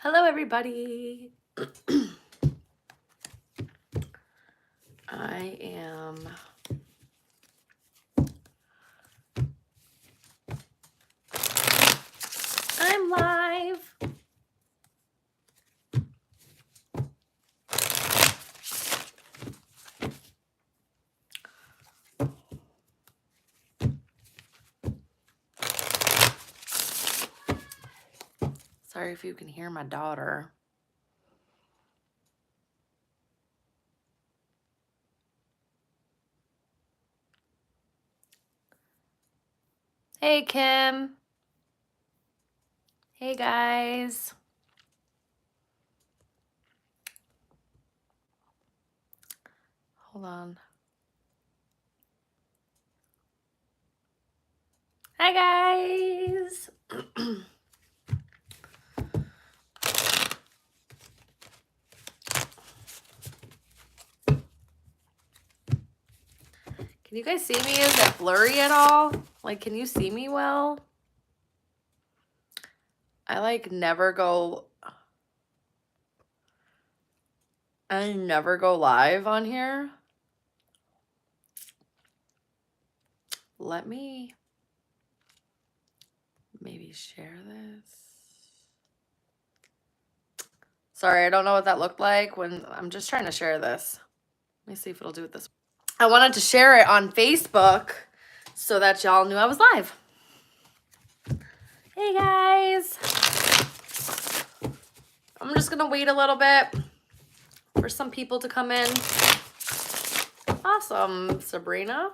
Hello, everybody. I'm live. Sorry if you can hear my daughter. Hey, Kim. Hey, guys. Hold on. Hi, guys. Can you guys see me? Is it blurry at all? Like, can you see me well? I never go live on here. Let me maybe share this. Sorry, I don't know what that looked like when I'm just trying to share this. Let me see if it'll do it this way. I wanted to share it on Facebook so that y'all knew I was live. Hey, guys. I'm just going to wait a little bit for some people to come in. Awesome, Sabrina.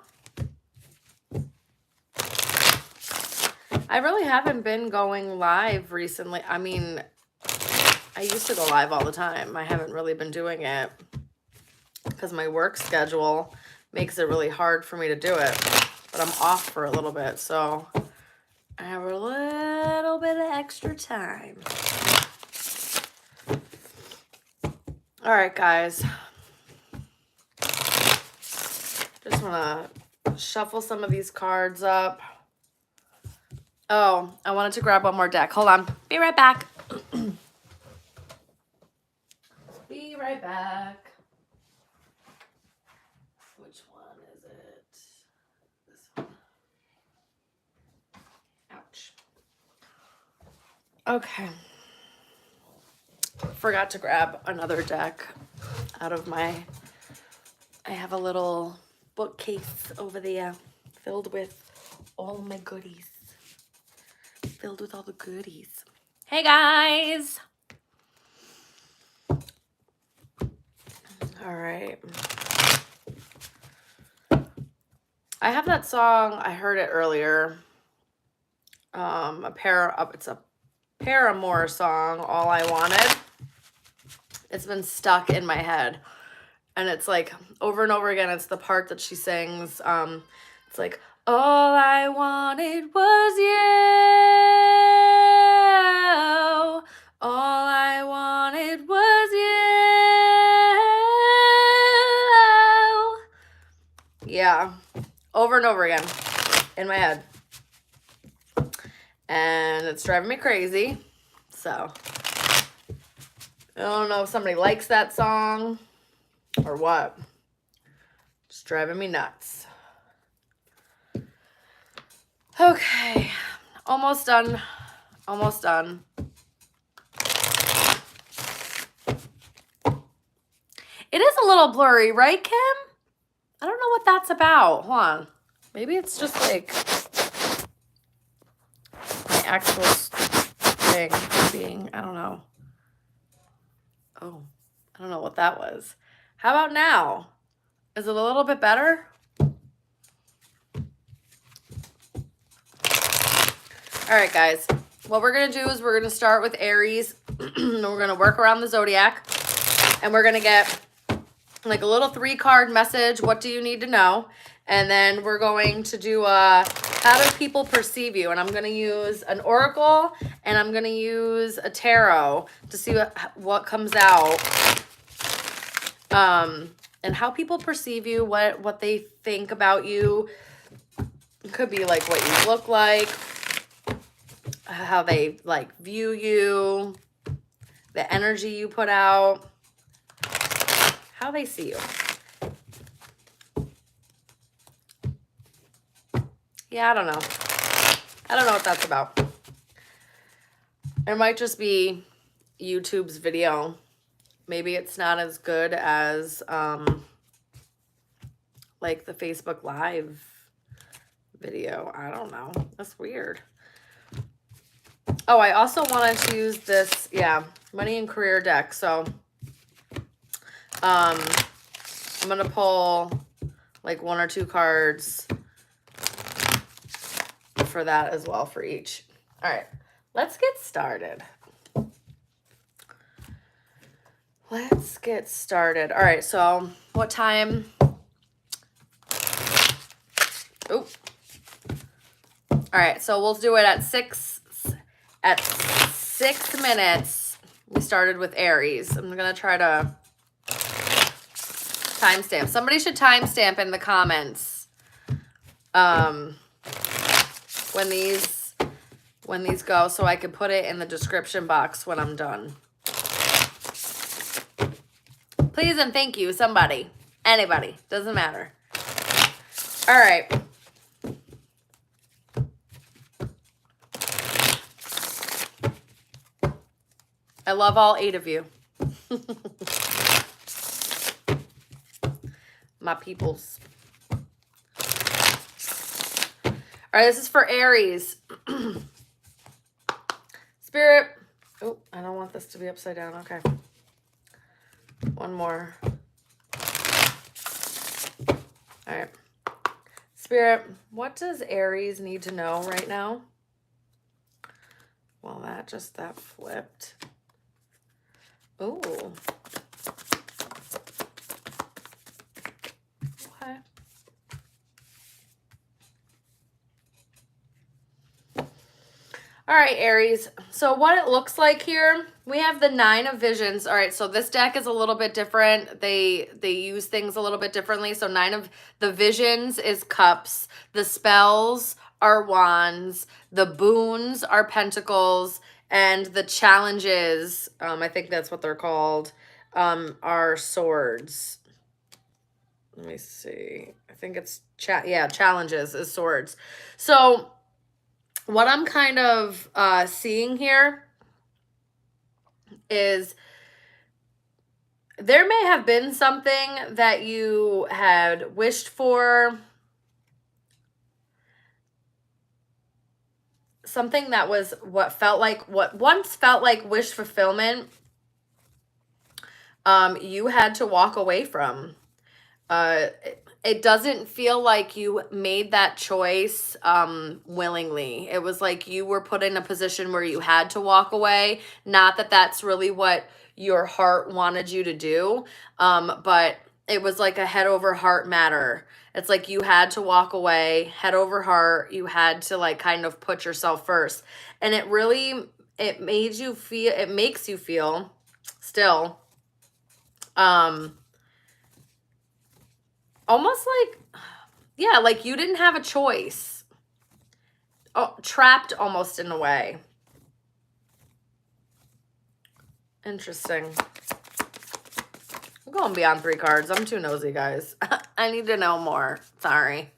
I really haven't been going live recently. I mean, I used to go live all the time. I haven't really been doing it because my work schedule makes it really hard for me to do it. But I'm off for a little bit, so I have a little bit of extra time. All right, guys. Just want to shuffle some of these cards up. Oh, I wanted to grab one more deck. Hold on. Be right back. Be right back. Which one is it? This one. Ouch. Okay. Forgot to grab another deck out of my... I have a little bookcase over there filled with all my goodies. Filled with all the goodies. Hey, guys. All right. I have that song. I heard it earlier. It's a Paramore song, All I Wanted. It's been stuck in my head. And it's like over and over again. It's the part that she sings. It's like, all I wanted was you. All I wanted was you. Yeah. Over and over again in my head. And it's driving me crazy. So I don't know if somebody likes that song or what. It's driving me nuts. Okay. Almost done. Almost done. It is a little blurry, right, Kim? I don't know what that's about. Hold on. Maybe it's just like my actual thing being, I don't know. Oh, I don't know what that was. How about now? Is it a little bit better? All right, guys. What we're going to do is we're going to start with Aries. And we're going to work around the zodiac. And we're going to get like a little 3-card message. What do you need to know? And then we're going to do how do people perceive you? And I'm going to use an oracle and I'm going to use a tarot to see what comes out. And how people perceive you, what they think about you. It could be like what you look like, how they like view you, the energy you put out, how they see you. Yeah, I don't know. I don't know what that's about. It might just be YouTube's video. Maybe it's not as good as like the Facebook Live video. I don't know. That's weird. Oh, I also wanted to use this, yeah, money and career deck. So I'm going to pull like 1 or 2 cards for that as well for each. All right, let's get started. Let's get started. All right, so what time? Oh. All right, so we'll do it at 6 minutes. We started with Aries. I'm going to try to timestamp. Somebody should timestamp in the comments when these go, so I can put it in the description box when I'm done. Please and thank you, somebody. Anybody. Doesn't matter. All right. I love all 8 of you. My peoples. All right, this is for Aries. Spirit. Oh, I don't want this to be upside down. Okay. One more. All right. Spirit, what does Aries need to know right now? Well, that flipped. Oh. Okay. All right, Aries. So what it looks like here, we have the 9 of Visions. All right, so this deck is a little bit different. They use things a little bit differently. So 9 of the Visions is Cups. The spells are Wands. The boons are Pentacles. And the challenges, I think that's what they're called, are Swords. Let me see. I think it's, challenges is Swords. So what I'm kind of seeing here is there may have been something that you had wished for, something that was what once felt like wish fulfillment, you had to walk away from. It doesn't feel like you made that choice willingly. It was like you were put in a position where you had to walk away. Not that that's really what your heart wanted you to do, but it was like a head over heart matter. It's like you had to walk away, head over heart. You had to like kind of put yourself first. And it makes you feel still, almost like, yeah, like you didn't have a choice. Oh, trapped almost in a way. Interesting. I'm going beyond 3 cards. I'm too nosy, guys. I need to know more. Sorry.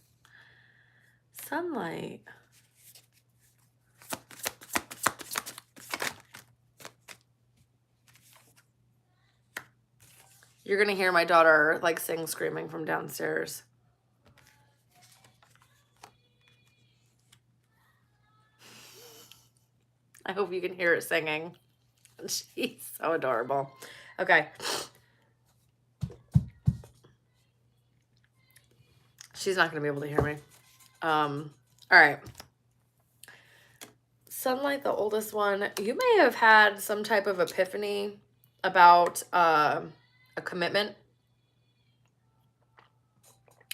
Sunlight. You're going to hear my daughter like sing screaming from downstairs. I hope you can hear her singing. She's so adorable. Okay. She's not going to be able to hear me. All right. Sunlight, the oldest one. You may have had some type of epiphany about a commitment.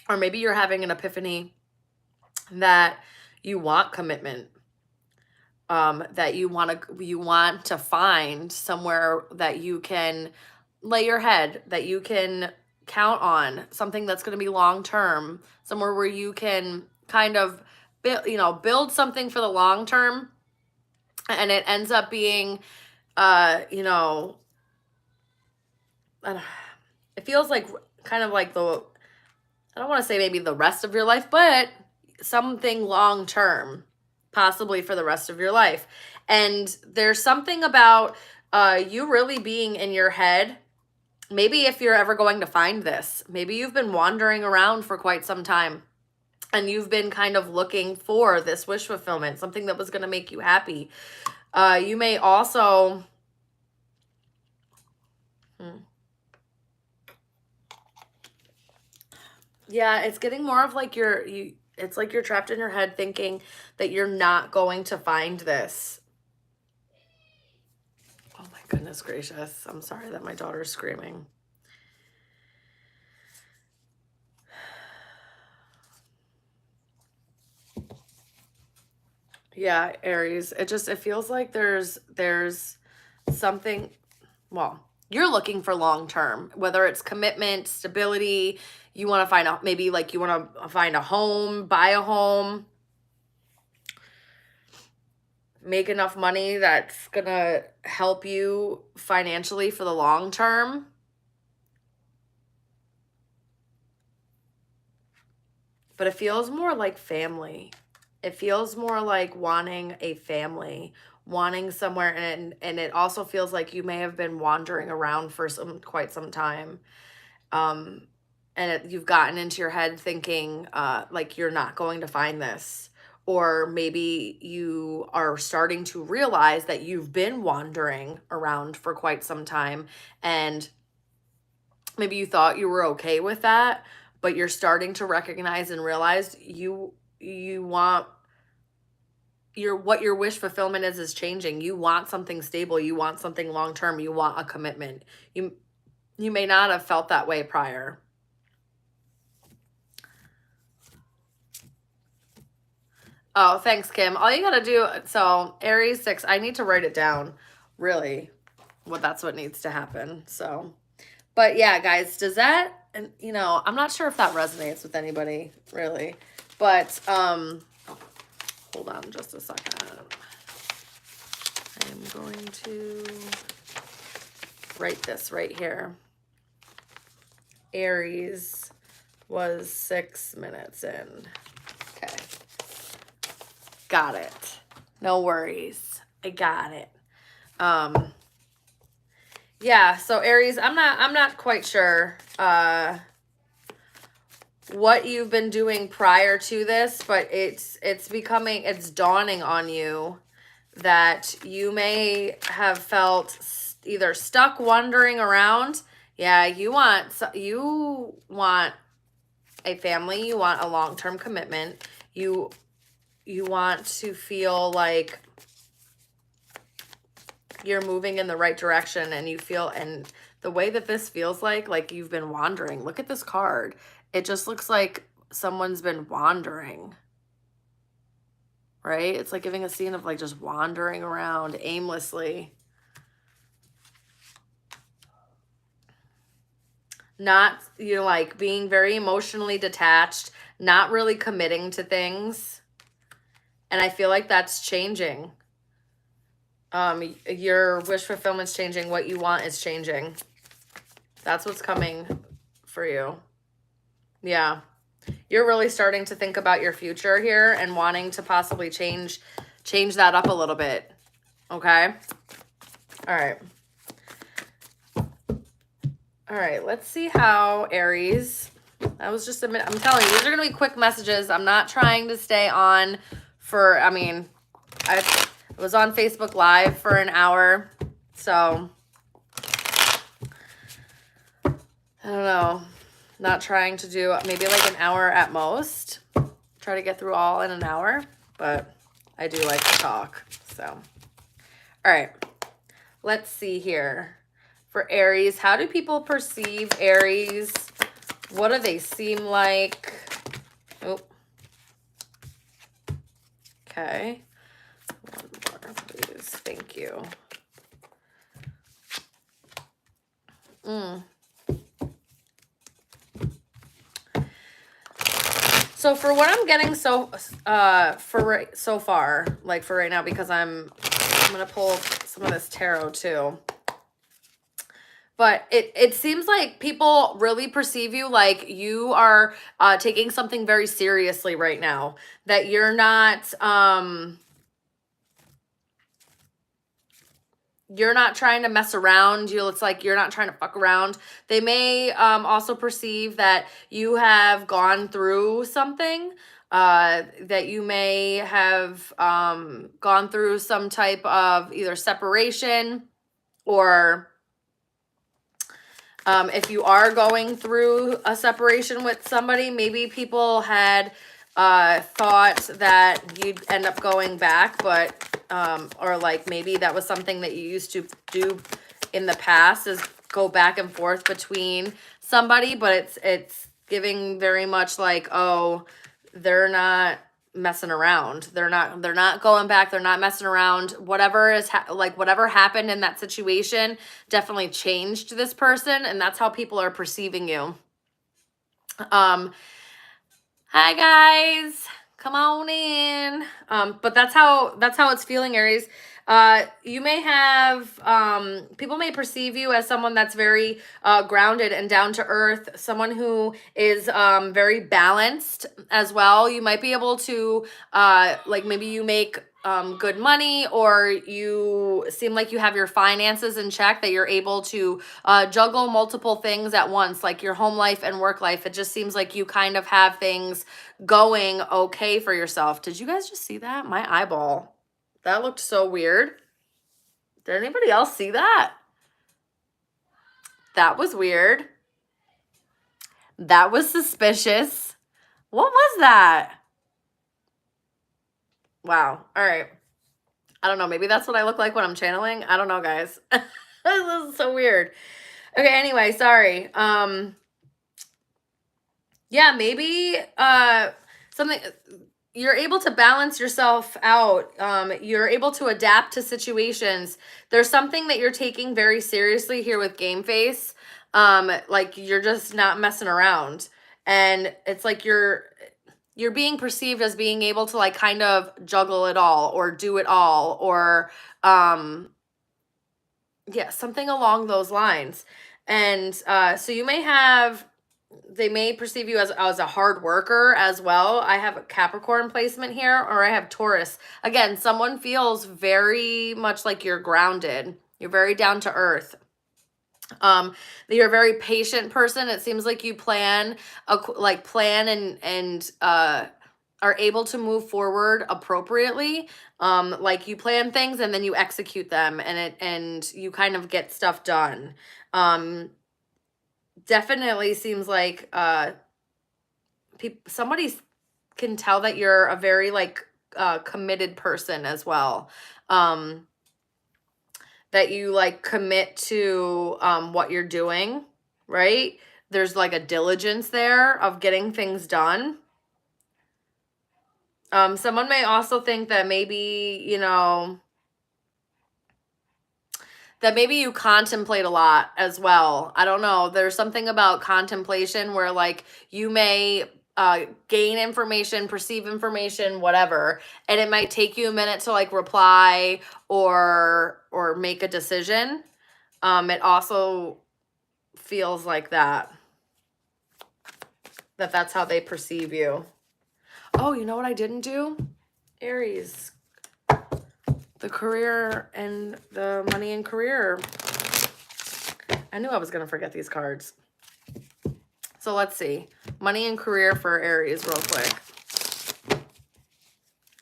Or maybe you're having an epiphany that you want commitment. That you want to find somewhere that you can lay your head, that you can count on, something that's going to be long term, somewhere where you can kind of build something for the long term, and it ends up being you know, it feels like kind of like I don't want to say maybe the rest of your life, but something long term, possibly for the rest of your life. And there's something about you really being in your head. Maybe if you're ever going to find this, maybe you've been wandering around for quite some time and you've been kind of looking for this wish fulfillment, something that was going to make you happy. You may also... Yeah, it's getting more of like it's like you're trapped in your head thinking that you're not going to find this. Oh my goodness gracious. I'm sorry that my daughter's screaming. Yeah, Aries. It feels like there's something, well, you're looking for long term, whether it's commitment, stability, you want to find out, maybe like you want to find a home, buy a home, make enough money that's going to help you financially for the long term. But it feels more like family. It feels more like wanting a family, wanting somewhere. And it also feels like you may have been wandering around for quite some time. And you've gotten into your head thinking like you're not going to find this. Or maybe you are starting to realize that you've been wandering around for quite some time. And maybe you thought you were okay with that, but you're starting to recognize and realize you want what your wish fulfillment is changing. You want something stable. You want something long-term. You want a commitment. You may not have felt that way prior. Oh, thanks, Kim. All you got to do, so Aries 6, I need to write it down, really, that's what needs to happen. So, but yeah, guys, does that, and you know, I'm not sure if that resonates with anybody, really, but, hold on just a second. I'm going to write this right here. Aries was 6 minutes in. Okay. Got it. No worries. I got it. Yeah, so Aries, I'm not quite sure what you've been doing prior to this, but it's dawning on you that you may have felt either stuck wandering around. Yeah, you want a family, you want a long-term commitment. You want to feel like you're moving in the right direction, and you feel, and the way that this feels like you've been wandering. Look at this card. It just looks like someone's been wandering, right? It's like giving a scene of like just wandering around aimlessly. Not, you know, like being very emotionally detached, not really committing to things. And I feel like that's changing. Your wish fulfillment's changing. What you want is changing. That's what's coming for you. Yeah. You're really starting to think about your future here and wanting to possibly change that up a little bit. Okay? All right. All right, let's see how Aries. That was just a minute. I'm telling you, these are going to be quick messages. I'm not trying to stay on for, I mean, I was on Facebook Live for an hour, so I don't know. Not trying to do maybe like an hour at most. Try to get through all in an hour, but I do like to talk, so. All right, let's see here. For Aries, how do people perceive Aries? What do they seem like? Oh. Okay. One more, please. Thank you. So for what I'm getting so far, like for right now, because I'm gonna pull some of this tarot too. But it seems like people really perceive you like you are taking something very seriously right now. That you're not trying to mess around. It's like you're not trying to fuck around. They may also perceive that you have gone through something, that you may have gone through some type of either separation, or if you are going through a separation with somebody, maybe people had thought that you'd end up going back, but or like maybe that was something that you used to do in the past, is go back and forth between somebody, but it's giving very much like, oh, they're not messing around. They're not going back. They're not messing around. Whatever is whatever happened in that situation definitely changed this person, and that's how people are perceiving you. Hi guys, come on in. But that's how it's feeling, Aries. You may have, people may perceive you as someone that's very grounded and down to earth, someone who is very balanced as well. You might be able to, like maybe you make good money, or you seem like you have your finances in check, that you're able to juggle multiple things at once, like your home life and work life. It just seems like you kind of have things going okay for yourself. Did you guys just see that? My eyeball. That looked so weird. Did anybody else see that? That was weird. That was suspicious. What was that? Wow. All right. I don't know. Maybe that's what I look like when I'm channeling. I don't know, guys. This is so weird. Okay, anyway, sorry. Yeah, maybe something, you're able to balance yourself out. You're able to adapt to situations. There's something that you're taking very seriously here with Game Face. Like you're just not messing around. And it's like you're being perceived as being able to like kind of juggle it all, or do it all, or yeah, something along those lines. And so you may have, they may perceive you as a hard worker as well. I have a Capricorn placement here, or I have Taurus. Again, someone feels very much like you're grounded. You're very down to earth. You're a very patient person. It seems like you plan and are able to move forward appropriately. Like you plan things and then you execute them, and you kind of get stuff done. Definitely seems like somebody can tell that you're a very like committed person as well. That you like commit to what you're doing, right? There's like a diligence there of getting things done. Someone may also think that maybe, that maybe you contemplate a lot as well. I don't know. There's something about contemplation where like you may gain information, perceive information, whatever, and it might take you a minute to like reply or make a decision. It also feels like that's how they perceive you. Oh, you know what I didn't do? Aries. The career and the money and career. I knew I was going to forget these cards. So let's see. Money and career for Aries real quick.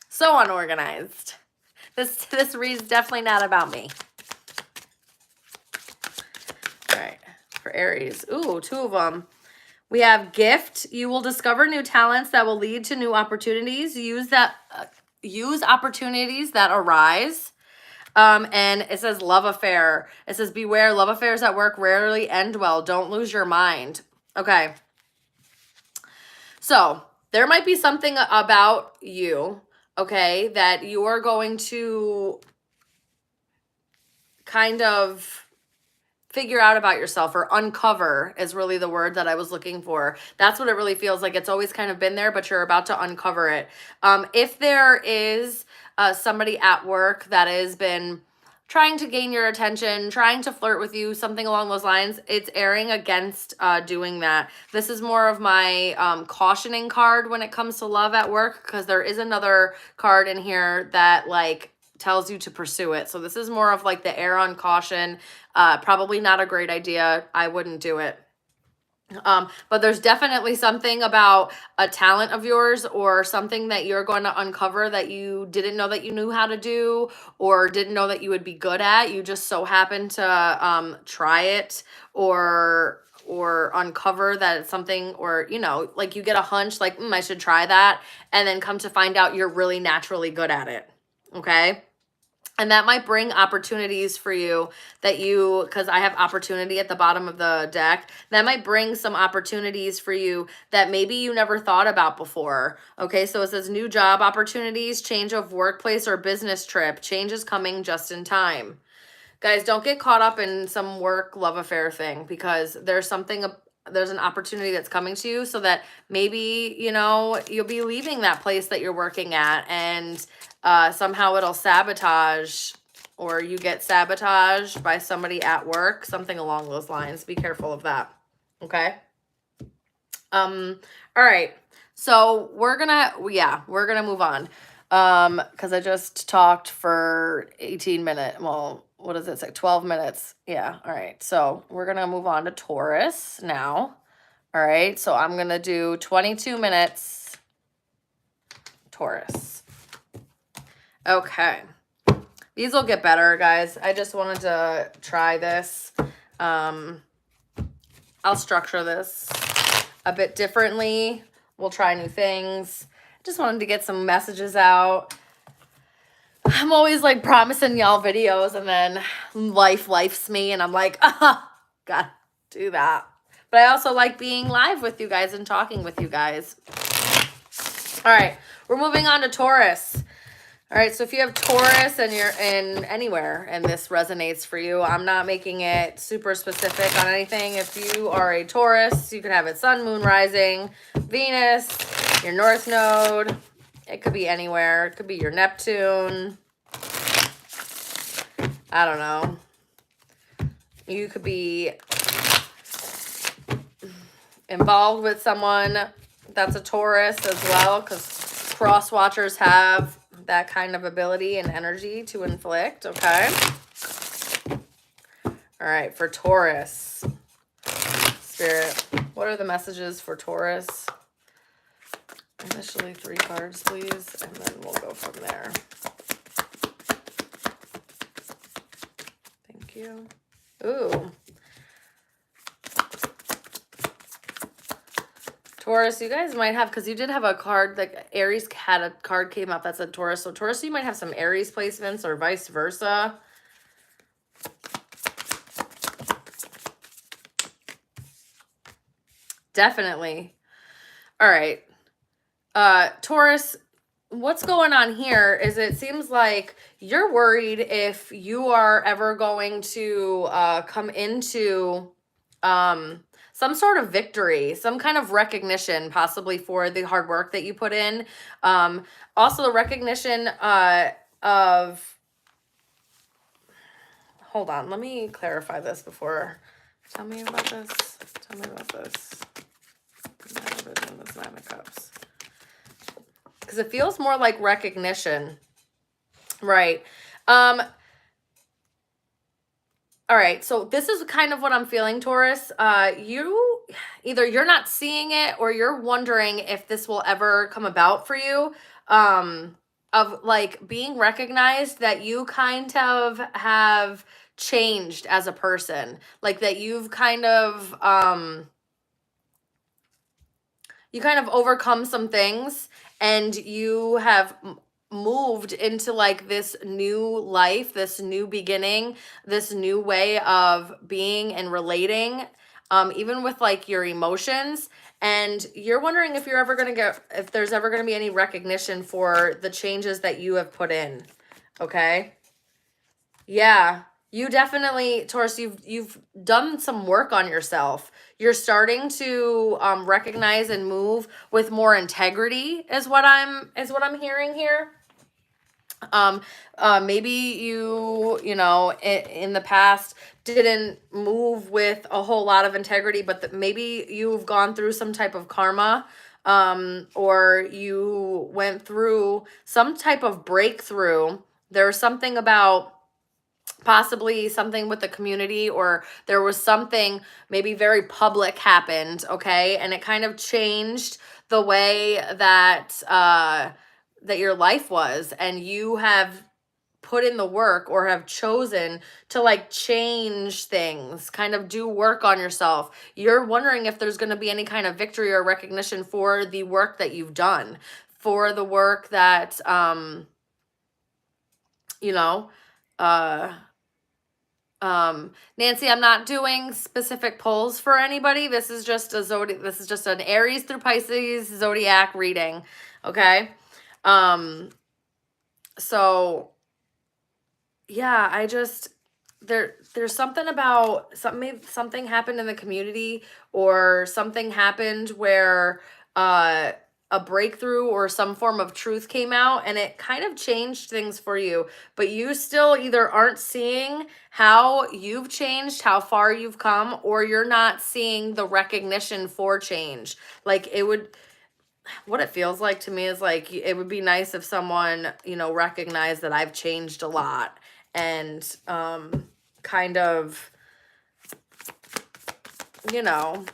So unorganized. This read's definitely not about me. All right. For Aries. Ooh, 2 of them. We have gift. You will discover new talents that will lead to new opportunities. Use opportunities that arise. And it says love affair. It says beware, love affairs at work rarely end well. Don't lose your mind. Okay. So there might be something about you, okay, that you're going to kind of figure out about yourself, or uncover is really the word that I was looking for. That's what it really feels like. It's always kind of been there, but you're about to uncover it. If there is somebody at work that has been trying to gain your attention, trying to flirt with you, something along those lines, it's airing against doing that. This is more of my cautioning card when it comes to love at work, because there is another card in here that like tells you to pursue it. So this is more of like the air on caution. Probably not a great idea. I wouldn't do it. But there's definitely something about a talent of yours, or something that you're going to uncover that you didn't know that you knew how to do, or didn't know that you would be good at. You just so happen to try it, or uncover that it's something, or you know, like you get a hunch like I should try that, and then come to find out you're really naturally good at it. Okay. And that might bring opportunities for you that you, because I have opportunity at the bottom of the deck, that might bring some opportunities for you that maybe you never thought about before. Okay, so it says new job opportunities, change of workplace or business trip, change is coming just in time. Guys, don't get caught up in some work love affair thing, because there's an opportunity that's coming to you, so that maybe, you know, you'll be leaving that place that you're working at, and somehow it'll sabotage, or you get sabotaged by somebody at work, something along those lines. Be careful of that. Okay. All right. So we're gonna move on. Because I just talked for 18 minutes. Well, what does it say? 12 minutes. Yeah. All right. So we're going to move on to Taurus now. All right. So I'm going to do 22 minutes Taurus. Okay. These will get better, guys. I just wanted to try this. I'll structure this a bit differently. We'll try new things. Just wanted to get some messages out. I'm always like promising y'all videos, and then life's me, and I'm like, gotta do that. But I also like being live with you guys and talking with you guys. All right, we're moving on to Taurus. All right, so if you have Taurus and you're in anywhere and this resonates for you, I'm not making it super specific on anything. If you are a Taurus, you could have it sun, moon, rising, Venus, your North Node. It could be anywhere. It could be your Neptune. I don't know. You could be involved with someone that's a Taurus as well, because cross watchers have that kind of ability and energy to inflict. Okay. All right, for Taurus. Spirit, what are the messages for Taurus? Initially 3 cards, please, and then we'll go from there. Thank you. Ooh. Taurus, you guys might have, because you did have a card, like Aries had a card came up that said Taurus. So Taurus, you might have some Aries placements, or vice versa. Definitely. All right. Taurus, what's going on here is it seems like you're worried if you are ever going to come into some sort of victory, some kind of recognition, possibly for the hard work that you put in. Also the recognition of, hold on, let me clarify this before. Tell me about this. Tell me about this. This 9 of Cups. Because it feels more like recognition. Right. All right, so this is kind of what I'm feeling, Taurus. You either you're not seeing it, or you're wondering if this will ever come about for you. Of like being recognized that you kind of have changed as a person, like that you've kind of overcome some things, and you have moved into like this new life, this new beginning, this new way of being and relating, even with like your emotions. And you're wondering if you're ever going to if there's ever going to be any recognition for the changes that you have put in. Okay. Yeah. You definitely, Taurus, you've done some work on yourself. You're starting to recognize and move with more integrity is what I'm hearing here. Maybe you know, in the past didn't move with a whole lot of integrity, but maybe you've gone through some type of karma, or you went through some type of breakthrough. There's something about possibly something with the community, or there was something maybe very public happened, okay, and it kind of changed the way that that your life was, and you have put in the work or have chosen to like change things, kind of do work on yourself. You're wondering if there's going to be any kind of victory or recognition for the work that you've done, for the work that you know, uh Nancy, I'm not doing specific polls for anybody. This is just this is just an Aries through Pisces zodiac reading. Okay. So yeah, I just there's something about something happened in the community, or something happened where a breakthrough or some form of truth came out, and it kind of changed things for you, but you still either aren't seeing how you've changed, how far you've come, or you're not seeing the recognition for change. Like it would, what it feels like to me is like it would be nice if someone, you know, recognized that I've changed a lot, and kind of, you know,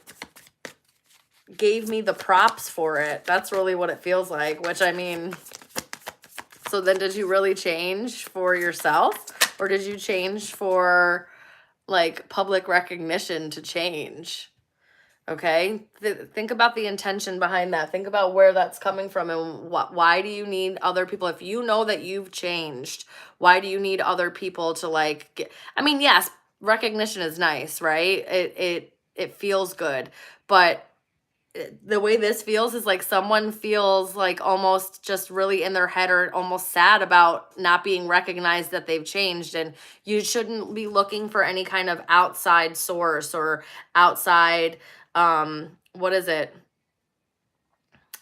gave me the props for it. That's really what it feels like, which I mean, so then did you really change for yourself, or did you change for like public recognition to change? Okay, think about the intention behind that. Think about where that's coming from, and why do you need other people? If you know that you've changed, why do you need other people to like get, I mean, yes, recognition is nice, right? It feels good, but the way this feels is like someone feels like almost just really in their head, or almost sad about not being recognized that they've changed, and you shouldn't be looking for any kind of outside source or outside what is it,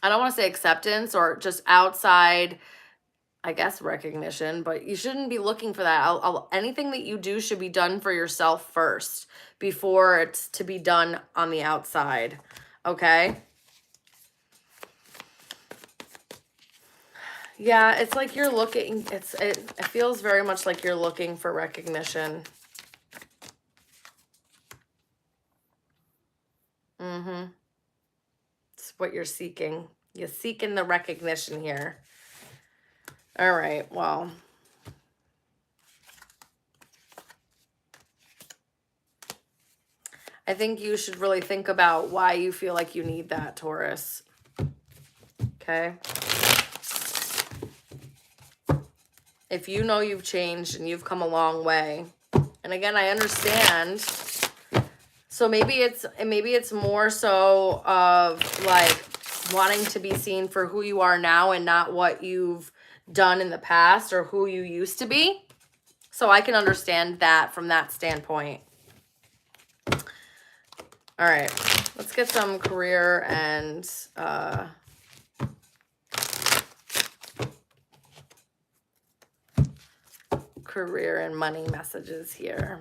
I don't want to say acceptance, or just outside, I guess, recognition, but you shouldn't be looking for that. Anything that you do should be done for yourself first before it's to be done on the outside. Okay. Yeah, it's like you're looking, it feels very much like you're looking for recognition. It's what you're seeking. You're seeking the recognition here. All right, well, I think you should really think about why you feel like you need that, Taurus. Okay. If you know you've changed and you've come a long way, and again, I understand. So maybe it's more so of like wanting to be seen for who you are now, and not what you've done in the past or who you used to be. So I can understand that from that standpoint. All right, let's get some career and money messages here.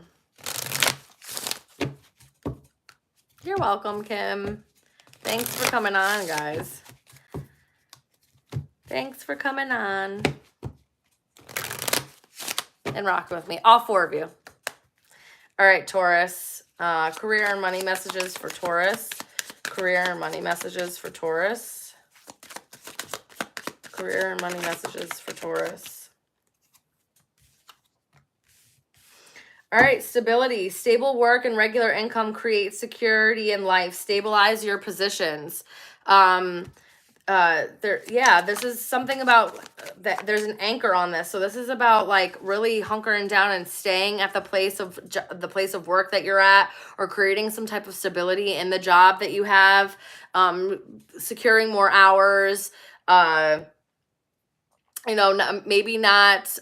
You're welcome, Kim. Thanks for coming on, guys. Thanks for coming on and rocking with me. All four of you. All right, Taurus. Career and money messages for Taurus. Career and money messages for Taurus. Career and money messages for Taurus. All right, stability. Stable work and regular income create security in life. Stabilize your positions. This is something about that. There's an anchor on this. So this is about like really hunkering down and staying at the place of work that you're at, or creating some type of stability in the job that you have, securing more hours, maybe not,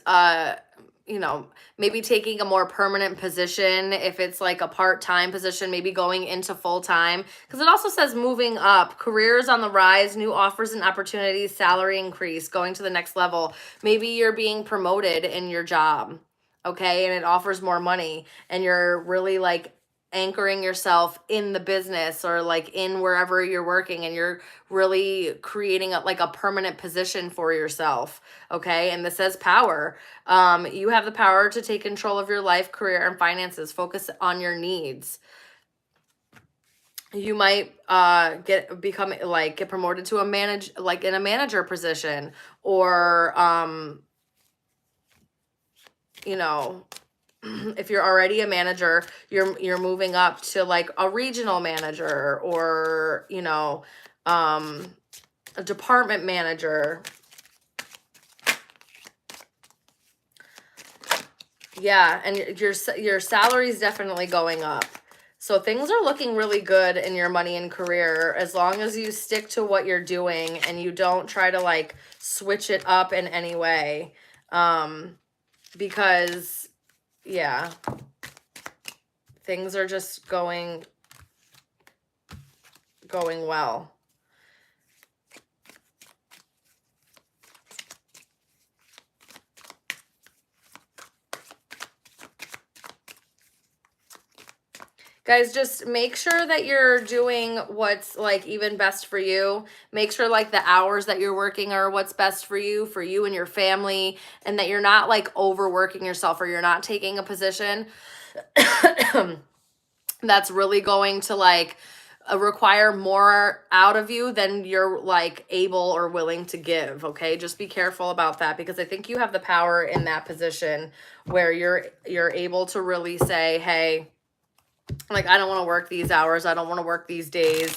you know, maybe taking a more permanent position. If it's like a part-time position, maybe going into full-time, because it also says moving up, careers on the rise, new offers and opportunities, salary increase, going to the next level. Maybe you're being promoted in your job, okay, and it offers more money, and you're really like anchoring yourself in the business or like in wherever you're working, and you're really creating like a permanent position for yourself, okay? And this says power. You have the power to take control of your life, career, and finances. Focus on your needs. You might get promoted to a manager position, or you know, if you're already a manager, you're moving up to like a regional manager, or you know, a department manager. Yeah, and your salary is definitely going up. So things are looking really good in your money and career, as long as you stick to what you're doing and you don't try to like switch it up in any way. Because yeah, things are just going well. Guys, just make sure that you're doing what's like even best for you. Make sure like the hours that you're working are what's best for you and your family, and that you're not like overworking yourself, or you're not taking a position that's really going to like require more out of you than you're like able or willing to give, okay? Just be careful about that, because I think you have the power in that position where you're able to really say, hey, like, I don't want to work these hours. I don't want to work these days.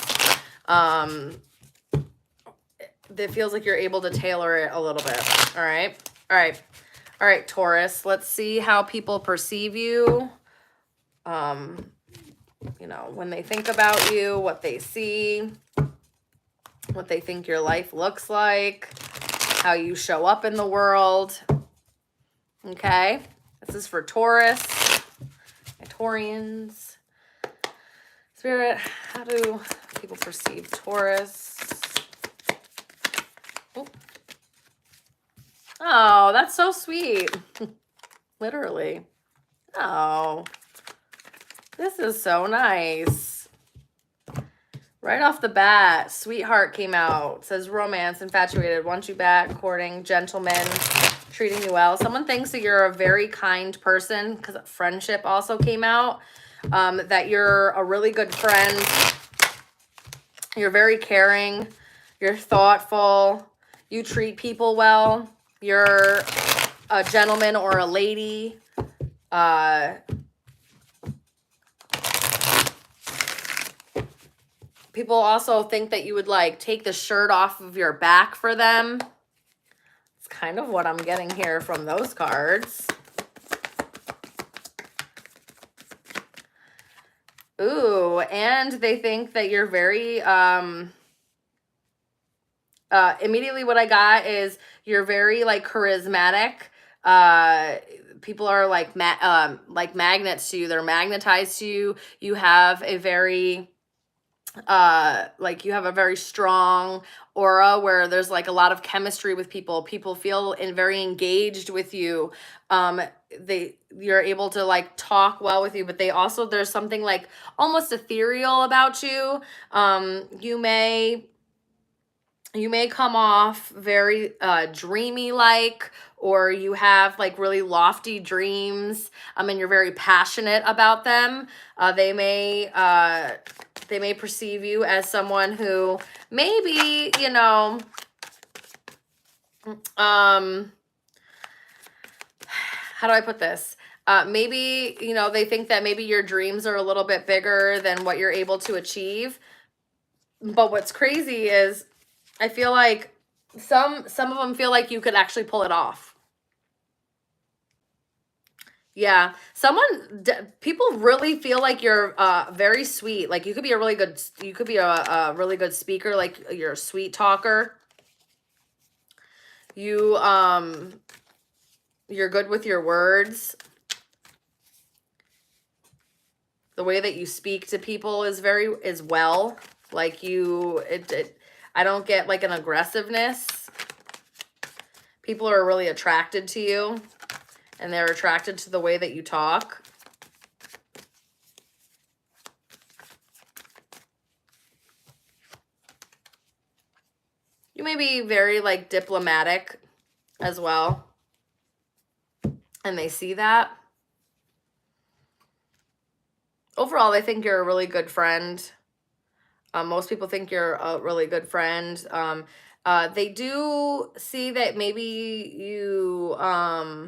It feels like you're able to tailor it a little bit. All right. All right. All right, Taurus. Let's see how people perceive you. You know, when they think about you, what they see, what they think your life looks like, how you show up in the world. Okay. This is for Taurus, my Taurians. Spirit, how do people perceive Taurus? Oh, that's so sweet. Literally. Oh, this is so nice. Right off the bat, sweetheart came out. It says romance, infatuated, want you back, courting, gentleman, treating you well. Someone thinks that you're a very kind person, because friendship also came out. That you're a really good friend. You're very caring. You're thoughtful. You treat people well. You're a gentleman or a lady. People also think that you would like take the shirt off of your back for them. It's kind of what I'm getting here from those cards. Ooh, and they think that you're very, immediately what I got is you're very like charismatic. People are like magnets to you. They're magnetized to you. You have a very, you have a very strong aura where there's like a lot of chemistry with people. People feel very engaged with you. You're able to like talk well with you, but there's something like almost ethereal about you. You may come off very dreamy like, or you have like really lofty dreams, and you're very passionate about them. They may perceive you as someone who maybe, you know, how do I put this? Maybe, you know, they think that maybe your dreams are a little bit bigger than what you're able to achieve. But what's crazy is I feel like some of them feel like you could actually pull it off. Yeah, people really feel like you're very sweet. Like you could be a really good speaker. Like you're a sweet talker. You You're good with your words. The way that you speak to people is well. Like I don't get like an aggressiveness. People are really attracted to you, and they're attracted to the way that you talk. You may be very like diplomatic as well, and they see that. Overall, they think you're a really good friend. Most people think you're a really good friend. They do see that maybe you, I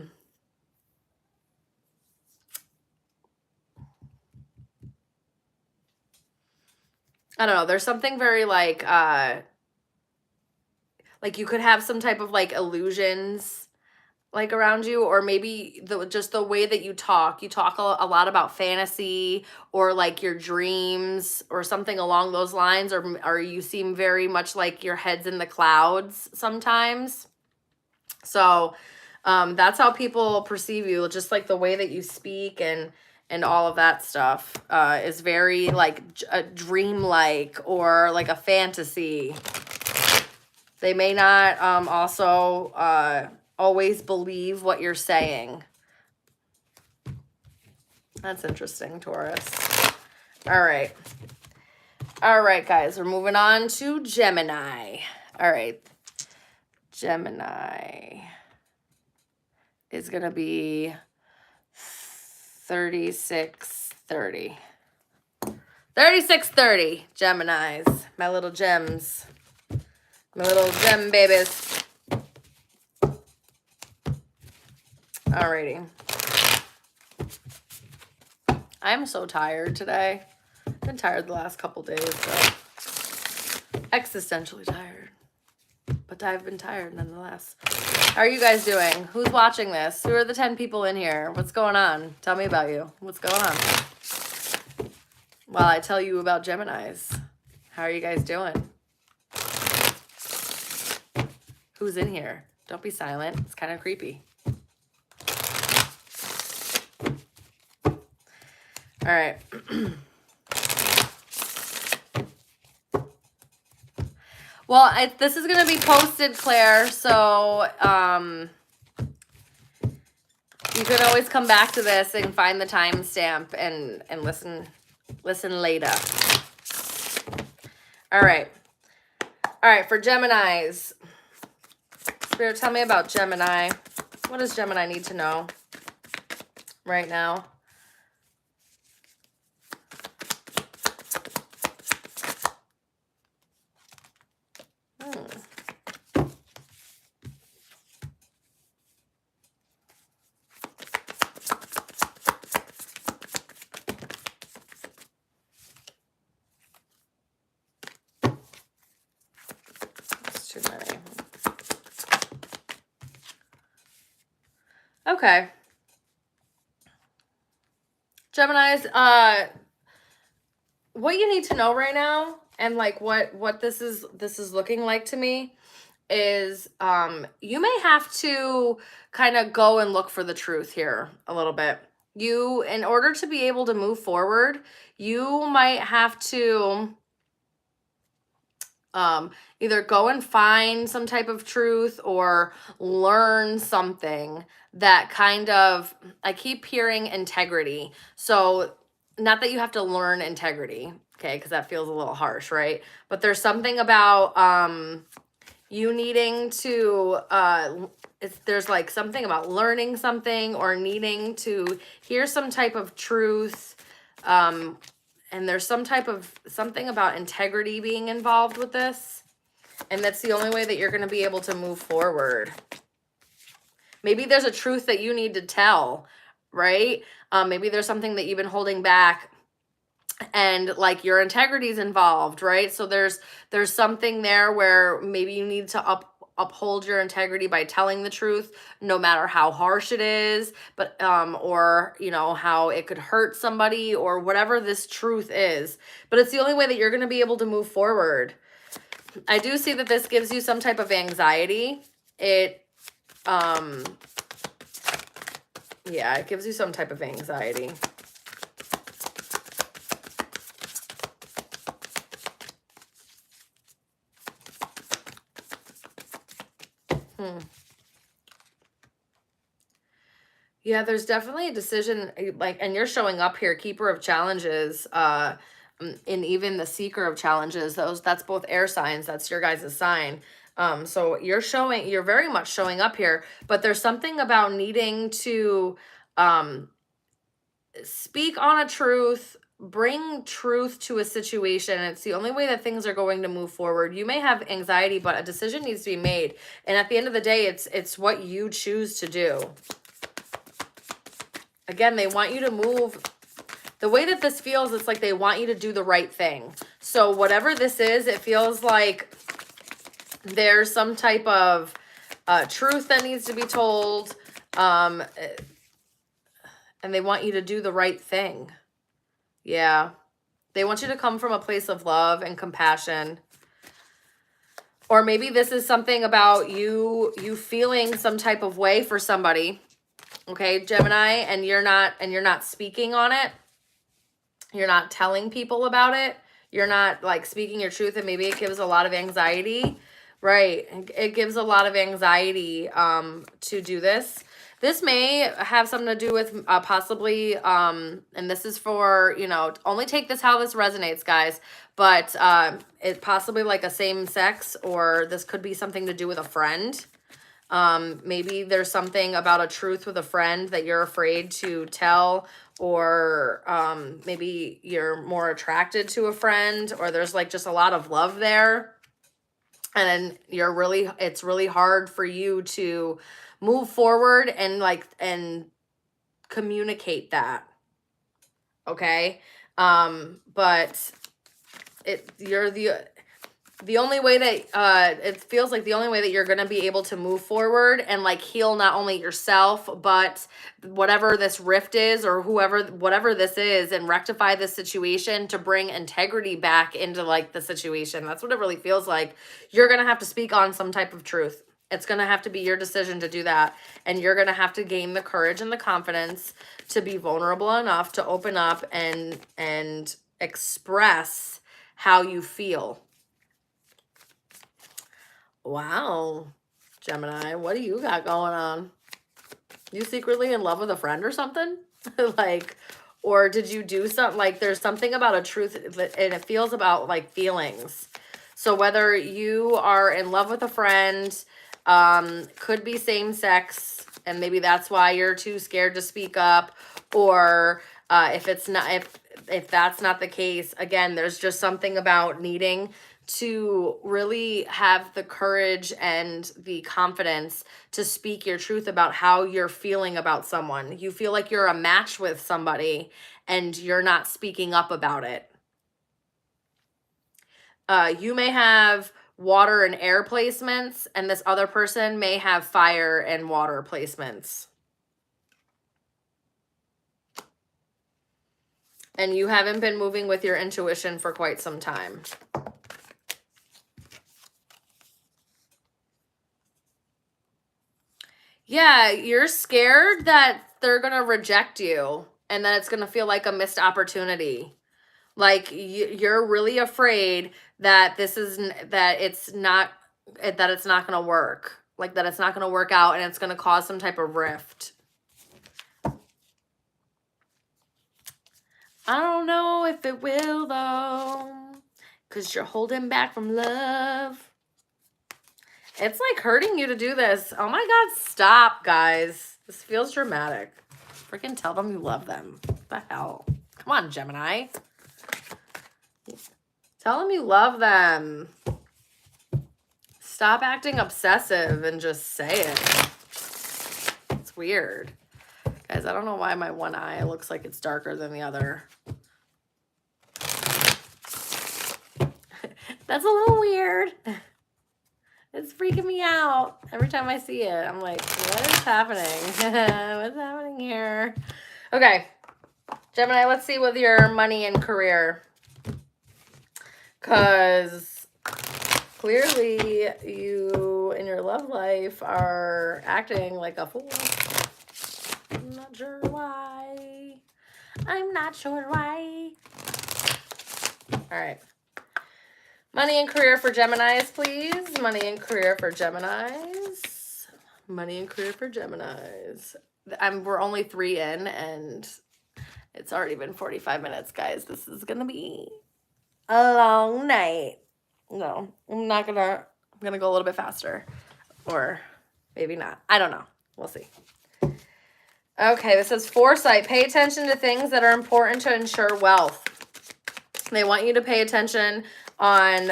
don't know, there's something very like you could have some type of like illusions like around you, or maybe just the way that you talk a lot about fantasy or like your dreams or something along those lines, or you seem very much like your head's in the clouds sometimes. So that's how people perceive you, just like the way that you speak and all of that stuff is very like a dreamlike or like a fantasy. They may not also always believe what you're saying. That's interesting, Taurus. All right. All right, guys, we're moving on to Gemini. All right. Gemini is going to be 3630. 3630, Geminis. My little gems. My little gem babies. Alrighty. I'm so tired today. I've been tired the last couple days, so existentially tired. But I've been tired nonetheless. How are you guys doing? Who's watching this? Who are the 10 people in here? What's going on? Tell me about you. What's going on? While I tell you about Geminis. How are you guys doing? Who's in here? Don't be silent. It's kind of creepy. All right. Well, this is going to be posted, Claire, so you can always come back to this and find the timestamp and listen later. All right. All right, for Geminis. Spirit, tell me about Gemini. What does Gemini need to know right now? Too many. Okay. Geminis, what you need to know right now, and like what this is looking like to me, is you may have to kind of go and look for the truth here a little bit. In order to be able to move forward, you might have to either go and find some type of truth or learn something that kind of, I keep hearing integrity. So not that you have to learn integrity, okay, because that feels a little harsh, right? But there's something about you needing to, there's like something about learning something or needing to hear some type of truth. And there's something about integrity being involved with this. And that's the only way that you're going to be able to move forward. Maybe there's a truth that you need to tell, right? Maybe there's something that you've been holding back and like your integrity is involved, right? So there's something there where maybe you need to uphold your integrity by telling the truth, no matter how harsh it is, but or you know how it could hurt somebody or whatever this truth is. But it's the only way that you're going to be able to move forward. I do see that this gives you some type of anxiety. It Yeah, it gives you some type of anxiety. Yeah, there's definitely a decision, like, and you're showing up here, keeper of challenges, and even the seeker of challenges. That's both air signs. That's your guys' sign. So you're very much showing up here, but there's something about needing to, speak on a truth, bring truth to a situation. It's the only way that things are going to move forward. You may have anxiety, but a decision needs to be made. And at the end of the day, it's what you choose to do. Again, they want you to move. The way that this feels, it's like they want you to do the right thing. So whatever this is, it feels like there's some type of truth that needs to be told. And they want you to do the right thing. Yeah. They want you to come from a place of love and compassion. Or maybe this is something about you feeling some type of way for somebody. Okay, Gemini, and you're not speaking on it. You're not telling people about it. You're not like speaking your truth, and maybe it gives a lot of anxiety. Right. It gives a lot of anxiety to do this. This may have something to do with possibly, and this is for, only take this how this resonates, guys, but it possibly like a same sex, or this could be something to do with a friend. Maybe there's something about a truth with a friend that you're afraid to tell, or maybe you're more attracted to a friend, or there's like just a lot of love there. And it's really hard for you to move forward and communicate that. Okay. But you're the only way that it feels like the only way that you're going to be able to move forward and like heal not only yourself, but whatever this rift is, or whatever this is, and rectify this situation to bring integrity back into like the situation. That's what it really feels like. You're going to have to speak on some type of truth. It's going to have to be your decision to do that. And you're going to have to gain the courage and the confidence to be vulnerable enough to open up and express how you feel. Wow, Gemini, what do you got going on? You secretly in love with a friend or something? Like, or did you do something, like there's something about a truth, and it feels about like feelings. So whether you are in love with a friend, could be same sex, and maybe that's why you're too scared to speak up, or if that's not the case, again, there's just something about needing to really have the courage and the confidence to speak your truth about how you're feeling about someone. You feel like you're a match with somebody and you're not speaking up about it. You may have water and air placements, and this other person may have fire and water placements. And you haven't been moving with your intuition for quite some time. Yeah, you're scared that they're going to reject you and that it's going to feel like a missed opportunity. Like you're really afraid that it's not going to work. Like that it's not going to work out and it's going to cause some type of rift. I don't know if it will though, because you're holding back from love. It's like hurting you to do this. Oh my God, stop, guys. This feels dramatic. Freaking tell them you love them. What the hell? Come on, Gemini. Tell them you love them. Stop acting obsessive and just say it. It's weird. Guys, I don't know why my one eye looks like it's darker than the other. That's a little weird. It's freaking me out every time I see it. I'm like, what is happening? What's happening here? Okay, Gemini, let's see with your money and career. Because clearly you in your love life are acting like a fool. not sure why. I'm not sure why. All right. Money and career for Geminis, please. Money and career for Geminis. Money and career for Geminis. We're only 3 in, and it's already been 45 minutes, guys. This is going to be a long night. No, I'm going to go a little bit faster. Or maybe not. I don't know. We'll see. Okay, this says foresight. Pay attention to things that are important to ensure wealth. They want you to pay attention on,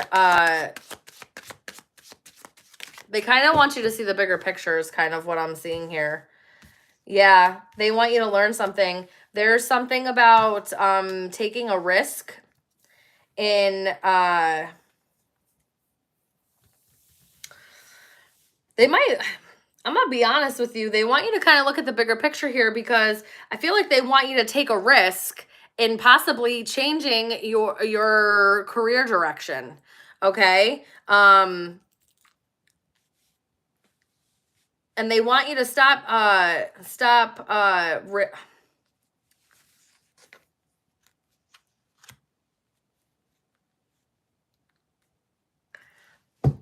they kind of want you to see the bigger picture is kind of what I'm seeing here. Yeah, they want you to learn something. There's something about taking a risk in, they might, I'm going to be honest with you. They want you to kind of look at the bigger picture here because I feel like they want you to take a risk in possibly changing your career direction. Okay? And they want you to stop all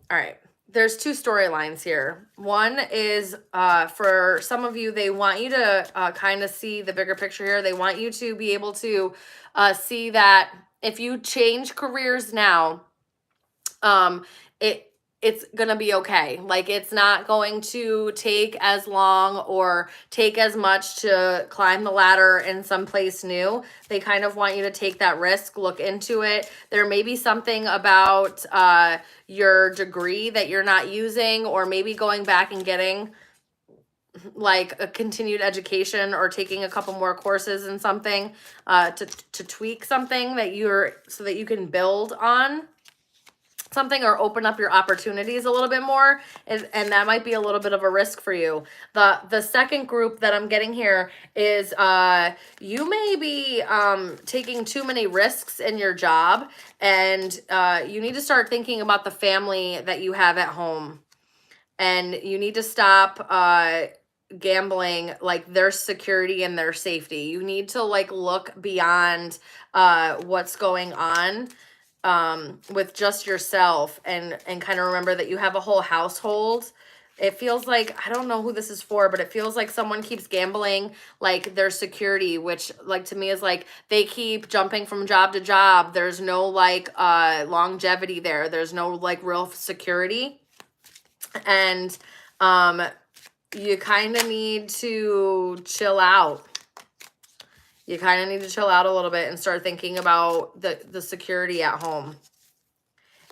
right. There's 2 storylines here. One is for some of you, they want you to kind of see the bigger picture here. They want you to be able to see that if you change careers now, it's gonna be okay. Like, it's not going to take as long or take as much to climb the ladder in some place new. They kind of want you to take that risk, look into it. There may be something about your degree that you're not using, or maybe going back and getting like a continued education or taking a couple more courses in something to tweak something so that you can build on something or open up your opportunities a little bit more, and that might be a little bit of a risk for you. The second group that I'm getting here is you may be taking too many risks in your job, and you need to start thinking about the family that you have at home, and you need to stop gambling like their security and their safety. You need to like look beyond what's going on with just yourself and kind of remember that you have a whole household. It feels like, I don't know who this is for, but it feels like someone keeps gambling like their security, which like to me is like they keep jumping from job to job. There's no like longevity there. There's no like real security. And you kind of need to chill out. You kind of need to chill out a little bit and start thinking about the security at home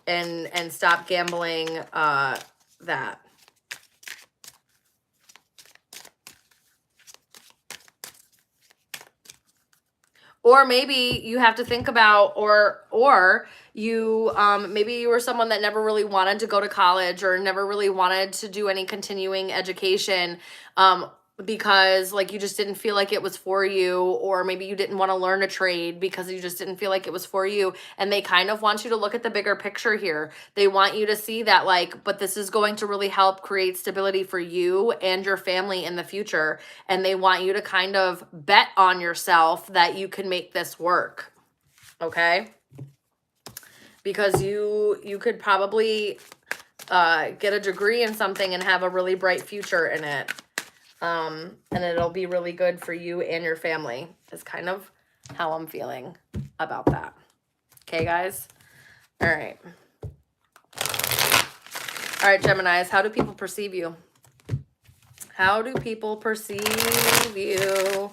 and stop gambling that. Or maybe you have to think about, or you, maybe you were someone that never really wanted to go to college or never really wanted to do any continuing education, because like you just didn't feel like it was for you, or maybe you didn't want to learn a trade because you just didn't feel like it was for you. And they kind of want you to look at the bigger picture here. They want you to see that like, but this is going to really help create stability for you and your family in the future. And they want you to kind of bet on yourself that you can make this work. Okay? Because you could probably get a degree in something and have a really bright future in it. And it'll be really good for you and your family is kind of how I'm feeling about that. Okay, guys? All right. All right, Geminis, how do people perceive you? How do people perceive you?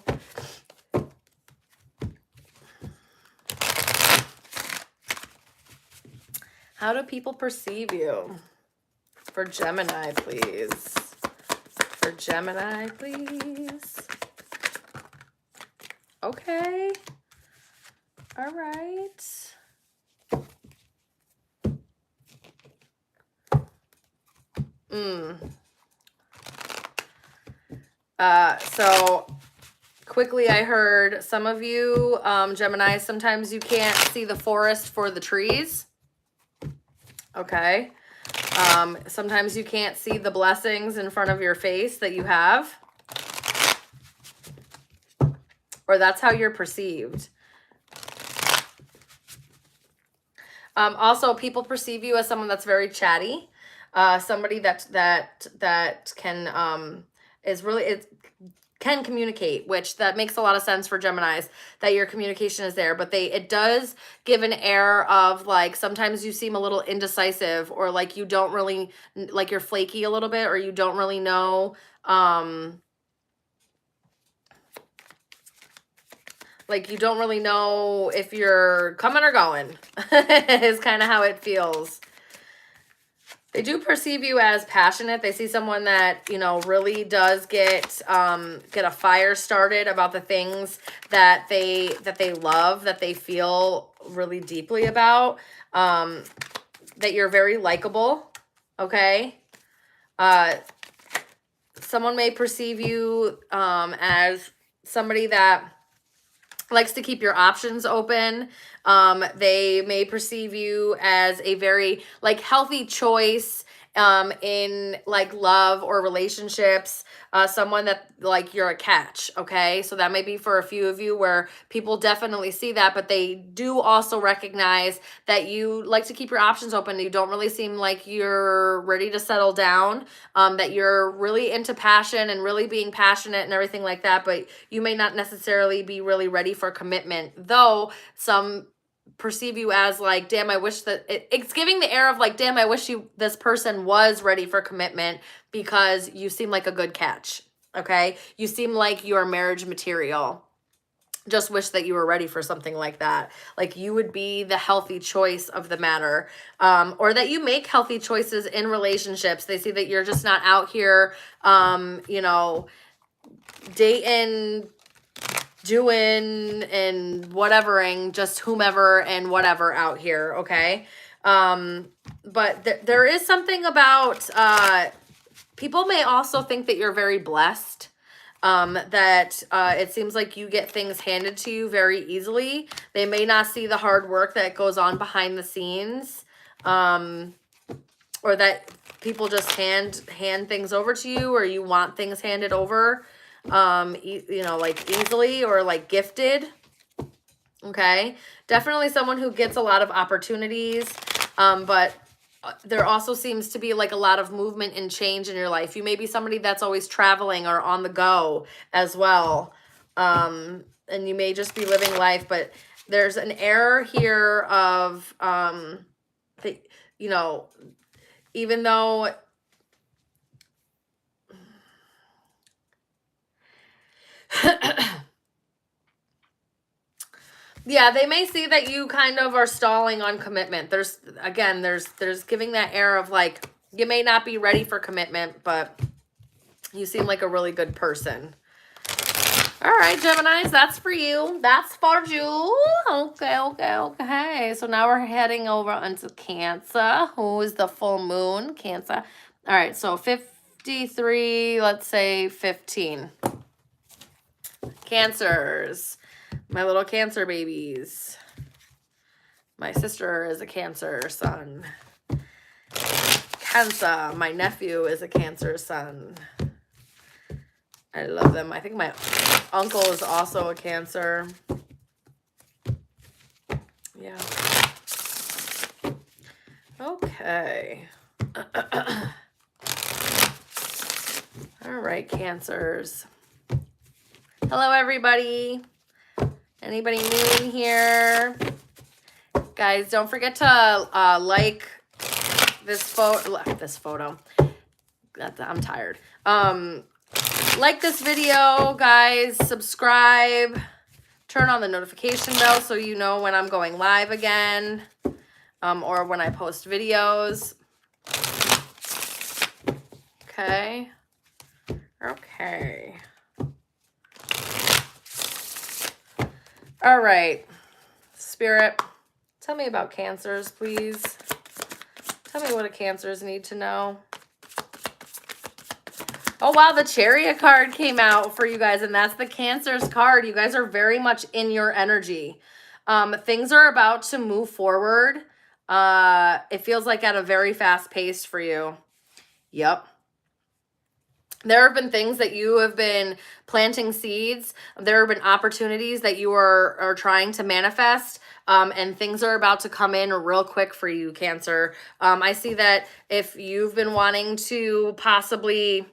How do people perceive you? For Gemini, please. For Gemini, please. Okay. All right. So quickly I heard some of you, Gemini, sometimes you can't see the forest for the trees. Okay. Sometimes you can't see the blessings in front of your face that you have. or that's how you're perceived. Also, people perceive you as someone that's very chatty, somebody that can can communicate, which that makes a lot of sense for Geminis, that your communication is there, but it does give an air of like, sometimes you seem a little indecisive, or like you don't really, like you're flaky a little bit, or you don't really know, like you don't really know if you're coming or going is kind of how it feels. They do perceive you as passionate. They see someone that, you know, really does get a fire started about the things that they love, that they feel really deeply about, that you're very likable, okay? Someone may perceive you as somebody that likes to keep your options open. They may perceive you as a very like healthy choice in like love or relationships, someone that like you're a catch, okay? So that may be for a few of you where people definitely see that, but they do also recognize that you like to keep your options open. You don't really seem like you're ready to settle down, that you're really into passion and really being passionate and everything like that, but you may not necessarily be really ready for commitment, though some perceive you as like, damn, I wish that it's giving the air of like, damn, I wish this person was ready for commitment, because you seem like a good catch, okay? You seem like you're marriage material. Just wish that you were ready for something like that. Like you would be the healthy choice of the matter, or that you make healthy choices in relationships. They see that you're just not out here, you know, dating, doing and whatevering, just whomever and whatever out here, okay? But there is something about, people may also think that you're very blessed, that it seems like you get things handed to you very easily. They may not see the hard work that goes on behind the scenes, or that people just hand things over to you, or you want things handed over, you know, like easily, or like gifted. Okay, definitely someone who gets a lot of opportunities, but there also seems to be like a lot of movement and change in your life. You may be somebody that's always traveling or on the go as well, and you may just be living life, but there's an error here of that, you know, even though yeah, they may see that you kind of are stalling on commitment. There's giving that air of like, you may not be ready for commitment, but you seem like a really good person. All right, Geminis, that's for you. That's for you. Okay. So now we're heading over onto Cancer, who is the full moon, Cancer. All right, so 53, let's say 15. Cancers. My little Cancer babies. My sister is a Cancer sun. Cancer. My nephew is a Cancer sun. I love them. I think my uncle is also a Cancer. Yeah. Okay. All right, Cancers. Hello, everybody. Anybody new in here? Guys, don't forget to like this photo. I'm tired. Like this video, guys. Subscribe. Turn on the notification bell so you know when I'm going live again, or when I post videos. Okay. All right. Spirit, tell me about Cancers, please. Tell me what a Cancers need to know. Oh, wow, the Chariot card came out for you guys, and that's the Cancers card. You guys are very much in your energy. Things are about to move forward. It feels like at a very fast pace for you. Yep. There have been things that you have been planting seeds. There have been opportunities that you are trying to manifest, and things are about to come in real quick for you, Cancer. I see that if you've been wanting to possibly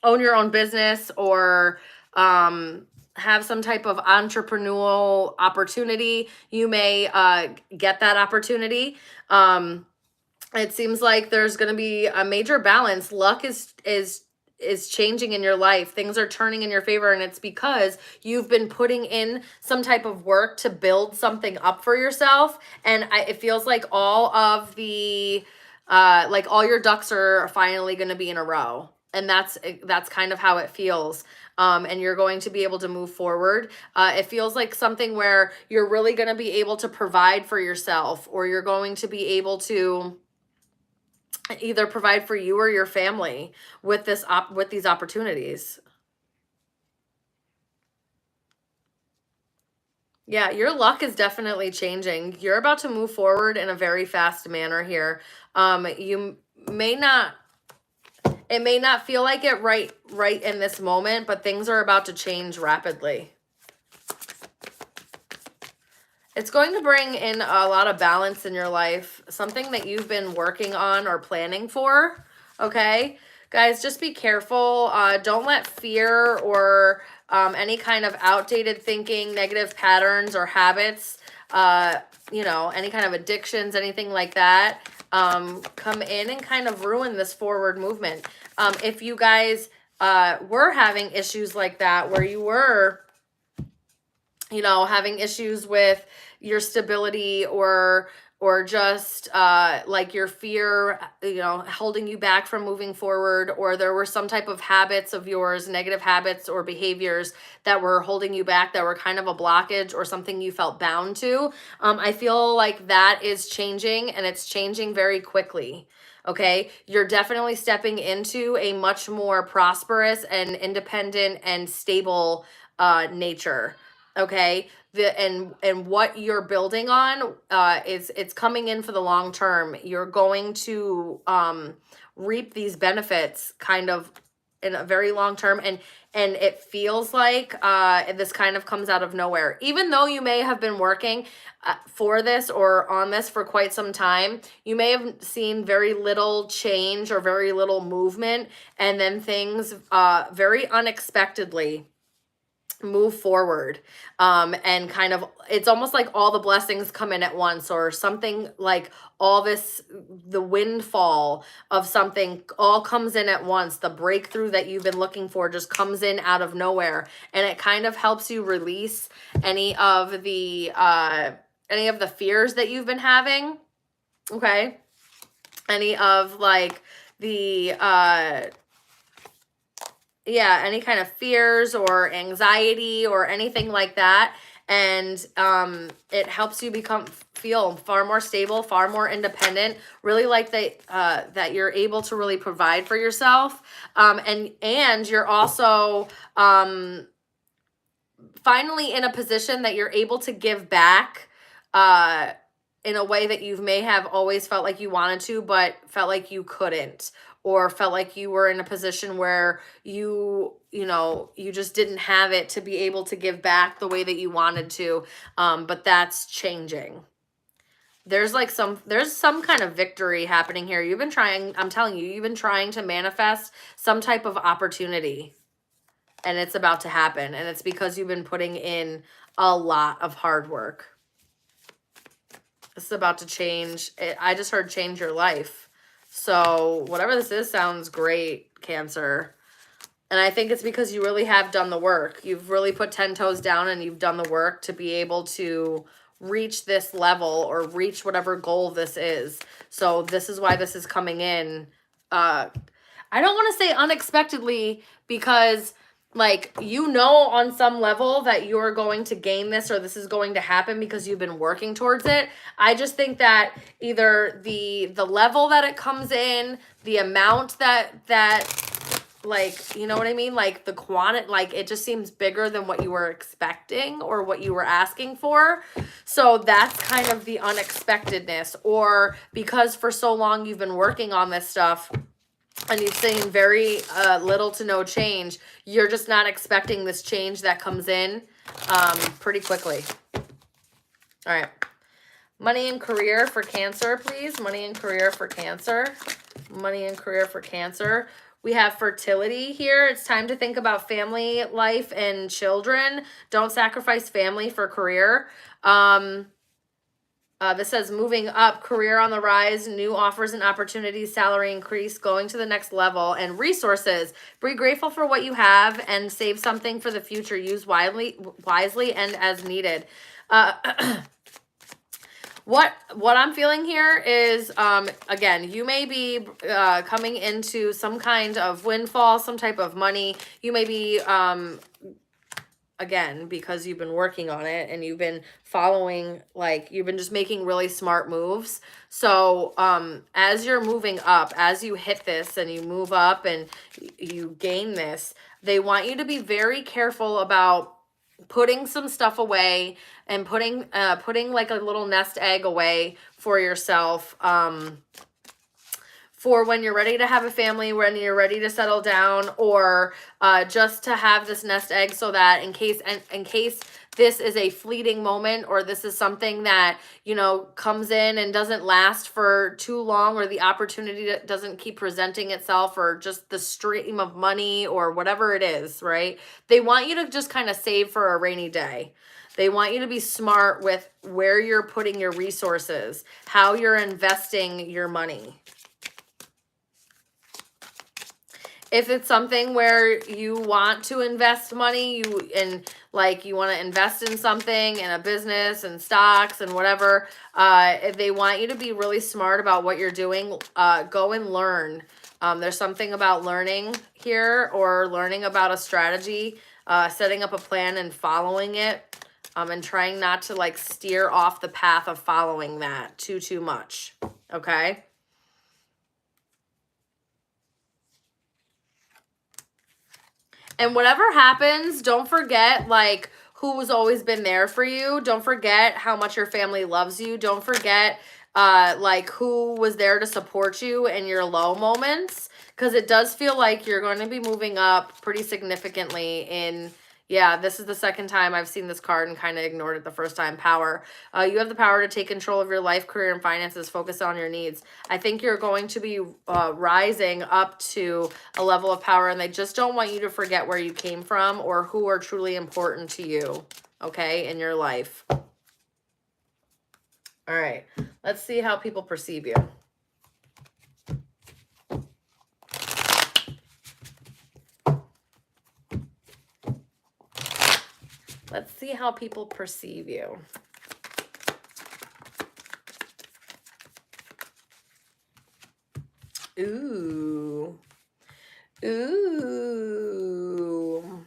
own your own business or have some type of entrepreneurial opportunity, you may get that opportunity. It seems like there's going to be a major balance. Luck is changing in your life. Things are turning in your favor, and it's because you've been putting in some type of work to build something up for yourself. And it feels like all of the like all your ducks are finally going to be in a row. And that's kind of how it feels. And you're going to be able to move forward. It feels like something where you're really going to be able to provide for yourself, or you're going to be able to either provide for you or your family with with these opportunities. Yeah, your luck is definitely changing. You're about to move forward in a very fast manner here. You may not, it may not feel like it right in this moment, but things are about to change rapidly. It's going to bring in a lot of balance in your life, something that you've been working on or planning for, okay? Guys, just be careful. Don't let fear or any kind of outdated thinking, negative patterns or habits, you know, any kind of addictions, anything like that, come in and kind of ruin this forward movement. If you guys were having issues like that, where you were, you know, having issues with your stability or just like your fear, you know, holding you back from moving forward, or there were some type of habits of yours, negative habits or behaviors that were holding you back, that were kind of a blockage or something you felt bound to, I feel like that is changing, and it's changing very quickly. Okay, you're definitely stepping into a much more prosperous and independent and stable nature. Okay, and what you're building on is, it's coming in for the long term. You're going to reap these benefits kind of in a very long term, and it feels like this kind of comes out of nowhere. Even though you may have been working for this or on this for quite some time, you may have seen very little change or very little movement, and then things very unexpectedly move forward, and kind of, it's almost like all the blessings come in at once, or something like all this, the windfall of something all comes in at once. The breakthrough that you've been looking for just comes in out of nowhere, and it kind of helps you release any of the fears that you've been having. Okay, any of like the yeah, any kind of fears or anxiety or anything like that. And it helps you feel far more stable, far more independent, really like that you're able to really provide for yourself. And you're also finally in a position that you're able to give back in a way that you may have always felt like you wanted to, but felt like you couldn't, or felt like you were in a position where you just didn't have it to be able to give back the way that you wanted to. But that's changing. There's some kind of victory happening here. You've been trying, I'm telling you, you've been trying to manifest some type of opportunity, and it's about to happen. And it's because you've been putting in a lot of hard work. This is about to change. I just heard change your life. So whatever this is sounds great, Cancer. And I think it's because you really have done the work. You've really put 10 toes down, and you've done the work to be able to reach this level or reach whatever goal this is. So this is why this is coming in. I don't want to say unexpectedly, because like, you know, on some level that you're going to gain this, or this is going to happen because you've been working towards it. I just think that either the level that it comes in, the amount that like, you know what I mean? Like the quantity, like it just seems bigger than what you were expecting or what you were asking for. So that's kind of the unexpectedness, or because for so long you've been working on this stuff, and you've seen very little to no change. You're just not expecting this change that comes in pretty quickly. All right. Money and career for Cancer, please. Money and career for Cancer. Money and career for Cancer. We have fertility here. It's time to think about family life and children. Don't sacrifice family for career. This says moving up, career on the rise, new offers and opportunities, salary increase, going to the next level, and resources. Be grateful for what you have and save something for the future. Use wisely and as needed. What I'm feeling here is, again, you may be coming into some kind of windfall, some type of money. You may be, again, because you've been working on it and you've been following, like, you've been just making really smart moves. So as you're moving up, as you hit this and you move up and you gain this, they want you to be very careful about putting some stuff away and putting like a little nest egg away for yourself, for when you're ready to have a family, when you're ready to settle down, or just to have this nest egg so that in case this is a fleeting moment, or this is something that, you know, comes in and doesn't last for too long, or the opportunity doesn't keep presenting itself, or just the stream of money or whatever it is, right? They want you to just kind of save for a rainy day. They want you to be smart with where you're putting your resources, how you're investing your money. If it's something where you want to invest money, you want to invest in something, in a business and stocks and whatever, if they want you to be really smart about what you're doing, go and learn. There's something about learning here, or learning about a strategy, setting up a plan and following it, and trying not to like steer off the path of following that too much. Okay. And whatever happens, don't forget, like, who's always been there for you. Don't forget how much your family loves you. Don't forget, like, who was there to support you in your low moments. Because it does feel like you're going to be moving up pretty significantly in... Yeah, this is the second time I've seen this card and kind of ignored it the first time. Power. You have the power to take control of your life, career, and finances. Focus on your needs. I think you're going to be rising up to a level of power, and they just don't want you to forget where you came from or who are truly important to you, okay, in your life. All right, let's see how people perceive you. Let's see how people perceive you. Ooh. Ooh.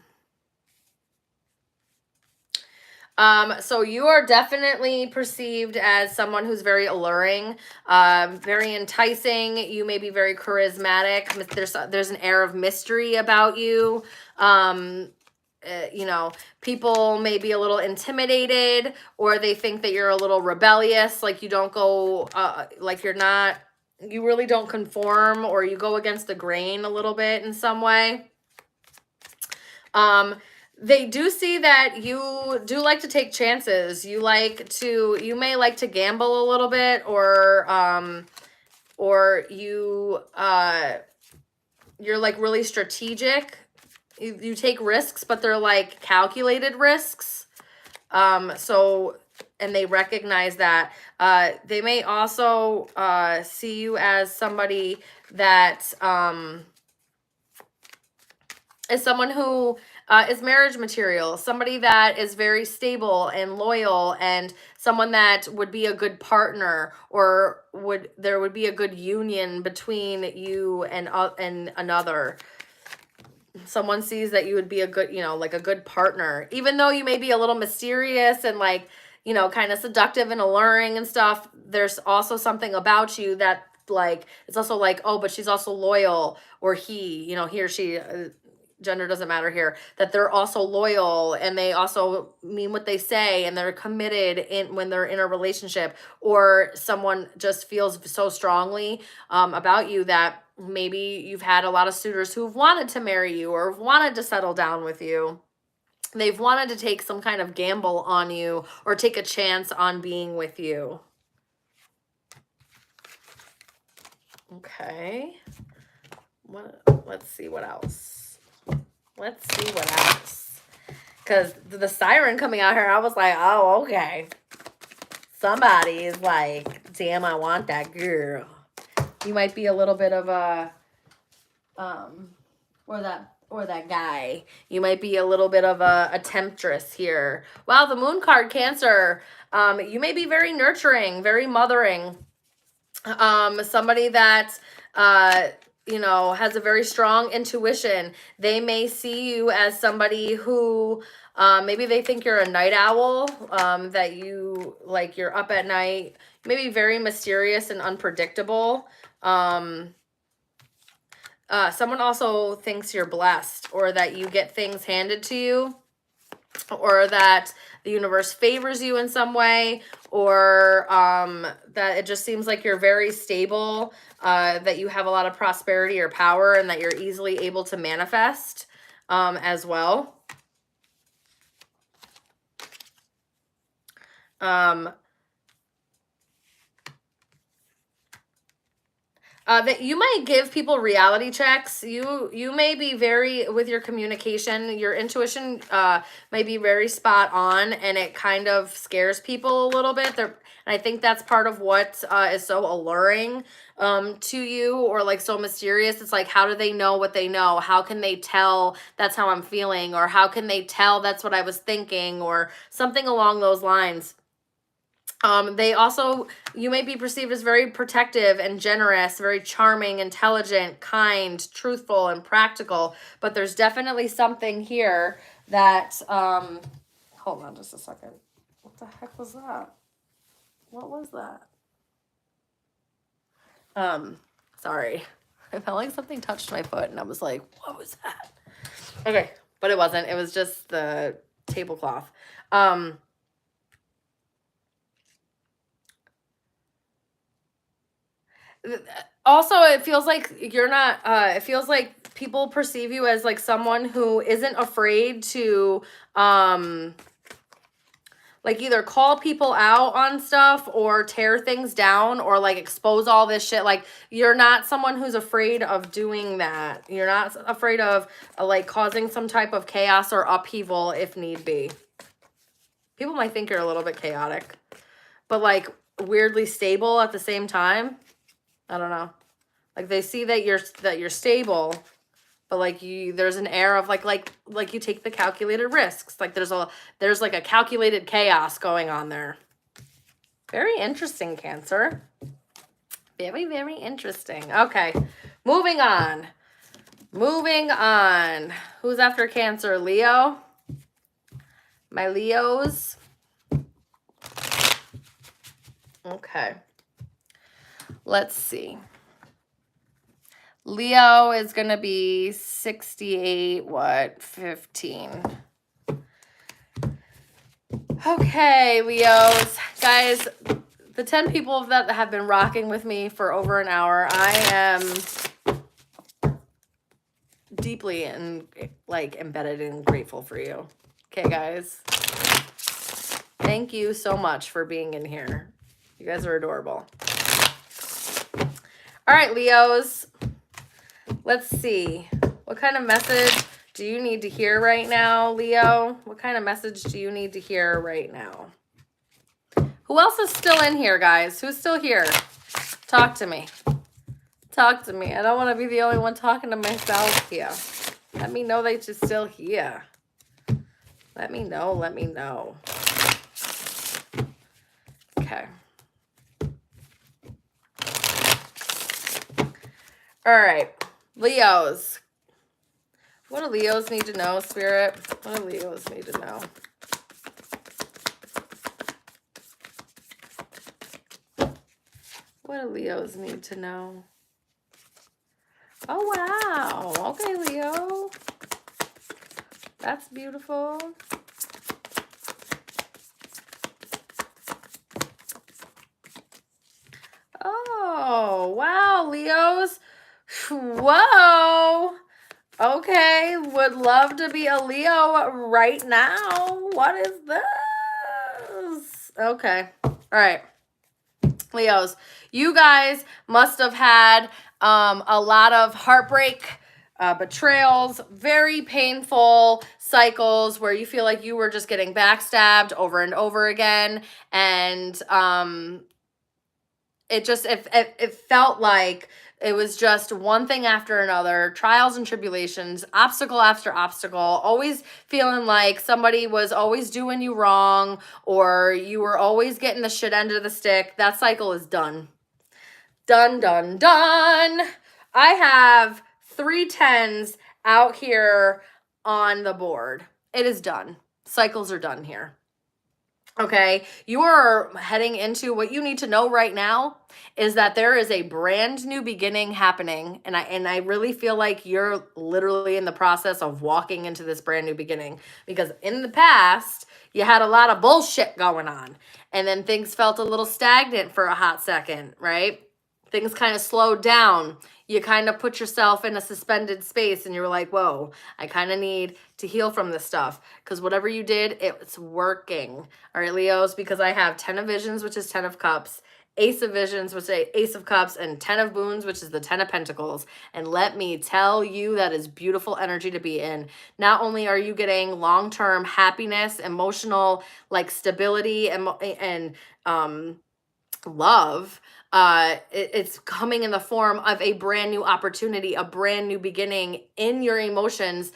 So you are definitely perceived as someone who's very alluring, very enticing. You may be very charismatic. There's an air of mystery about you. You know, people may be a little intimidated, or they think that you're a little rebellious, like you don't go, like you really don't conform, or you go against the grain a little bit in some way. They do see that you do like to take chances. You may like to gamble a little bit, or you're like really strategic. You take risks, but they're like calculated risks. And they recognize that. They may also see you as somebody that is someone who is marriage material, somebody that is very stable and loyal, and someone that would be a good partner, or there would be a good union between you and another. Someone sees that you would be a good, like a good partner, even though you may be a little mysterious and like, kind of seductive and alluring and stuff. There's also something about you that like, it's also like, oh, but she's also loyal, or he or she gender doesn't matter here, that they're also loyal and they also mean what they say and they're committed in when they're in a relationship, or someone just feels so strongly about you that maybe you've had a lot of suitors who've wanted to marry you or wanted to settle down with you. They've wanted to take some kind of gamble on you or take a chance on being with you. Okay. Let's see what else. Let's see what else. Because the siren coming out here, I was like, oh, okay. Somebody is like, damn, I want that girl. You might be a little bit of a, or that guy. You might be a little bit of a temptress here. Wow, the moon card, Cancer. You may be very nurturing, very mothering. Somebody that, you know, has a very strong intuition. They may see you as somebody who, maybe they think you're a night owl, that you, like, you're up at night, maybe very mysterious and unpredictable. Someone also thinks you're blessed, or that you get things handed to you, or that the universe favors you in some way, or that it just seems like you're very stable, that you have a lot of prosperity or power, and that you're easily able to manifest as well. That you might give people reality checks. You may be very, with your communication, your intuition may be very spot on, and it kind of scares people a little bit. And I think that's part of what is so alluring to you, or like so mysterious. It's like, how do they know what they know? How can they tell that's how I'm feeling? Or how can they tell that's what I was thinking? Or something along those lines. They also, you may be perceived as very protective and generous, very charming, intelligent, kind, truthful, and practical. But there's definitely something here that, hold on just a second. What the heck was that? What was that? Sorry. I felt like something touched my foot and I was like, what was that? Okay, but it wasn't. It was just the tablecloth. Also, it feels like you're not, it feels like people perceive you as like someone who isn't afraid to, like either call people out on stuff or tear things down or like expose all this shit. Like, you're not someone who's afraid of doing that. You're not afraid of like causing some type of chaos or upheaval if need be. People might think you're a little bit chaotic, but like weirdly stable at the same time. I don't know. Like, they see that you're stable, but like there's an air of like you take the calculated risks. Like there's like a calculated chaos going on there. Very interesting, Cancer. Very, very interesting. Okay, moving on. Moving on. Who's after Cancer? Leo? My Leos? Okay. Let's see. Leo is going to be 68, 15. Okay, Leos. Guys, the 10 people that have been rocking with me for over an hour, I am deeply and like embedded and grateful for you. Okay, guys. Thank you so much for being in here. You guys are adorable. All right, Leos. Let's see. What kind of message do you need to hear right now, Leo? What kind of message do you need to hear right now? Who else is still in here, guys? Who's still here? Talk to me. Talk to me. I don't want to be the only one talking to myself here. Let me know that you're still here. Let me know. Let me know. Okay. All right. Leos. What do Leos need to know, Spirit? What do Leos need to know? What do Leos need to know? Oh, wow. Okay, Leo. That's beautiful. Oh, wow, Leos. Whoa. Okay, would love to be a Leo right now. What is this? Okay. All right. Leos, you guys must have had a lot of heartbreak, betrayals, very painful cycles where you feel like you were just getting backstabbed over and over again. And it felt like it was just one thing after another, trials and tribulations, obstacle after obstacle, always feeling like somebody was always doing you wrong or you were always getting the shit end of the stick. That cycle is done. Done, done, done. I have 3 10s out here on the board. It is done. Cycles are done here. Okay, you are heading into what you need to know right now is that there is a brand new beginning happening, and I really feel like you're literally in the process of walking into this brand new beginning, because in the past you had a lot of bullshit going on and then things felt a little stagnant for a hot second, right? Things kind of slowed down. You kind of put yourself in a suspended space and you're like, whoa, I kind of need to heal from this stuff, because whatever you did, it's working. All right, Leos, because I have 10 of Visions, which is 10 of Cups, Ace of Visions, which is Ace of Cups, and 10 of Moons, which is the 10 of Pentacles. And let me tell you, that is beautiful energy to be in. Not only are you getting long-term happiness, emotional, like stability, and love, it's coming in the form of a brand new opportunity, a brand new beginning in your emotions,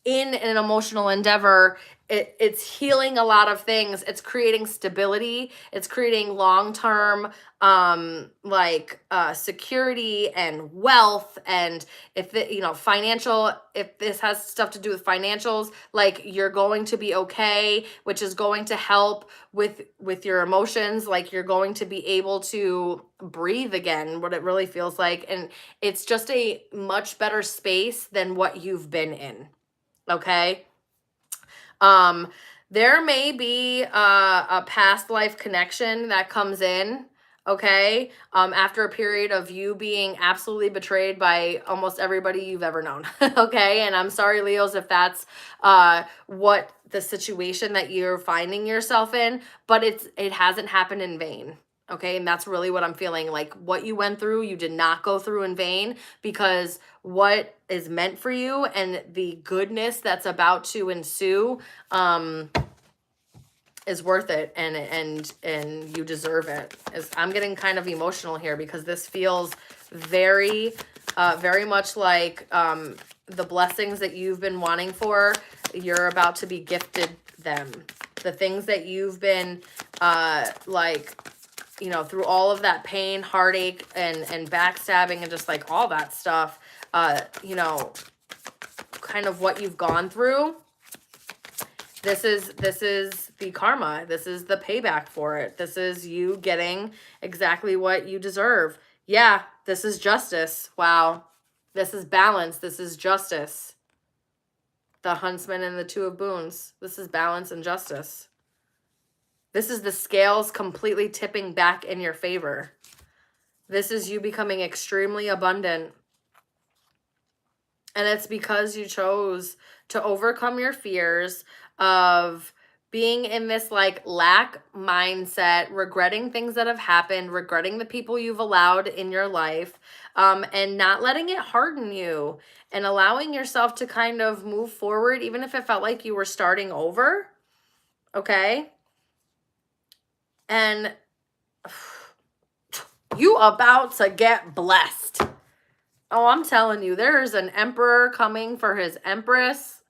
in an emotional endeavor. It's healing a lot of things. It's creating stability. It's creating long-term security and wealth. And if financial, if this has stuff to do with financials, like you're going to be okay, which is going to help with your emotions. Like you're going to be able to breathe again, what it really feels like. And it's just a much better space than what you've been in. Okay. There may be a past life connection that comes in, okay, after a period of you being absolutely betrayed by almost everybody you've ever known, okay? And I'm sorry, Leos, if that's what the situation that you're finding yourself in, but it hasn't happened in vain. Okay, and that's really what I'm feeling. Like what you went through, you did not go through in vain, because what is meant for you and the goodness that's about to ensue is worth it, and you deserve it. I'm getting kind of emotional here because this feels very much like the blessings that you've been wanting for, you're about to be gifted them. The things that you've been through all of that pain, heartache, and backstabbing, and just like all that stuff, kind of what you've gone through. This is the karma. This is the payback for it. This is you getting exactly what you deserve. Yeah, this is justice. Wow. This is balance. This is justice. The Huntsman and the Two of Boons. This is balance and justice. This is the scales completely tipping back in your favor. This is you becoming extremely abundant. And it's because you chose to overcome your fears of being in this like lack mindset, regretting things that have happened, regretting the people you've allowed in your life, and not letting it harden you, and allowing yourself to kind of move forward, even if it felt like you were starting over. Okay? And you about to get blessed. Oh, I'm telling you, there's an emperor coming for his empress.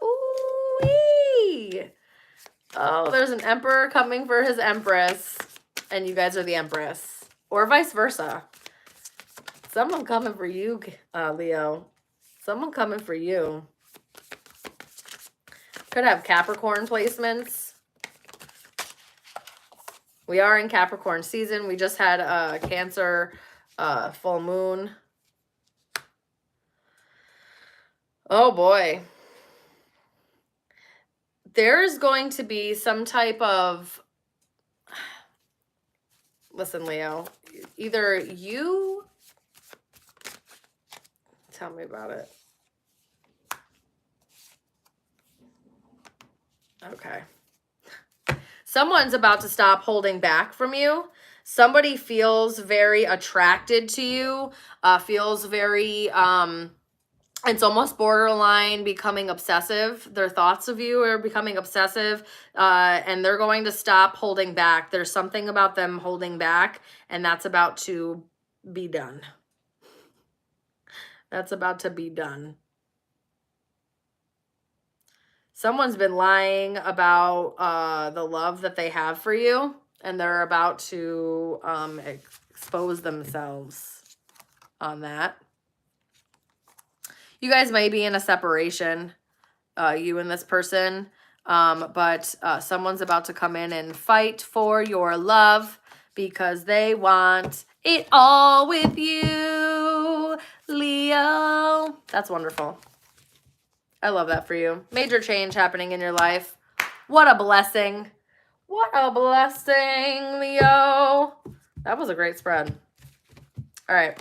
Ooh-wee. Oh, there's an emperor coming for his empress, and you guys are the empress. Or vice versa. Someone coming for you, Leo. Someone coming for you. Could have Capricorn placements. We are in Capricorn season. We just had a Cancer full moon. Oh boy. there's going to be some type of, listen, Leo, either you, tell me about it. Okay. Someone's about to stop holding back from you. Somebody feels very attracted to you, feels very, it's almost borderline becoming obsessive. Their thoughts of you are becoming obsessive, and they're going to stop holding back. There's something about them holding back, and that's about to be done. That's about to be done. Someone's been lying about the love that they have for you, and they're about to expose themselves on that. You guys may be in a separation, you and this person, but someone's about to come in and fight for your love because they want it all with you, Leo. That's wonderful. I love that for you. Major change happening in your life. What a blessing. What a blessing, Leo. That was a great spread. All right.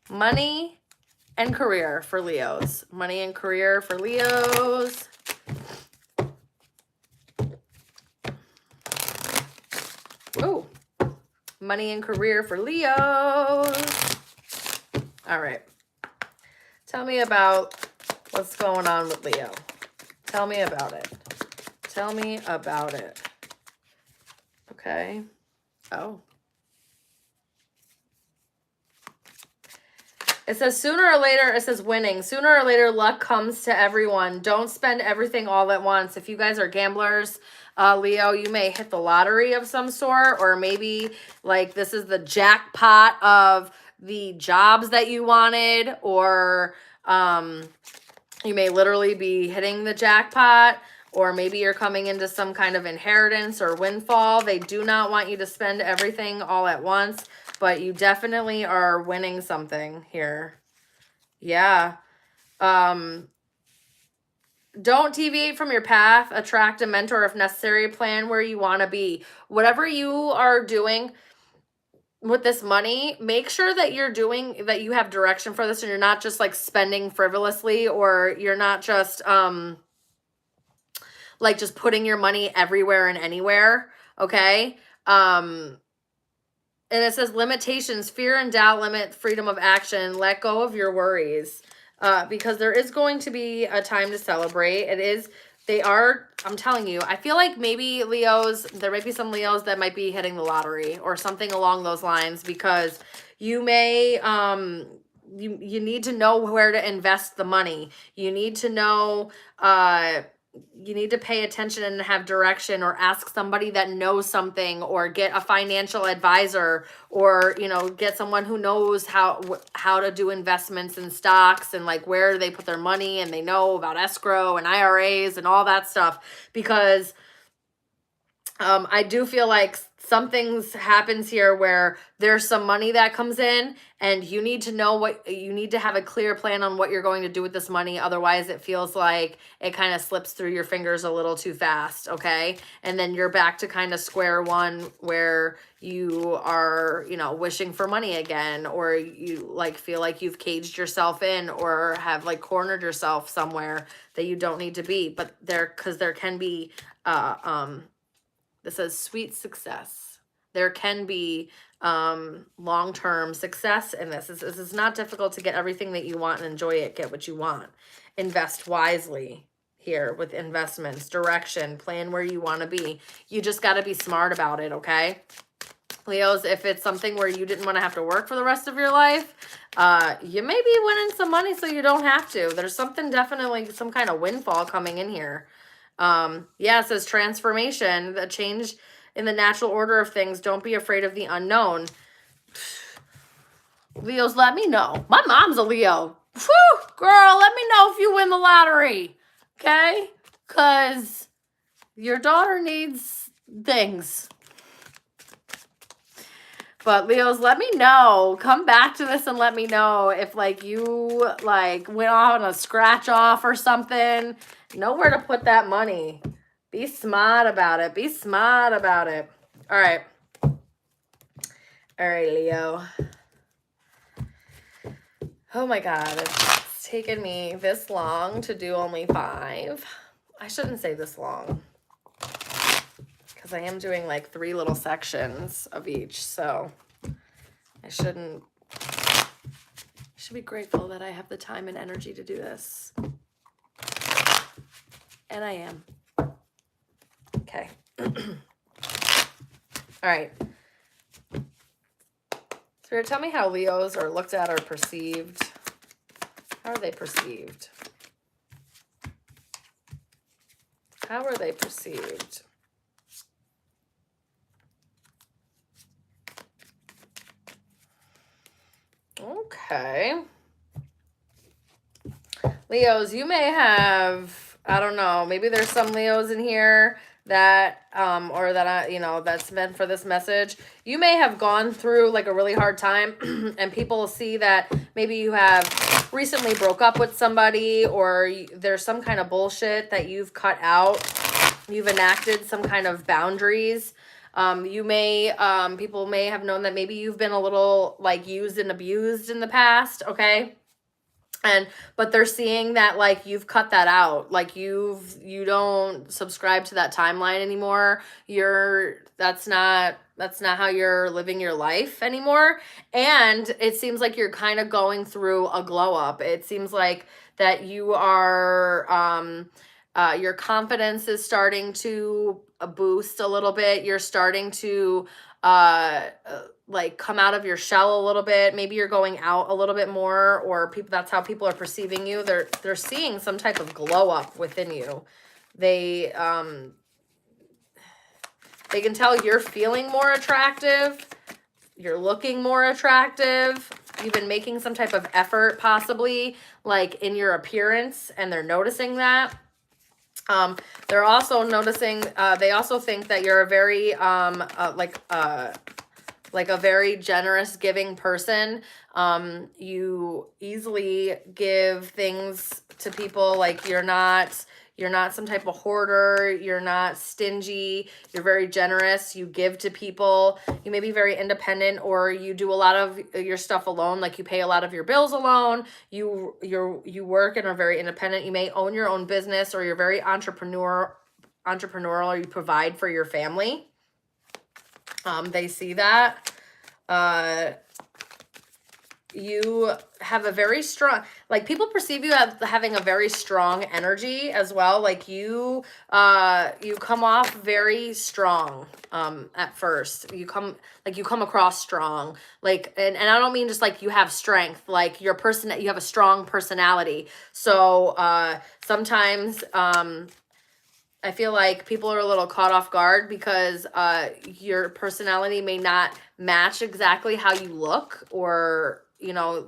Money and career for Leos. Money and career for Leos. Ooh. Money and career for Leos. All right. Tell me about what's going on with Leo. Tell me about it. Tell me about it. Okay. Oh. It says sooner or later, it says winning. Sooner or later, luck comes to everyone. Don't spend everything all at once. If you guys are gamblers, Leo, you may hit the lottery of some sort, or maybe like this is the jackpot of the jobs that you wanted, or you may literally be hitting the jackpot, or maybe you're coming into some kind of inheritance or windfall. They do not want you to spend everything all at once, but you definitely are winning something here. Yeah. Don't deviate from your path. Attract a mentor if necessary. Plan where you want to be. Whatever you are doing with this money, make sure that you're doing, that you have direction for this and you're not just like spending frivolously, or you're not just like just putting your money everywhere and anywhere. Okay. And it says limitations, fear and doubt limit freedom of action. Let go of your worries, because there is going to be a time to celebrate. I'm telling you, I feel like maybe there might be some Leos that might be hitting the lottery or something along those lines, because you may, you need to know where to invest the money. You need to know, you need to pay attention and have direction, or ask somebody that knows something, or get a financial advisor, or, you know, get someone who knows how to do investments in stocks and like where they put their money, and they know about escrow and IRAs and all that stuff, because I do feel like something happens here where there's some money that comes in, and you need to know you need to have a clear plan on what you're going to do with this money. Otherwise, it feels like it kind of slips through your fingers a little too fast. Okay. And then you're back to kind of square one, where you are, you know, wishing for money again, or you like feel like you've caged yourself in, or have like cornered yourself somewhere that you don't need to be. But there can be, this says sweet success. There can be long-term success in this. This is not difficult to get everything that you want and enjoy it. Get what you want. Invest wisely here with investments, direction, plan where you want to be. You just got to be smart about it, okay? Leos, if it's something where you didn't want to have to work for the rest of your life, you may be winning some money so you don't have to. There's something, definitely some kind of windfall coming in here. Yeah, it says transformation, the change in the natural order of things. Don't be afraid of the unknown. Leos, let me know. My mom's a Leo. Whew, girl, let me know if you win the lottery. Okay? Because your daughter needs things. But Leos, let me know. Come back to this and let me know if like you like went on a scratch off or something, Know where to put that money. Be smart about it. Be smart about it. All right. All right, Leo. Oh my God. It's taken me this long to do only 5. I shouldn't say this long, because I am doing like 3 little sections of each. So I should be grateful that I have the time and energy to do this. And I am. Okay. All right. So tell me how Leos are looked at or perceived. How are they perceived? How are they perceived? Okay. Leos, you may have, I don't know, maybe there's some Leos in here that, or that, that's meant for this message. You may have gone through like a really hard time and people see that maybe you have recently broke up with somebody, or there's some kind of bullshit that you've cut out. You've enacted some kind of boundaries. People may have known that maybe you've been a little like used and abused in the past. Okay. But they're seeing that like you've cut that out, like you don't subscribe to that timeline anymore. That's not how you're living your life anymore. And it seems like you're kind of going through a glow up. It seems like that you are your confidence is starting to boost a little bit. You're starting to like come out of your shell a little bit. Maybe you're going out a little bit more, or that's how people are perceiving you. They're seeing some type of glow up within you. They can tell you're feeling more attractive. You're looking more attractive. You've been making some type of effort, possibly like in your appearance, and they're noticing that. They're also noticing, they also think that you're a very, like a very generous, giving person. You easily give things to people. Like you're not some type of hoarder. You're not stingy. You're very generous. You give to people. You may be very independent, or you do a lot of your stuff alone. Like you pay a lot of your bills alone. You work and are very independent. You may own your own business, or you're very entrepreneurial, or you provide for your family. They see that. You have a very strong, like people perceive you as having a very strong energy as well. Like you come off very strong, at first. You come across strong. Like, and I don't mean just like you have strength, like you have a strong personality. So, sometimes, I feel like people are a little caught off guard because your personality may not match exactly how you look, or,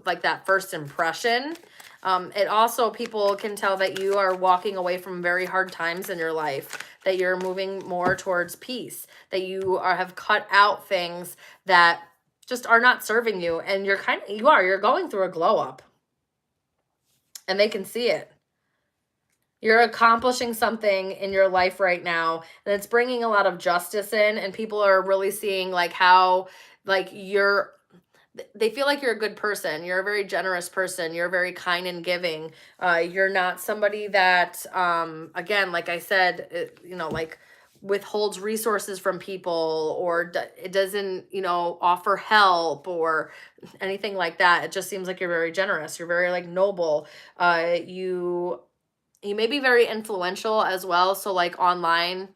like that first impression. It also, people can tell that you are walking away from very hard times in your life, that you're moving more towards peace, that you have cut out things that just are not serving you. And you're going through a glow up, and they can see it. You're accomplishing something in your life right now, and it's bringing a lot of justice in, and people are really seeing like how, like they feel like you're a good person. You're a very generous person. You're very kind and giving. You're not somebody that, again, like I said, like withholds resources from people, or it doesn't, offer help or anything like that. It just seems like you're very generous. You're very like noble. You may be very influential as well. So like online,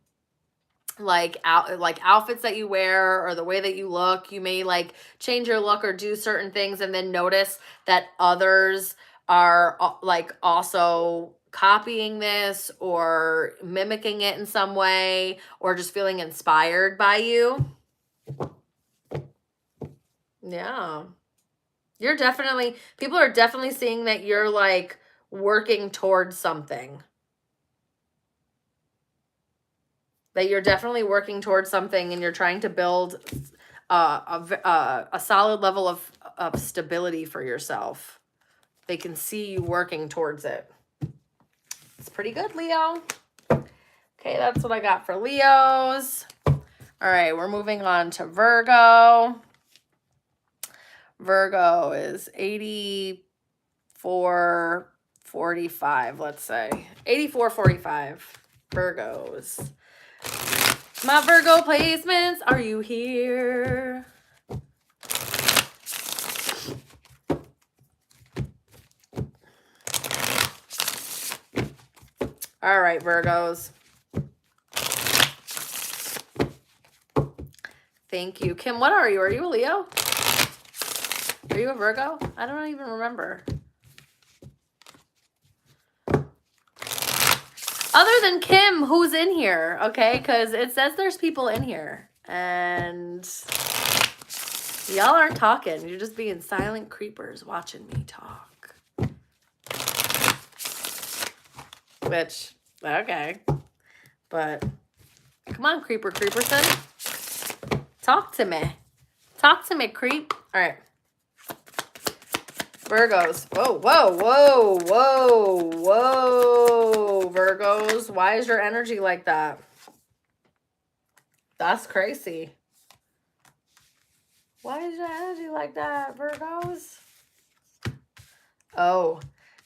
like outfits that you wear, or the way that you look, you may like change your look or do certain things, and then notice that others are like also copying this or mimicking it in some way, or just feeling inspired by you. Yeah. People are definitely seeing that you're like working towards something. That you're definitely working towards something, and you're trying to build a solid level of stability for yourself. They can see you working towards it. It's pretty good, Leo. Okay, that's what I got for Leos. All right, we're moving on to Virgo. Virgo is 84.45, let's say. 84.45. Virgos. My Virgo placements, are you here? All right, Virgos. Thank you. Kim, what are you? Are you a Leo? Are you a Virgo? I don't even remember. Other than Kim, who's in here, okay? Because it says there's people in here. And y'all aren't talking. You're just being silent creepers watching me talk. Which, okay. But, come on, Creeperson. Talk to me. Talk to me, creep. All right. Virgos. Whoa, whoa, whoa, whoa, whoa, Virgos. Why is your energy like that? That's crazy. Why is your energy like that, Virgos? Oh,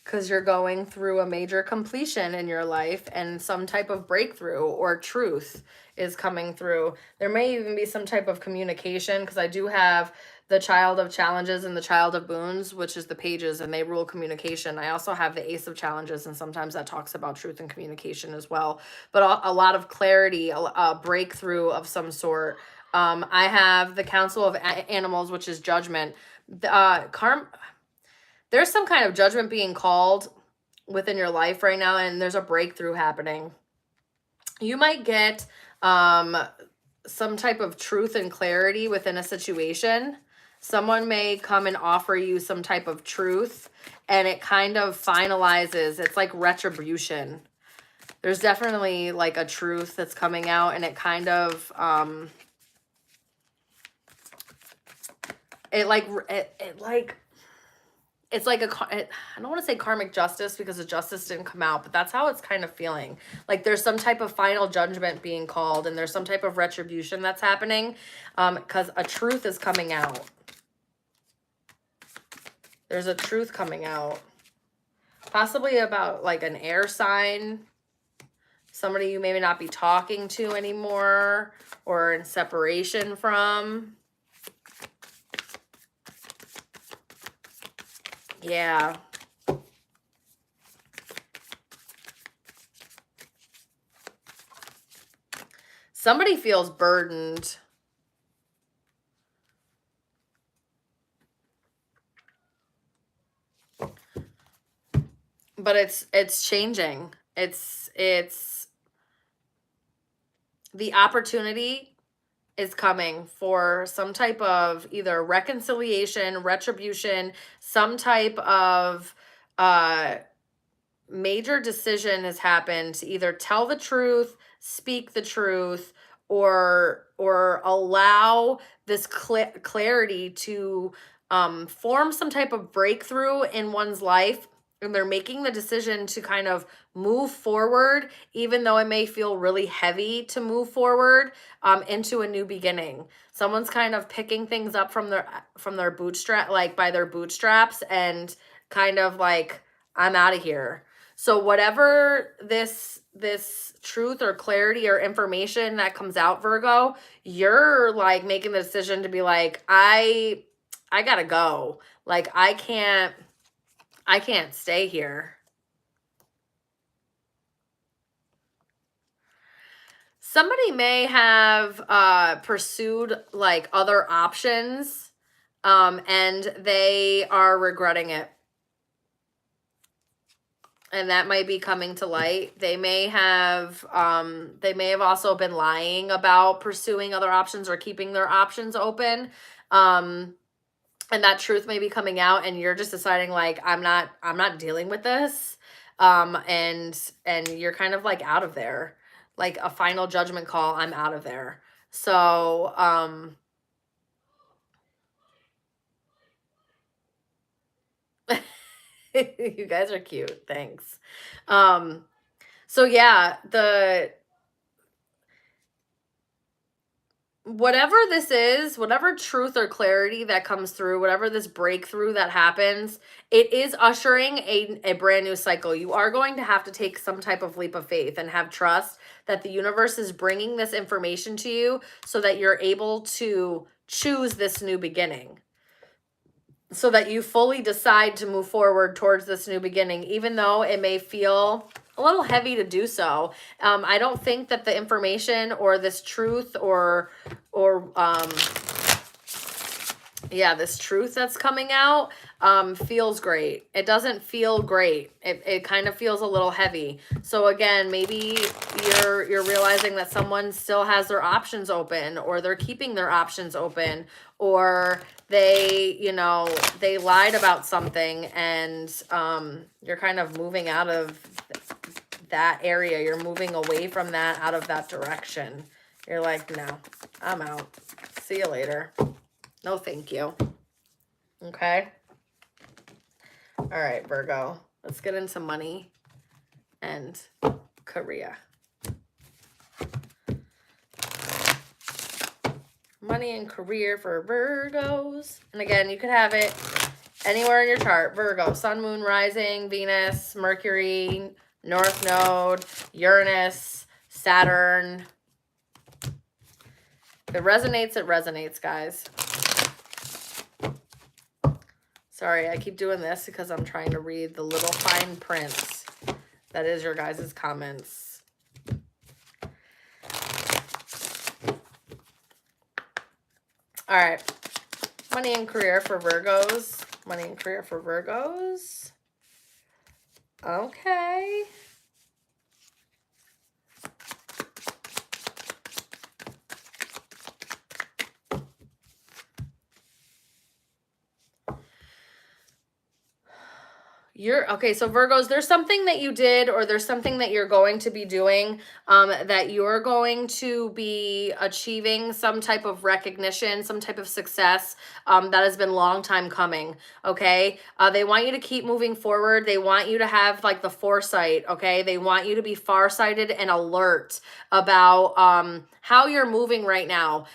because you're going through a major completion in your life and some type of breakthrough or truth is coming through. There may even be some type of communication, because I do have the Child of Challenges and the Child of Boons, which is the pages, and they rule communication. I also have the Ace of Challenges, and sometimes that talks about truth and communication as well. But a lot of clarity, a breakthrough of some sort. I have the Council of Animals, which is judgment. There's some kind of judgment being called within your life right now, and there's a breakthrough happening. You might get some type of truth and clarity within a situation. Someone may come and offer you some type of truth, and it kind of finalizes. It's like retribution. There's definitely like a truth that's coming out, and it kind of it's like I don't want to say karmic justice, because the justice didn't come out, but that's how it's kind of feeling. Like there's some type of final judgment being called, and there's some type of retribution that's happening, because a truth is coming out. There's a truth coming out. Possibly about like an air sign. Somebody you may not be talking to anymore or in separation from. Yeah. Somebody feels burdened. But it's changing. It's the opportunity is coming for some type of either reconciliation, retribution, some type of major decision has happened to either tell the truth, speak the truth, or allow this clarity to form some type of breakthrough in one's life. And they're making the decision to kind of move forward, even though it may feel really heavy to move forward into a new beginning. Someone's kind of picking things up from their bootstrap, like by their bootstraps, and kind of like, I'm out of here. So whatever this truth or clarity or information that comes out, Virgo, you're like making the decision to be like, I gotta go. Like I can't stay here. Somebody may have pursued like other options, and they are regretting it. And that might be coming to light. They may have also been lying about pursuing other options or keeping their options open. And that truth may be coming out, and you're just deciding like, I'm not dealing with this. And you're kind of like out of there, like a final judgment call. I'm out of there. So, you guys are cute. Thanks. So yeah, whatever this is, whatever truth or clarity that comes through, whatever this breakthrough that happens, it is ushering a brand new cycle. You are going to have to take some type of leap of faith and have trust that the universe is bringing this information to you so that you're able to choose this new beginning, so that you fully decide to move forward towards this new beginning, even though it may feel a little heavy to do so. I don't think that the information or this truth or this truth that's coming out feels great. It doesn't feel great. It kind of feels a little heavy. So again, maybe you're realizing that someone still has their options open, or they're keeping their options open, or they, you know, they lied about something, and you're kind of moving out of that area. You're moving away from that, out of that direction. You're like, no, I'm out. See you later. No, thank you. Okay. All right, Virgo. Let's get into money and career. Money and career for Virgos. And again, you could have it anywhere in your chart. Virgo, sun, moon, rising, Venus, Mercury, North Node, Uranus, Saturn. If it resonates, guys. Sorry, I keep doing this because I'm trying to read the little fine print that is your guys' comments. All right. Money and career for Virgos. Money and career for Virgos. Okay. Okay, so Virgos, there's something that you did, or there's something that you're going to be doing, that you're going to be achieving some type of recognition, some type of success, that has been a long time coming. Okay. They want you to keep moving forward. They want you to have like the foresight. Okay. They want you to be farsighted and alert about, how you're moving right now.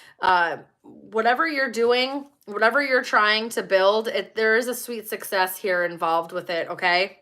Whatever you're doing, whatever you're trying to build, there is a sweet success here involved with it, okay?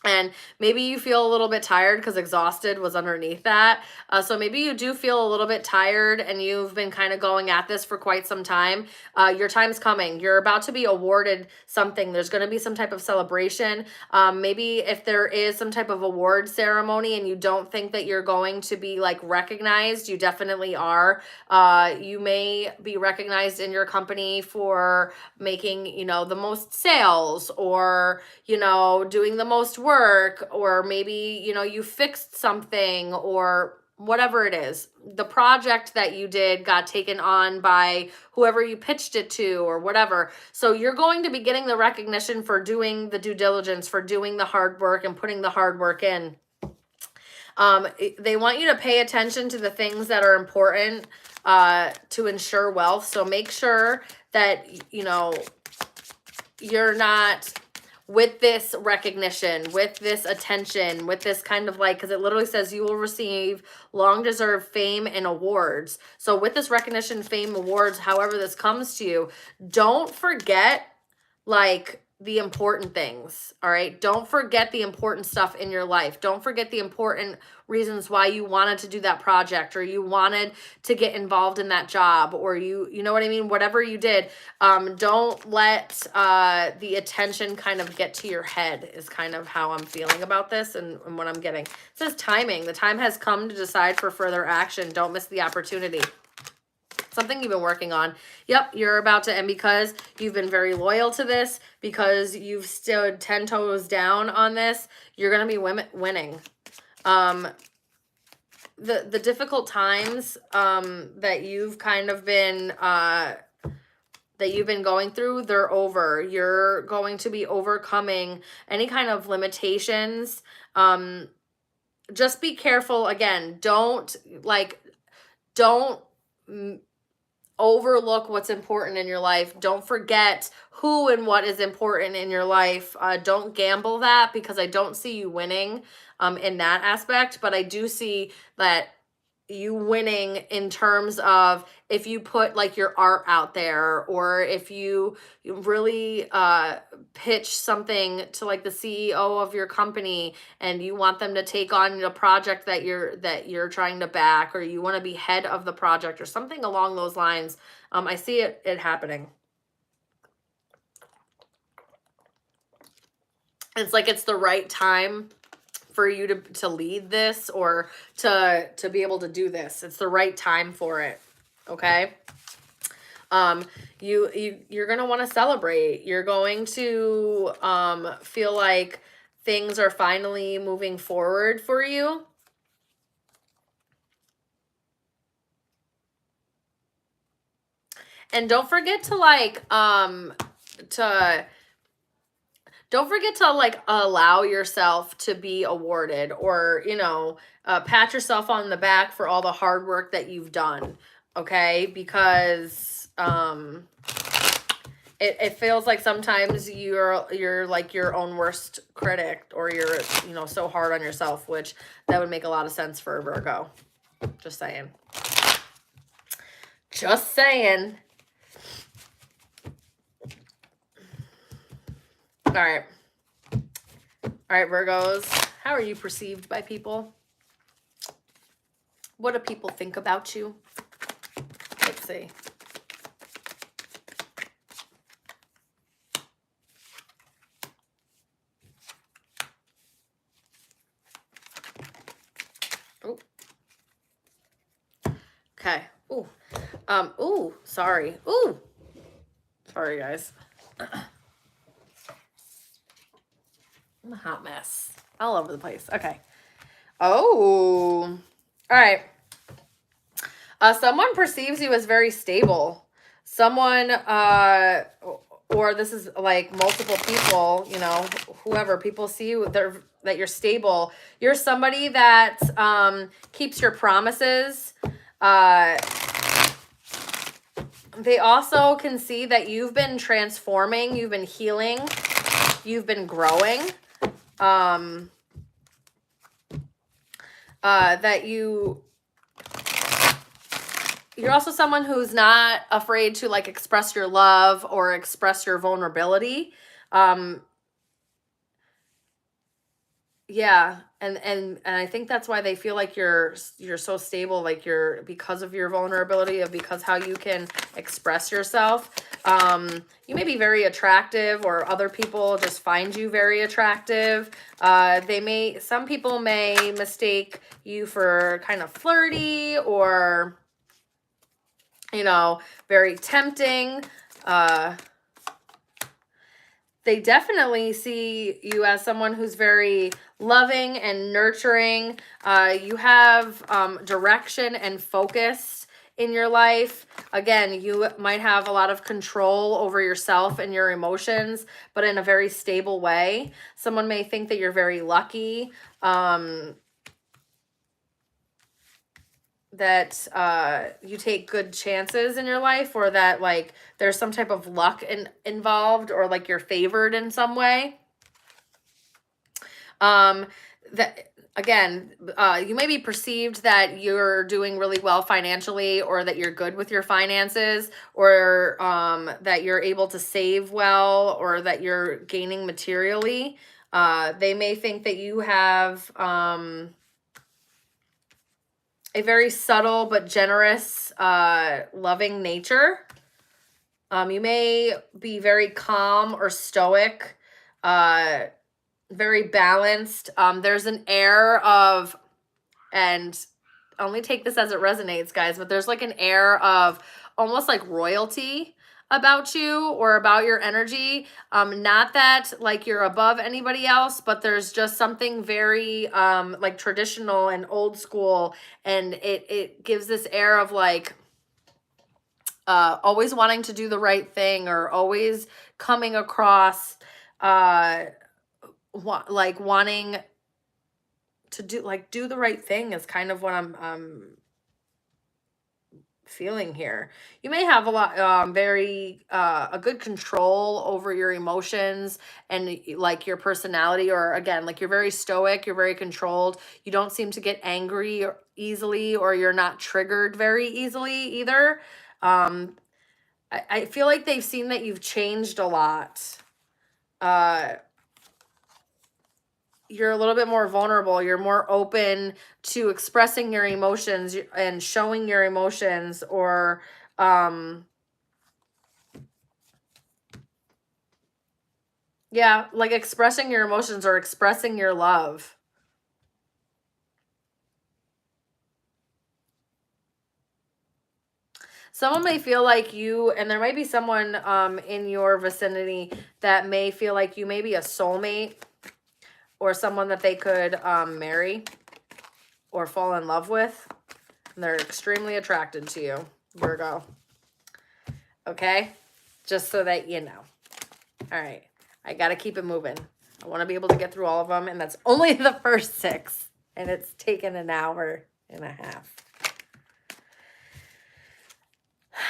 And maybe you feel a little bit tired because exhausted was underneath that. So maybe you do feel a little bit tired and you've been kind of going at this for quite some time. Your time's coming. You're about to be awarded something. There's going to be some type of celebration. Maybe if there is some type of award ceremony and you don't think that you're going to be like recognized, you definitely are. You may be recognized in your company for making, you know, the most sales, or, you know, doing the most work, or maybe, you know, you fixed something, or whatever it is. The project that you did got taken on by whoever you pitched it to, or whatever. So you're going to be getting the recognition for doing the due diligence, for doing the hard work and putting the hard work in. They want you to pay attention to the things that are important to ensure wealth. So make sure that, you know, you're not, with this recognition, with this attention, with this kind of like, because it literally says you will receive long-deserved fame and awards. So with this recognition, fame, awards, however this comes to you, don't forget like the important things, all right? Don't forget the important stuff in your life. Don't forget the important reasons why you wanted to do that project, or you wanted to get involved in that job, or you know what I mean? Whatever you did, don't let the attention kind of get to your head, is kind of how I'm feeling about this and what I'm getting. It says timing. The time has come to decide for further action. Don't miss the opportunity. Something you've been working on. Yep, you're about to, and because you've been very loyal to this, because you've stood 10 toes down on this, you're going to be winning. The difficult times that you've kind of been that you've been going through, they're over. You're going to be overcoming any kind of limitations. Just be careful. Again, don't overlook what's important in your life. Don't forget who and what is important in your life. Don't gamble that, because I don't see you winning in that aspect, but I do see that you winning in terms of if you put like your art out there, or if you really pitch something to like the CEO of your company and you want them to take on a project that you're trying to back, or you want to be head of the project or something along those lines. I see it happening. It's like it's the right time for you to lead this, or to be able to do this. It's the right time for it. Okay. You're going to want to celebrate. You're going to feel like things are finally moving forward for you. And don't forget to don't forget to like allow yourself to be awarded, or, you know, pat yourself on the back for all the hard work that you've done. Okay. Because, it feels like sometimes you're like your own worst critic, or you're, you know, so hard on yourself, which that would make a lot of sense for a Virgo. Just saying. Just saying. All right. All right, Virgos. How are you perceived by people? What do people think about you? Let's see. Oh. Okay. Ooh. Ooh, sorry. Ooh. Sorry, guys. I'm a hot mess. All over the place. Okay. Oh. All right. Someone perceives you as very stable. Someone, or this is like multiple people, you know, whoever, people see you, that you're stable. You're somebody that keeps your promises. They also can see that you've been transforming, you've been healing, you've been growing. That you're also someone who's not afraid to like express your love or express your vulnerability. Yeah, and I think that's why they feel like you're so stable, like you're, because of your vulnerability, of because how you can express yourself. You may be very attractive, or other people just find you very attractive. Some people may mistake you for kind of flirty, or, you know, very tempting. They definitely see you as someone who's very loving and nurturing. You have direction and focus in your life. Again, you might have a lot of control over yourself and your emotions, but in a very stable way. Someone may think that you're very lucky. That you take good chances in your life, or that like there's some type of luck involved, or like you're favored in some way. That again, you may be perceived that you're doing really well financially, or that you're good with your finances, or that you're able to save well, or that you're gaining materially. They may think that you have a very subtle but generous, loving nature. You may be very calm or stoic, very balanced. There's an air of, and only take this as it resonates, guys, but there's like an air of almost like royalty about you, or about your energy. Not that like you're above anybody else, but there's just something very like traditional and old school, and it gives this air of like always wanting to do the right thing, or always coming across like wanting to do the right thing is kind of what I'm feeling here. You may have a lot, a good control over your emotions and like your personality, or again, like you're very stoic, you're very controlled. You don't seem to get angry easily, or you're not triggered very easily either. I feel like they've seen that you've changed a lot. You're a little bit more vulnerable. You're more open to expressing your emotions and showing your emotions, or yeah, like expressing your emotions or expressing your love. Someone may feel like you, and there might be someone in your vicinity that may feel like you may be a soulmate, or someone that they could marry or fall in love with. And they're extremely attracted to you, Virgo. Okay? Just so that you know. All right. I got to keep it moving. I want to be able to get through all of them, and that's only the first 6. And it's taken an hour and a half.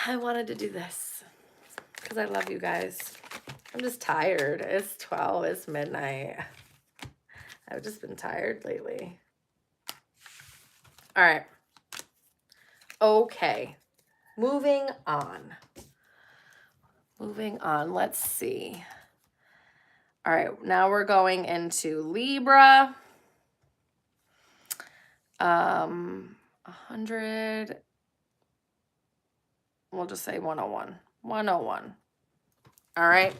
I wanted to do this because I love you guys. I'm just tired. It's 12. It's midnight. I've just been tired lately. All right. Okay. Moving on. Moving on. Let's see. All right. Now we're going into Libra. 100. We'll just say 101. 101. All right.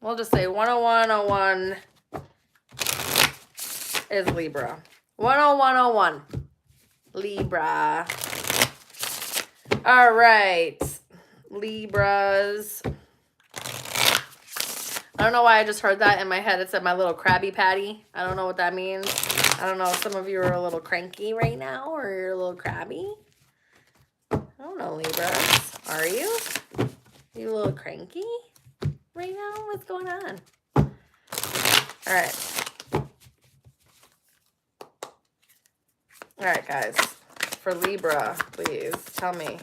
We'll just say 10101 is Libra. 10101. Libra. All right. Libras. I don't know why I just heard that in my head. It said my little Krabby Patty. I don't know what that means. I don't know if some of you are a little cranky right now, or you're a little crabby. I don't know, Libras. Are you? You a little cranky right now? What's going on? All right. All right, guys. For Libra, please tell me.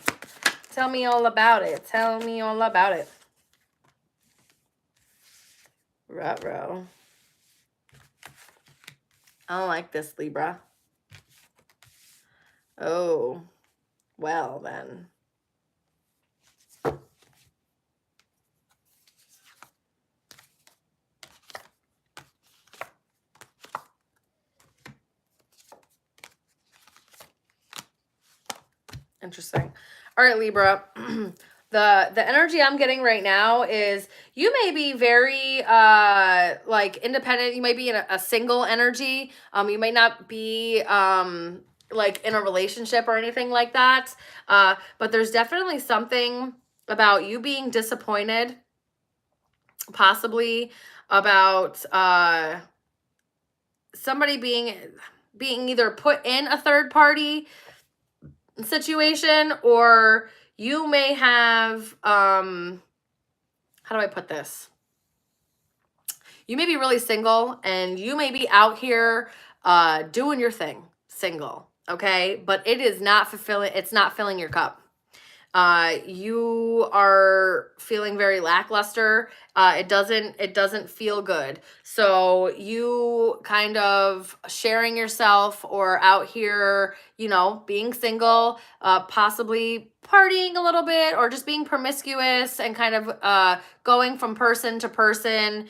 Tell me all about it. Tell me all about it. Ruh-roh. I don't like this, Libra. Oh, well then. Interesting. All right, Libra. The energy I'm getting right now is you may be very like independent. You may be in a single energy. You may not be like in a relationship or anything like that. But there's definitely something about you being disappointed, possibly about somebody being either put in a third party situation, or you may have how do I put this? You may be really single, and you may be out here doing your thing single, okay? But it is not fulfilling. It's not filling your cup. You are feeling very lackluster. It doesn't feel good. So you kind of sharing yourself, or out here, you know, being single, possibly partying a little bit, or just being promiscuous and kind of going from person to person.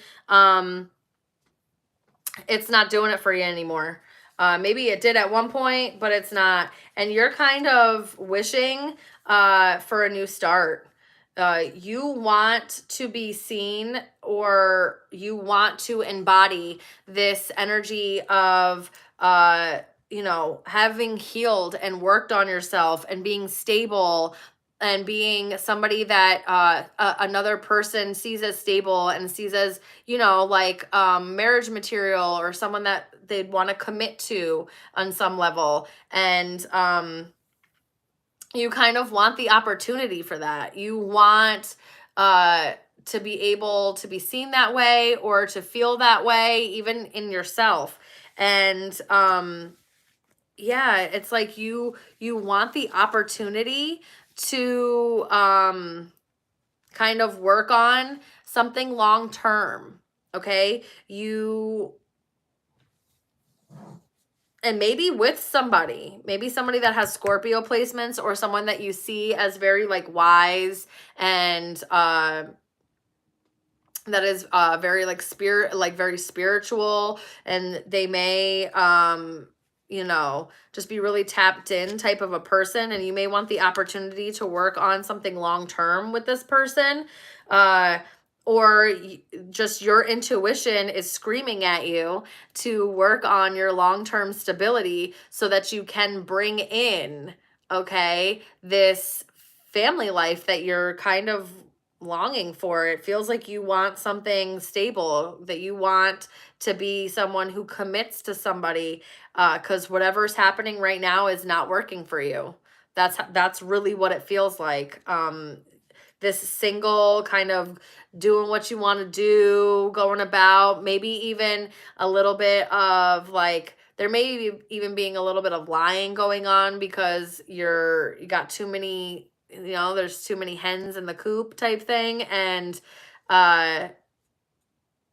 It's not doing it for you anymore. Maybe it did at one point, but it's not. And you're kind of wishing for a new start. You want to be seen, or you want to embody this energy of, you know, having healed and worked on yourself and being stable, and being somebody that another person sees as stable and sees as, you know, like marriage material, or someone that they'd want to commit to on some level. And you kind of want the opportunity for that. You want to be able to be seen that way, or to feel that way, even in yourself. And yeah, it's like you want the opportunity to kind of work on something long term, okay? And maybe with somebody, maybe somebody that has Scorpio placements, or someone that you see as very like wise and that is very like very spiritual, and they may you know, just be really tapped in type of a person, and you may want the opportunity to work on something long term with this person, or just your intuition is screaming at you to work on your long-term stability so that you can bring in, okay, this family life that you're kind of longing for. It feels like you want something stable, that you want to be someone who commits to somebody, because whatever's happening right now is not working for you. That's really what it feels like. This single kind of doing what you want to do, going about, maybe even a little bit of like, there may even being a little bit of lying going on because you got too many, you know, there's too many hens in the coop type thing. And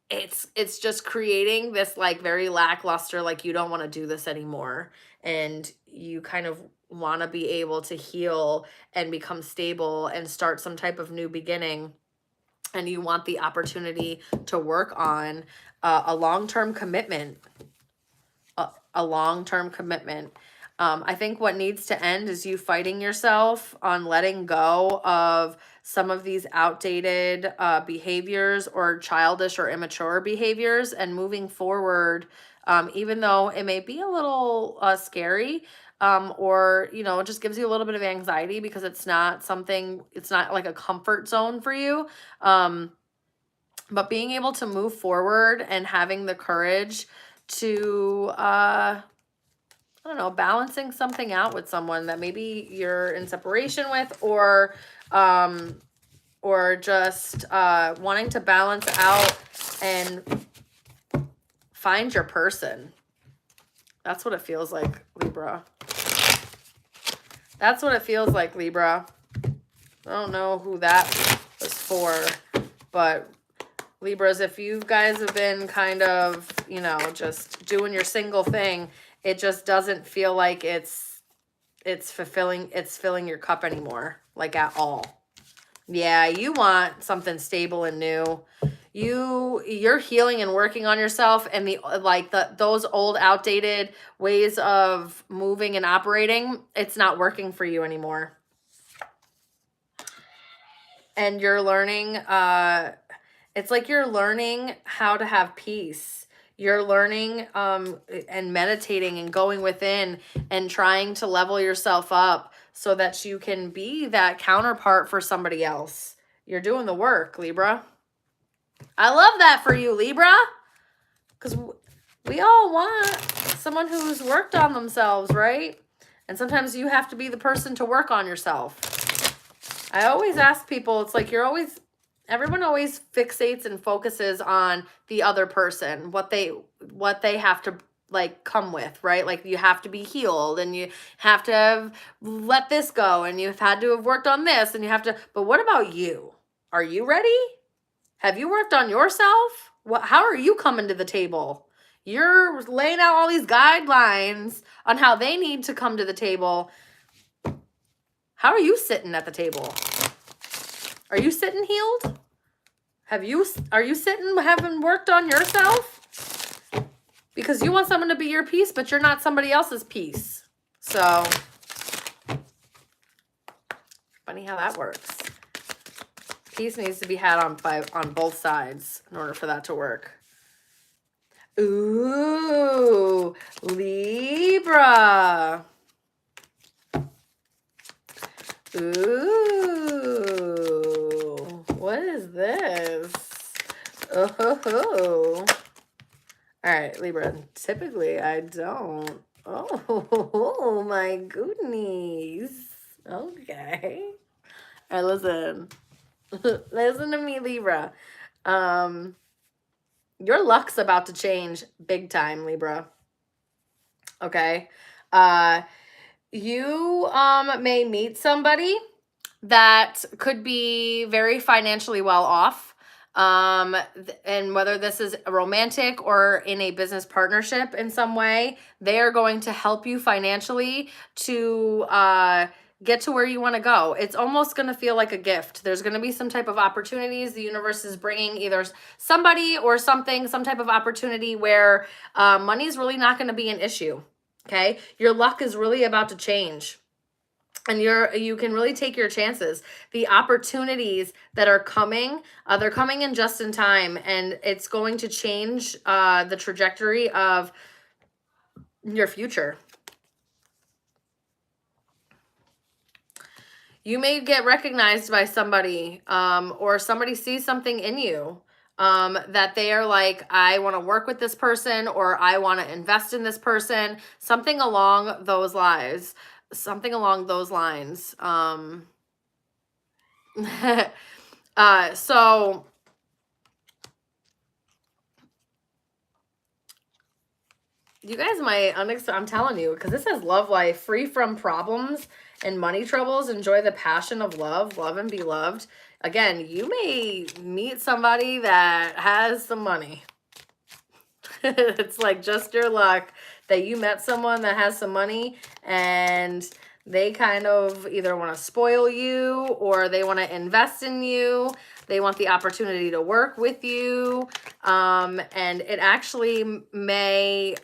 it's just creating this like very lackluster, like you don't want to do this anymore. And you kind of want to be able to heal and become stable and start some type of new beginning. And you want the opportunity to work on a long-term commitment, a long-term commitment. I think what needs to end is you fighting yourself on letting go of some of these outdated behaviors or childish or immature behaviors, and moving forward, even though it may be a little scary, or, you know, it just gives you a little bit of anxiety because it's not like a comfort zone for you. But being able to move forward and having the courage to, I don't know, balancing something out with someone that maybe you're in separation with, or just wanting to balance out and find your person. That's what it feels like, Libra. That's what it feels like, Libra. I don't know who that was for, but Libras, if you guys have been kind of, you know, just doing your single thing, it just doesn't feel like it's filling your cup anymore, like at all. Yeah, you want something stable and new. You're healing and working on yourself, and those old outdated ways of moving and operating, it's not working for you anymore. And you're learning, it's like you're learning how to have peace. You're learning and meditating and going within and trying to level yourself up so that you can be that counterpart for somebody else. You're doing the work, Libra. I love that for you, Libra, because we all want someone who's worked on themselves, right? And sometimes you have to be the person to work on yourself. I always ask people, it's like everyone always fixates and focuses on the other person, what they have to like come with, right? Like you have to be healed, and you have to have let this go, and you've had to have worked on this, and you have to, but what about you? Are you ready? Have you worked on yourself? How are you coming to the table? You're laying out all these guidelines on how they need to come to the table. How are you sitting at the table? Are you sitting healed? Are you sitting having worked on yourself? Because you want someone to be your peace, but you're not somebody else's peace. So, funny how that works. Peace needs to be had on both sides in order for that to work. Ooh, Libra. Ooh, what is this? Oh, all right, Libra. Typically, I don't. Oh, my goodness. Okay. All right, listen. Listen to me, Libra. Your luck's about to change big time, Libra. Okay. You may meet somebody that could be very financially well off. And whether this is romantic or in a business partnership in some way, they are going to help you financially to get to where you want to go. It's almost going to feel like a gift. There's going to be some type of opportunities. The universe is bringing either somebody or something, some type of opportunity where money is really not going to be an issue. Okay. Your luck is really about to change. And you can really take your chances. The opportunities that are coming, they're coming in just in time, and it's going to change the trajectory of your future. You may get recognized by somebody, or somebody sees something in you that they are like, I want to work with this person, or I want to invest in this person, something along those lines. Something along those lines. So you guys might, I'm telling you, because this says love life, free from problems and money troubles, enjoy the passion of love, love and be loved. Again, you may meet somebody that has some money. It's like just your luck that you met someone that has some money, and they kind of either want to spoil you or they want to invest in you. They want the opportunity to work with you. And it actually may,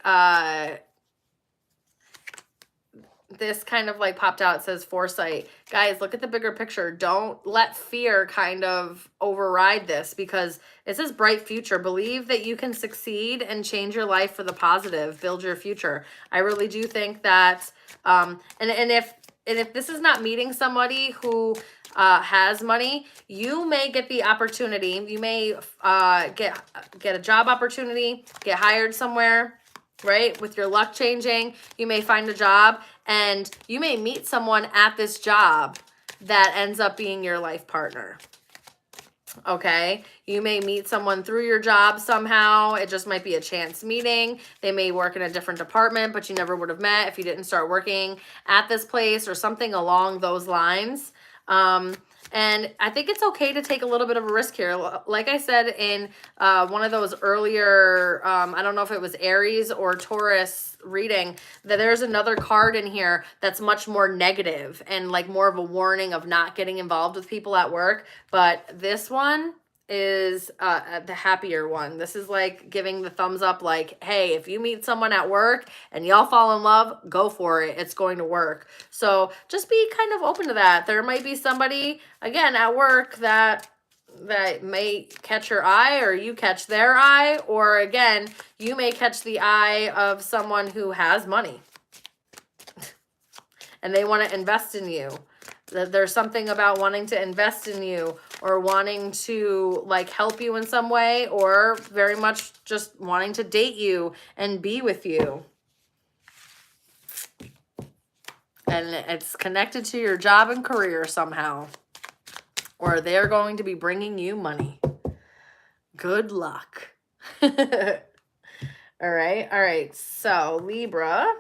this kind of like popped out. It says foresight. Guys, look at the bigger picture. Don't let fear kind of override this, because it says bright future. Believe that you can succeed and change your life for the positive. Build your future. I really do think that, and if this is not meeting somebody who has money, you may get the opportunity. You may get a job opportunity, get hired somewhere, right? With your luck changing, you may find a job, and you may meet someone at this job that ends up being your life partner. Okay, you may meet someone through your job somehow. It just might be a chance meeting. They may work in a different department, but you never would have met if you didn't start working at this place, or something along those lines. And I think it's okay to take a little bit of a risk here. Like I said in one of those earlier, I don't know if it was Aries or Taurus reading, that there's another card in here that's much more negative and like more of a warning of not getting involved with people at work. But this one is the happier one. This is like giving the thumbs up, like, hey, if you meet someone at work and y'all fall in love, go for it. It's going to work. So just be kind of open to that. There might be somebody, again, at work that may catch your eye, or you catch their eye, or again, you may catch the eye of someone who has money and they want to invest in you. There's something about wanting to invest in you, or wanting to like help you in some way, or very much just wanting to date you and be with you. And it's connected to your job and career somehow, or they're going to be bringing you money. Good luck. All right. All right. So Libra,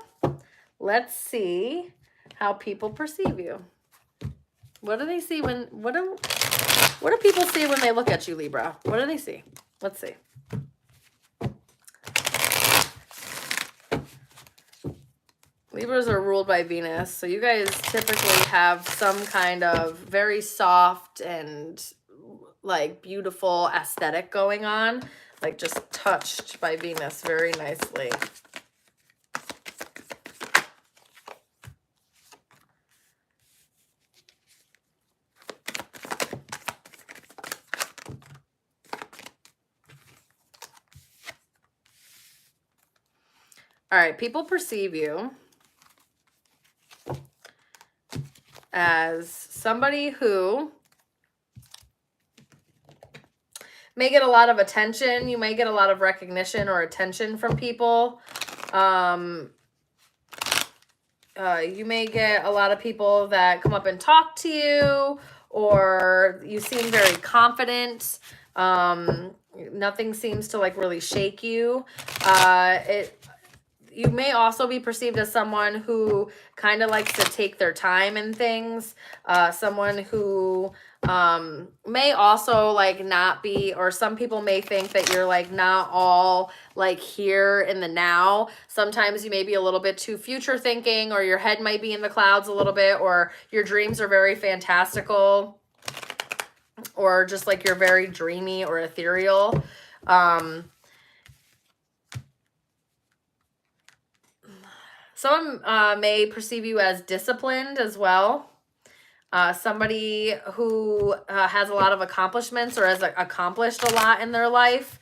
let's see how people perceive you. What do they see when, what do people see when they look at you, Libra? What do they see? Let's see. Libras are ruled by Venus, so you guys typically have some kind of very soft and like beautiful aesthetic going on, like just touched by Venus very nicely. All right, people perceive you as somebody who may get a lot of attention. You may get a lot of recognition or attention from people. You may get a lot of people that come up and talk to you, or you seem very confident. Nothing seems to like really shake you. you may also be perceived as someone who kind of likes to take their time in things. Someone who may also like not be, or some people may think that you're like not all like here in the now. Sometimes you may be a little bit too future thinking, or your head might be in the clouds a little bit, or your dreams are very fantastical, or just like you're very dreamy or ethereal. Someone may perceive you as disciplined as well. Somebody who has a lot of accomplishments or has accomplished a lot in their life.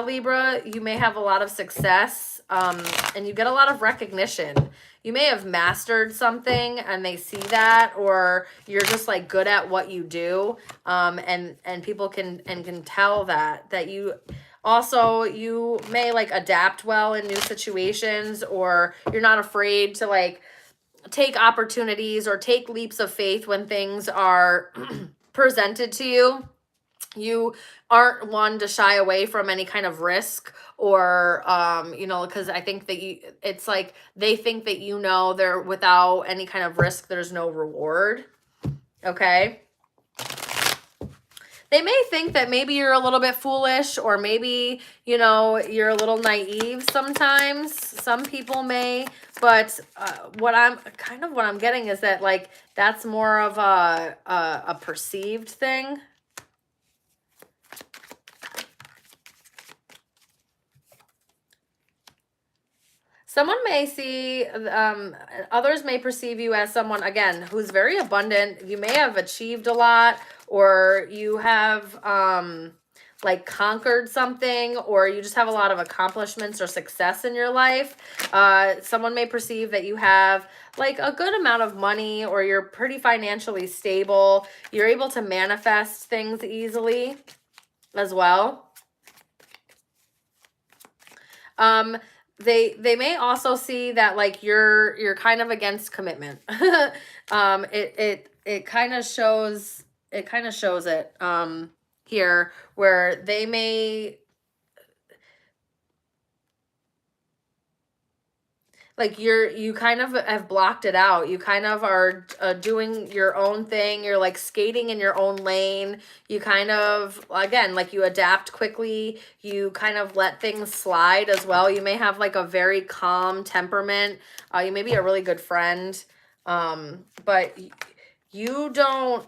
Libra, you may have a lot of success and you get a lot of recognition. You may have mastered something and they see that, or you're just like good at what you do, and people can tell that you also, you may like adapt well in new situations, or you're not afraid to like take opportunities or take leaps of faith when things are presented to you. You aren't one to shy away from any kind of risk, or you know, because I think that it's like they think that, you know, they're without any kind of risk, there's no reward. Okay. They may think that maybe you're a little bit foolish, or maybe, you know, you're a little naive sometimes. Some people may, but what I'm getting is that like that's more of a perceived thing. Someone may see, others may perceive you as someone, again, who's very abundant. You may have achieved a lot, or you have like conquered something, or you just have a lot of accomplishments or success in your life. Someone may perceive that you have like a good amount of money, or you're pretty financially stable. You're able to manifest things easily as well. They may also see that like you're kind of against commitment. It kind of shows it here, where they may like you kind of have blocked it out. You kind of are doing your own thing. You're like skating in your own lane. You kind of, again, like you adapt quickly. You kind of let things slide as well. You may have like a very calm temperament. You may be a really good friend. But you don't,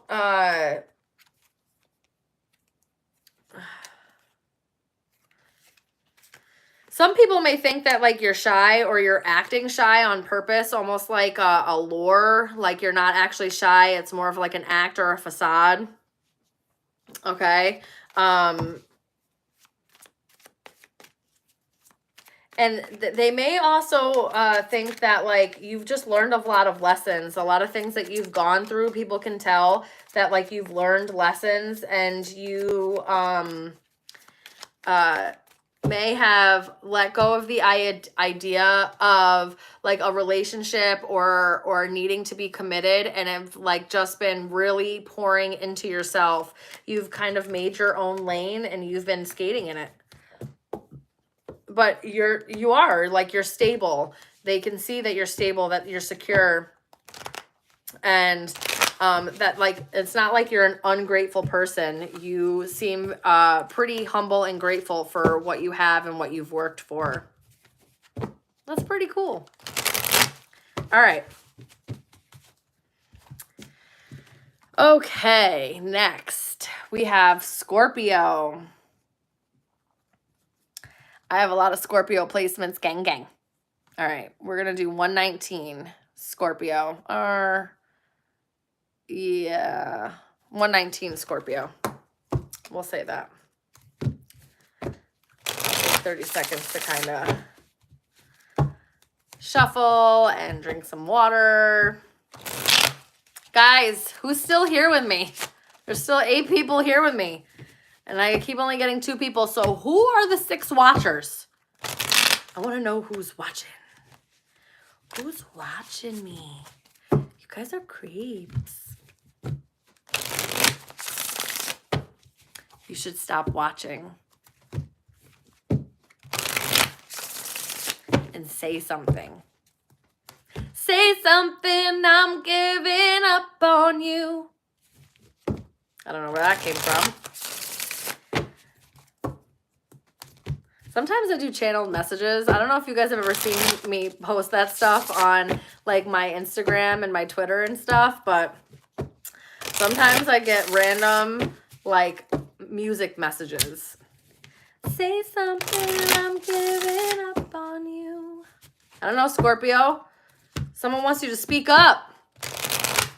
some people may think that like you're shy, or you're acting shy on purpose, almost like a lure, like you're not actually shy. It's more of like an act or a facade. Okay. And they may also think that like you've just learned a lot of lessons, a lot of things that you've gone through. People can tell that like you've learned lessons, and you may have let go of the idea of like a relationship or needing to be committed, and have like just been really pouring into yourself. You've kind of made your own lane and you've been skating in it. But you are like, you're stable. They can see that you're stable, that you're secure, and that like it's not like you're an ungrateful person. You seem pretty humble and grateful for what you have and what you've worked for. That's pretty cool. All right. Okay, next we have Scorpio. I have a lot of Scorpio placements, gang, gang. All right, we're going to do 119 Scorpio. Yeah, 119 Scorpio. We'll say that. I'll take 30 seconds to kind of shuffle and drink some water. Guys, who's still here with me? There's still 8 people here with me, and I keep only getting 2 people. So who are the 6 watchers? I want to know who's watching. Who's watching me? You guys are creeps. You should stop watching and Say something. Say something, I'm giving up on you. I don't know where that came from. Sometimes I do channeled messages. I don't know if you guys have ever seen me post that stuff on like my Instagram and my Twitter and stuff, but sometimes I get random like music messages. Say something, I'm giving up on you. I don't know, Scorpio. Someone wants you to speak up.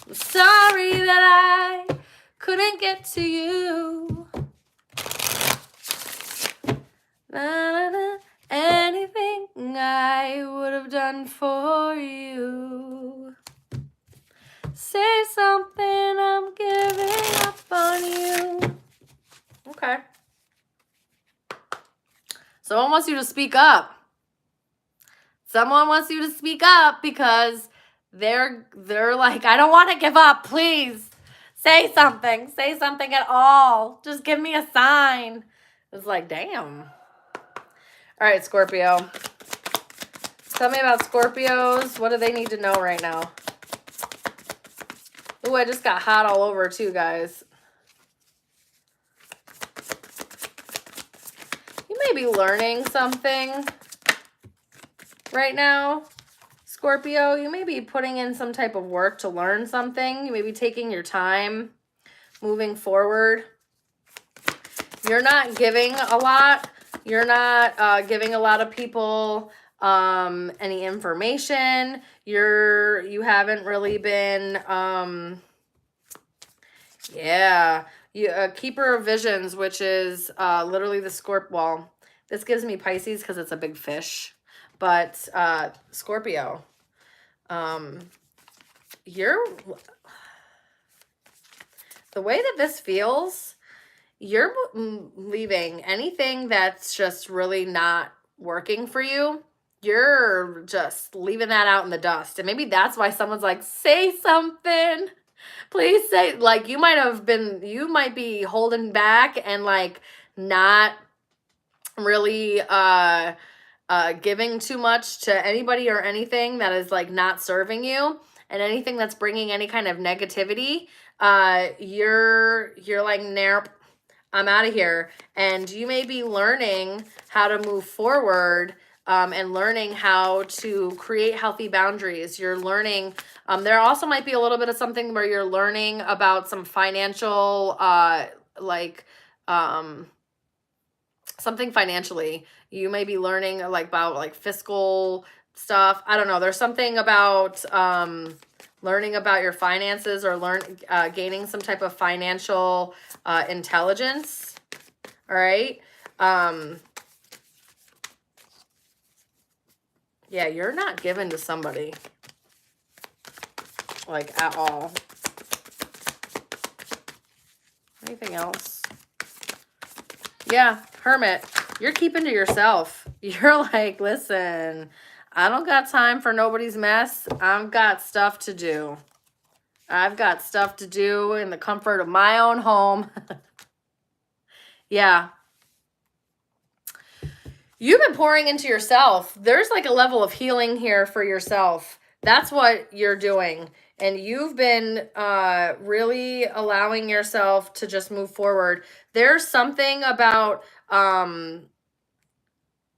I'm sorry that I couldn't get to you. Anything I would have done for you. Say something, I'm giving up on you. Okay. Someone wants you to speak up. Someone wants you to speak up because they're like, I don't want to give up. Please say something. Say something at all. Just give me a sign. It's like, damn. All right, Scorpio. Tell me about Scorpios. What do they need to know right now? Ooh, I just got hot all over too, guys. You may be learning something right now, Scorpio. You may be putting in some type of work to learn something. You may be taking your time moving forward. You're not giving a lot. You're not giving a lot of people any information. You haven't really been, keeper of visions, which is literally the well, this gives me Pisces because it's a big fish, but Scorpio, the way that this feels, you're leaving anything that's just really not working for you. You're just leaving that out in the dust. And maybe that's why someone's like, say something. Please say, like, you might be holding back and like not really giving too much to anybody or anything that is like not serving you, and anything that's bringing any kind of negativity. You're like, nope, I'm out of here. And you may be learning how to move forward and learning how to create healthy boundaries. You're learning, there also might be a little bit of something where you're learning about some financial, something financially. You may be learning like about like fiscal stuff. I don't know. There's something about learning about your finances, or gaining some type of financial intelligence. All right. Yeah, you're not given to somebody like at all. Anything else? Yeah, Hermit. You're keeping to yourself. You're like, listen, I don't got time for nobody's mess. I've got stuff to do. I've got stuff to do in the comfort of my own home. Yeah. You've been pouring into yourself. There's like a level of healing here for yourself. That's what you're doing. And you've been really allowing yourself to just move forward. There's something about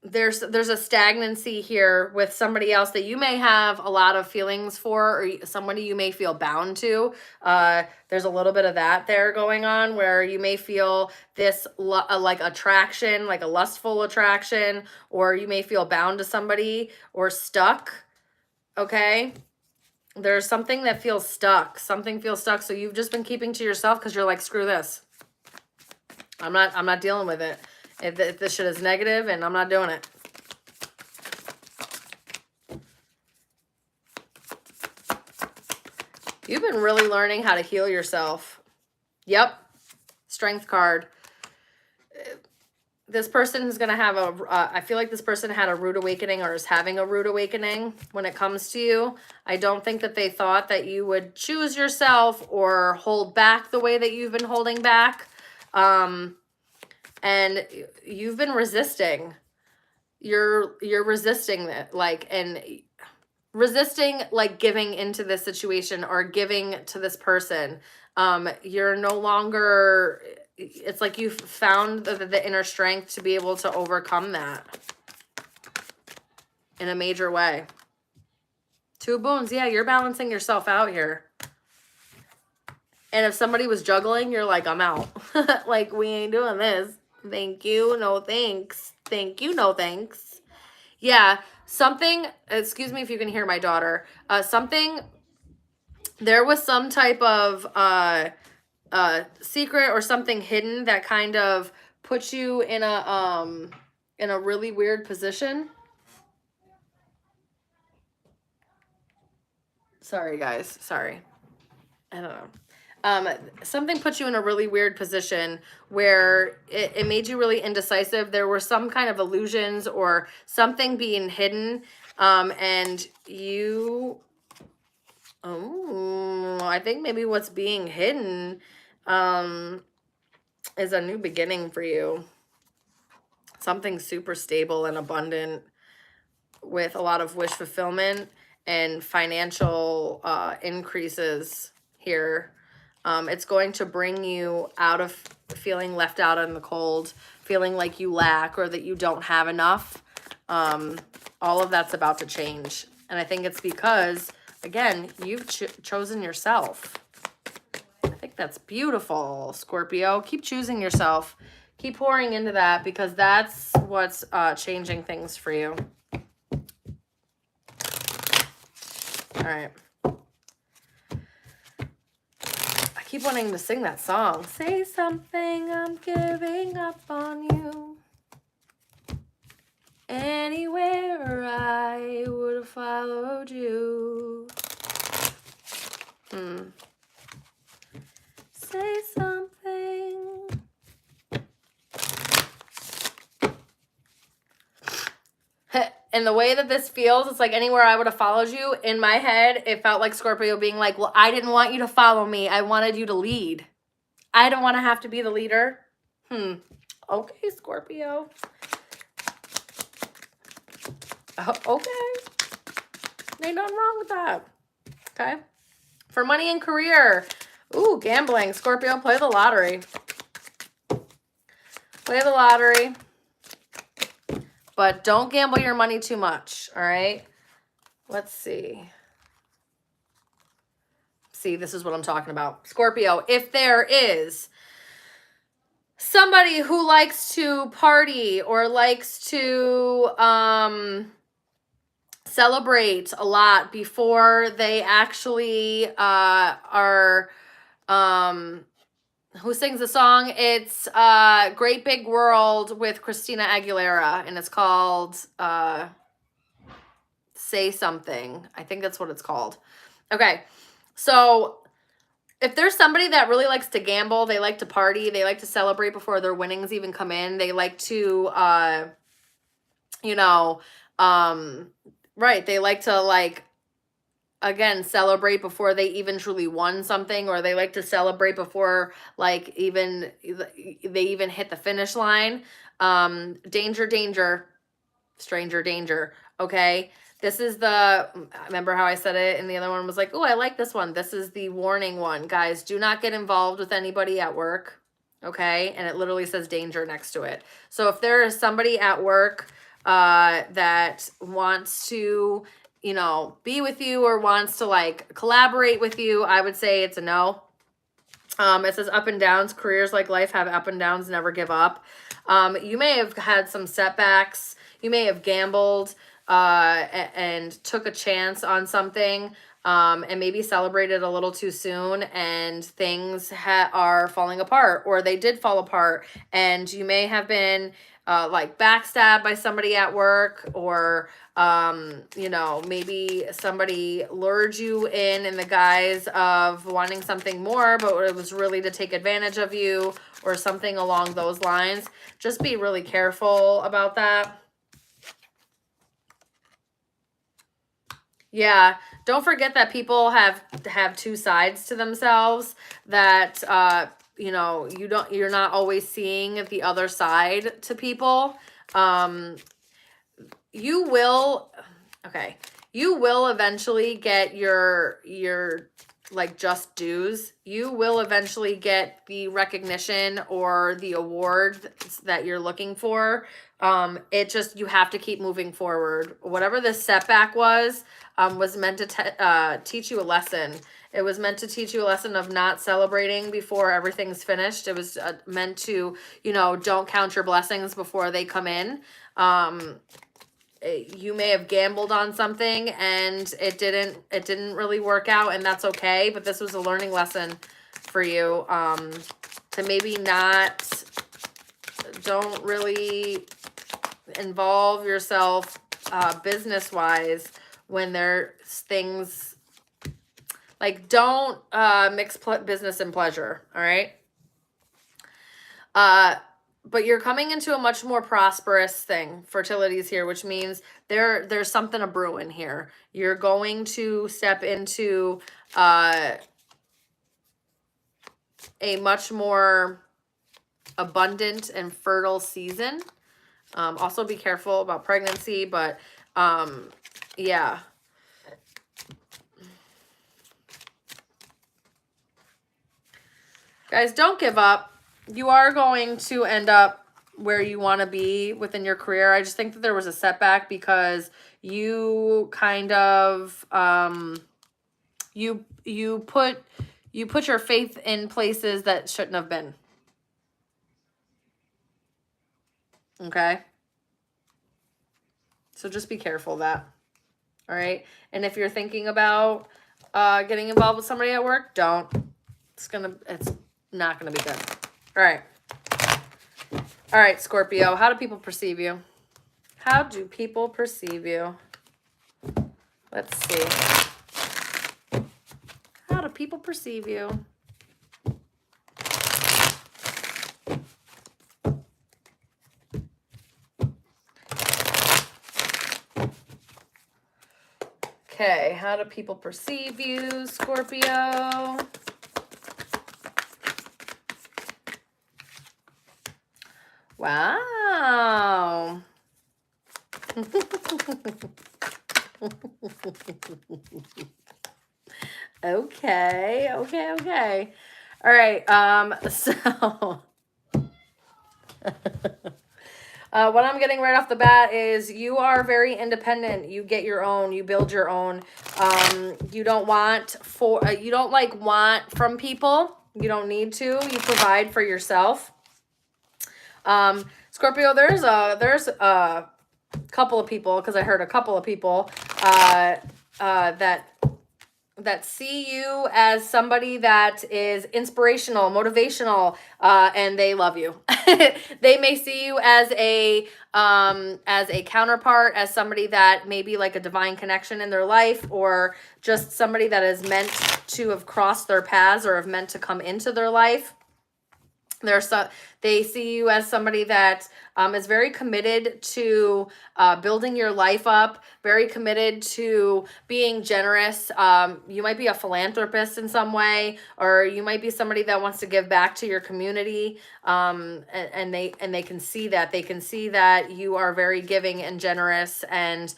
there's a stagnancy here with somebody else that you may have a lot of feelings for, or somebody you may feel bound to. There's a little bit of that there going on, where you may feel this like attraction, like a lustful attraction, or you may feel bound to somebody or stuck. Okay. There's something that feels stuck. Something feels stuck. So you've just been keeping to yourself because you're like, screw this. I'm not dealing with it. If this shit is negative, and I'm not doing it. You've been really learning how to heal yourself. Yep. Strength card. This person is going to have I feel like this person had a rude awakening, or is having a rude awakening when it comes to you. I don't think that they thought that you would choose yourself or hold back the way that you've been holding back. And you've been resisting. you're resisting it, like, and resisting like giving into this situation or giving to this person. You're no longer, it's like you've found the inner strength to be able to overcome that in a major way. Two of Wands, yeah, you're balancing yourself out here. And if somebody was juggling, you're like, I'm out. Like, we ain't doing this. Thank you, no thanks. Thank you, no thanks. Yeah, something, excuse me if you can hear my daughter, there was some type of secret or something hidden that kind of puts you in a really weird position. Sorry, guys. Sorry. I don't know. Something put you in a really weird position where it made you really indecisive. There were some kind of illusions or something being hidden. And you, I think maybe what's being hidden is a new beginning for you. Something super stable and abundant with a lot of wish fulfillment and financial increases here. It's going to bring you out of feeling left out in the cold, feeling like you lack or that you don't have enough. All of that's about to change. And I think it's because, again, you've chosen yourself. I think that's beautiful, Scorpio. Keep choosing yourself. Keep pouring into that because that's what's changing things for you. All right. I keep wanting to sing that song. Say something, I'm giving up on you. Anywhere I would have followed you. Say something. And the way that this feels, it's like anywhere I would have followed you. In my head, it felt like Scorpio being like, well, I didn't want you to follow me. I wanted you to lead. I don't want to have to be the leader. Okay, Scorpio. Okay. Ain't nothing wrong with that. Okay. For money and career. Ooh, gambling. Scorpio, play the lottery. Play the lottery. But don't gamble your money too much, all right? Let's see. See, this is what I'm talking about. Scorpio, if there is somebody who likes to party or likes to celebrate a lot before they actually are... who sings the song? It's Great Big World with Christina Aguilera, and it's called Say Something. I think that's what it's called. Okay, so if there's somebody that really likes to gamble, they like to party, they like to celebrate before their winnings even come in, they like to, right, they like to, like, again, celebrate before they even truly won something, or they like to celebrate before, like, they even hit the finish line. Danger, danger, stranger danger, okay? This is remember how I said it, and the other one was like, oh, I like this one. This is the warning one. Guys, do not get involved with anybody at work, okay? And it literally says danger next to it. So if there is somebody at work that wants to, be with you or wants to, like, collaborate with you, I would say it's a no. It says up and downs. Careers like life have up and downs. Never give up. You may have had some setbacks. You may have gambled and took a chance on something and maybe celebrated a little too soon, and things are falling apart, or they did fall apart, and you may have been like backstabbed by somebody at work, or maybe somebody lured you in the guise of wanting something more, but it was really to take advantage of you, or something along those lines. Just be really careful about that. Yeah, don't forget that people have two sides to themselves, that you're not always seeing the other side to people. you will, okay, you will eventually get your like just dues. You will eventually get the recognition or the award that you're looking for. It just, you have to keep moving forward. Whatever this setback was meant to teach you a lesson. It was meant to teach you a lesson of not celebrating before everything's finished. It was meant to, you know, don't count your blessings before they come in. You may have gambled on something and it didn't really work out, and that's okay. But this was a learning lesson for you, to maybe don't really involve yourself business-wise when there's things like, don't mix business and pleasure. All right. But you're coming into a much more prosperous thing. Fertility is here, which means there's something a brewing here. You're going to step into a much more abundant and fertile season. Also be careful about pregnancy, but yeah. Guys, don't give up. You are going to end up where you want to be within your career. I just think that there was a setback because you kind of you put your faith in places that shouldn't have been. Okay? So just be careful of that. All right? And if you're thinking about getting involved with somebody at work, don't. It's not gonna be good. All right. All right, Scorpio. How do people perceive you? How do people perceive you? Let's see. How do people perceive you? Okay, how do people perceive you, Scorpio? Wow. Okay. All right, so what I'm getting right off the bat is you are very independent. You get your own, you build your own. You don't want want from people. You don't need to. You provide for yourself. Scorpio, there's a couple of people, because I heard a couple of people that see you as somebody that is inspirational, motivational, and they love you. They may see you as a counterpart, as somebody that may be like a divine connection in their life, or just somebody that is meant to have crossed their paths or have meant to come into their life. They see you as somebody that is very committed to building your life up, very committed to being generous. You might be a philanthropist in some way, or you might be somebody that wants to give back to your community. And they can see that. They can see that you are very giving and generous, and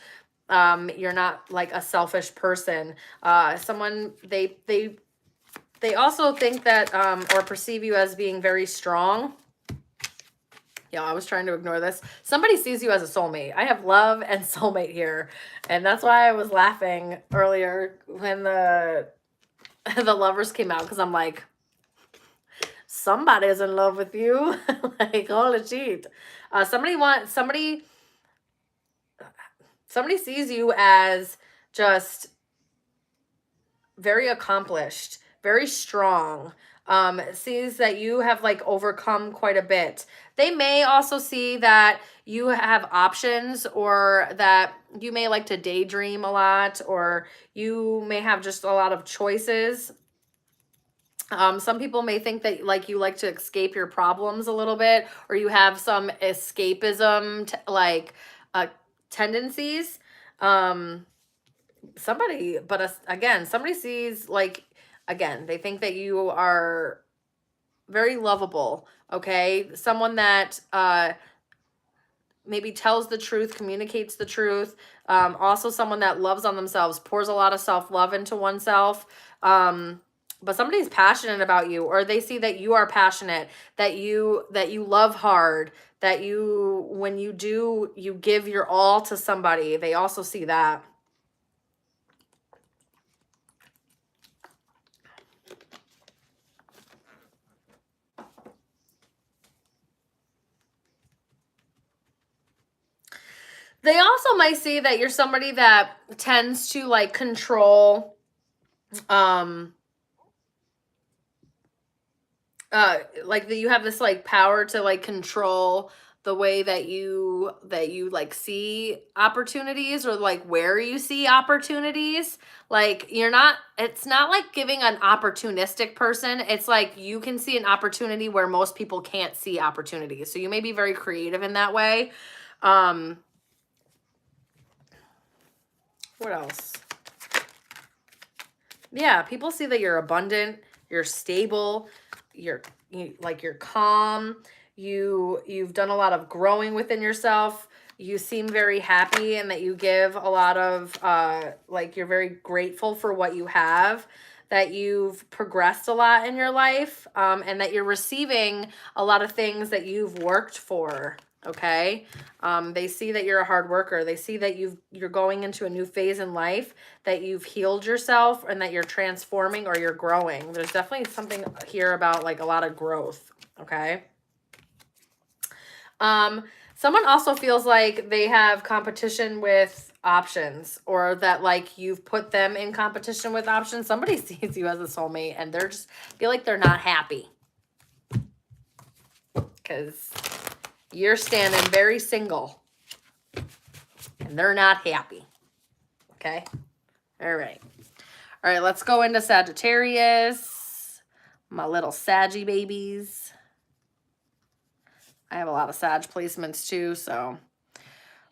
you're not like a selfish person. They also think that, or perceive you as being very strong. Yeah, I was trying to ignore this. Somebody sees you as a soulmate. I have love and soulmate here. And that's why I was laughing earlier when the lovers came out. Because I'm like, somebody's in love with you. Like, holy shit. Somebody sees you as just very accomplished, very strong, sees that you have like overcome quite a bit. They may also see that you have options, or that you may like to daydream a lot, or you may have just a lot of choices. Some people may think that like you like to escape your problems a little bit, or you have some escapism tendencies. Somebody sees like, again, they think that you are very lovable. Okay. Someone that, maybe tells the truth, communicates the truth. Also someone that loves on themselves, pours a lot of self-love into oneself. But somebody's passionate about you, or they see that you are passionate, that you love hard, that you, when you do, you give your all to somebody. They also see that. They also might see that you're somebody that tends to like control, like that you have this like power to like control the way that you like see opportunities, or like where you see opportunities. Like you're not, it's not like giving an opportunistic person. It's like you can see an opportunity where most people can't see opportunities. So you may be very creative in that way. What else? Yeah, people see that you're abundant, you're stable, you're calm, you've done a lot of growing within yourself. You seem very happy, and that you give a lot of like you're very grateful for what you have, that you've progressed a lot in your life, and that you're receiving a lot of things that you've worked for. Okay. They see that you're a hard worker. They see that you're going into a new phase in life, that you've healed yourself, and that you're transforming or you're growing. There's definitely something here about like a lot of growth. Okay. Someone also feels like they have competition with options, or that like you've put them in competition with options. Somebody sees you as a soulmate and they're just feel like they're not happy because you're standing very single and they're not happy. Okay. All right. All right. Let's go into Sagittarius. My little Saggy babies. I have a lot of Sag placements too. So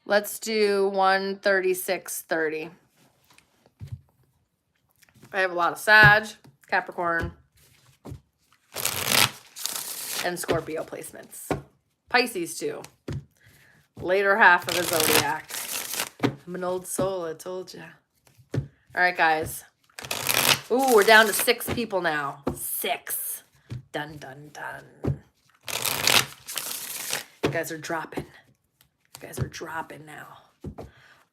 let's do 13630. I have a lot of Sag, Capricorn, and Scorpio placements. Pisces too. Later half of the zodiac. I'm an old soul, I told you. All right, guys. Ooh, we're down to 6 people now. 6. Dun, dun, dun. You guys are dropping. You guys are dropping now.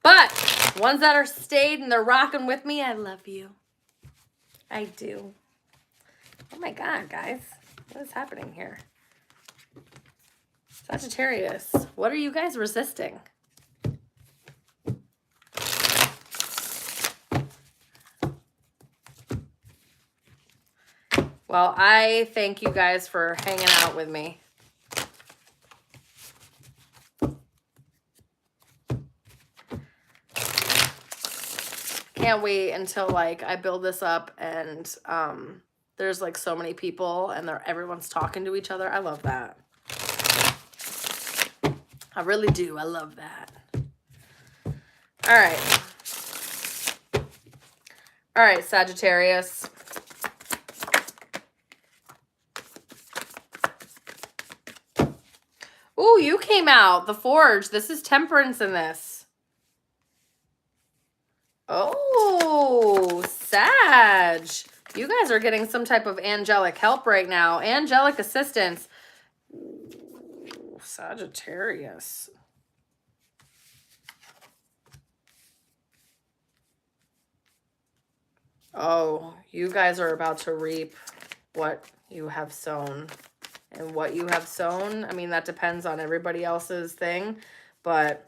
But ones that are stayed and they're rocking with me, I love you. I do. Oh my God, guys. What is happening here? Sagittarius, what are you guys resisting? Well, I thank you guys for hanging out with me. Can't wait until like I build this up and there's like so many people and everyone's talking to each other. I love that. I really do. I love that. All right. All right, Sagittarius. Ooh, you came out. The Forge. This is Temperance in this. Oh, Sag. You guys are getting some type of angelic help right now. Angelic assistance. Ooh, Sagittarius. Oh, you guys are about to reap what you have sown. And what you have sown, I mean, that depends on everybody else's thing. But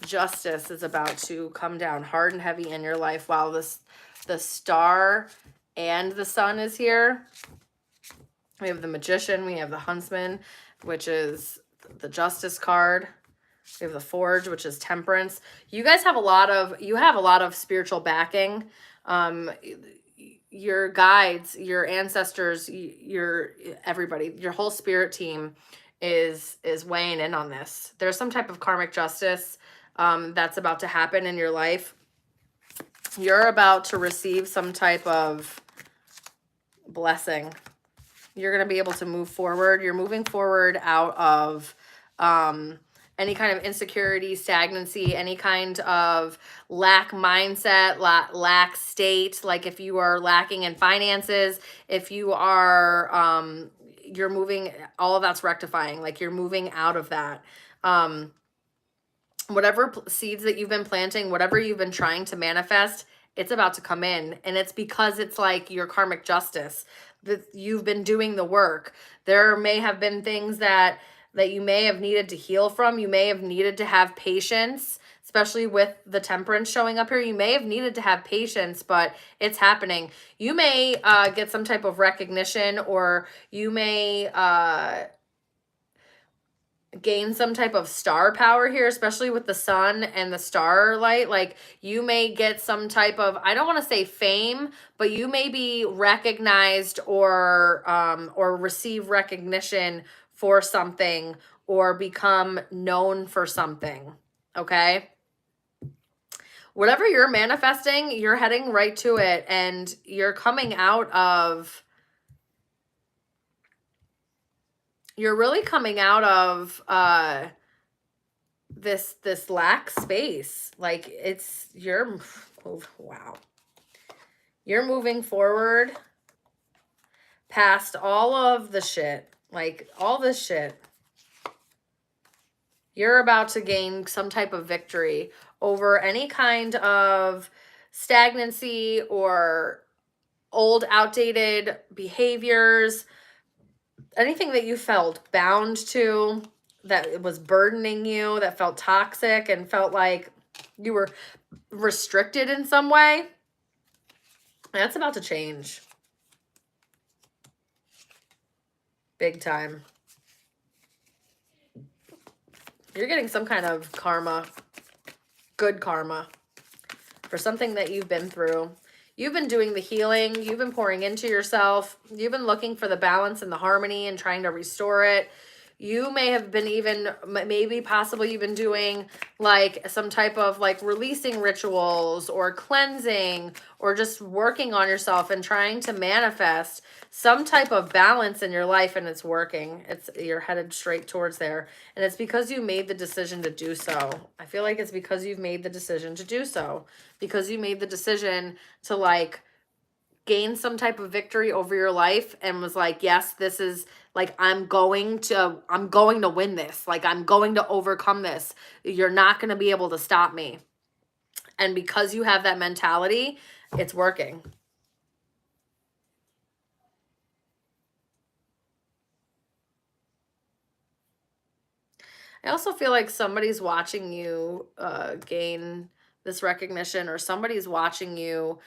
justice is about to come down hard and heavy in your life while the star and the sun is here. We have the Magician. We have the Huntsman, which is the Justice card. We have the Forge, which is Temperance. You guys have a lot of spiritual backing. Your guides, your ancestors, your everybody, your whole spirit team is weighing in on this. There's some type of karmic justice that's about to happen in your life. You're about to receive some type of blessing. You're going to be able to move forward. You're moving forward out of any kind of insecurity, stagnancy, any kind of lack mindset, lack state. Like if you are lacking in finances, if you are, you're moving, all of that's rectifying. Like you're moving out of that. Whatever seeds that you've been planting, whatever you've been trying to manifest, it's about to come in. And it's because it's like your karmic justice that you've been doing the work. There may have been things that you may have needed to heal from. You may have needed to have patience, especially with the temperance showing up here. You may have needed to have patience, but it's happening. You may get some type of recognition, or you may gain some type of star power here, especially with the sun and the starlight. Like you may get some type of, I don't want to say fame, but you may be recognized or receive recognition for something, or become known for something. Okay. Whatever you're manifesting, you're heading right to it, and you're coming out of, you're really coming out of this lack space. Like wow. You're moving forward past all of the shit. Like all this shit. You're about to gain some type of victory over any kind of stagnancy or old outdated behaviors. Anything that you felt bound to, that it was burdening you, that felt toxic and felt like you were restricted in some way, that's about to change. Big time. You're getting some kind of karma, good karma, for something that you've been through. You've been doing the healing. You've been pouring into yourself. You've been looking for the balance and the harmony and trying to restore it. You may have been even, maybe possibly you've been doing like some type of like releasing rituals or cleansing, or just working on yourself and trying to manifest some type of balance in your life, and it's working. You're headed straight towards there. And it's because you made the decision to do so. I feel like it's because you've made the decision to do so. Because you made the decision to like gain some type of victory over your life, and was like, yes, this is like, I'm going to win this. Like, I'm going to overcome this. You're not going to be able to stop me. And because you have that mentality, it's working. I also feel like somebody's watching you gain this recognition, or somebody's watching you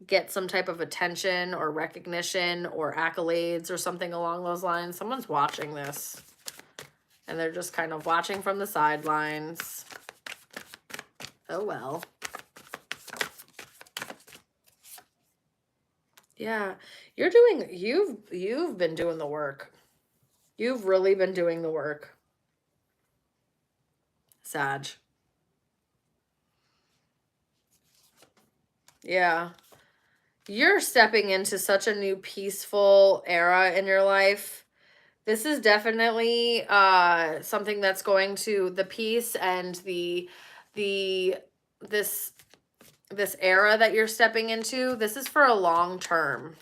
get some type of attention or recognition or accolades or something along those lines. Someone's watching this, and they're just kind of watching from the sidelines. Oh, well. Yeah, you've been doing the work. You've really been doing the work, Sag. Yeah. You're stepping into such a new peaceful era in your life. This is definitely something that's going to, the peace and this era that you're stepping into, this is for a long term.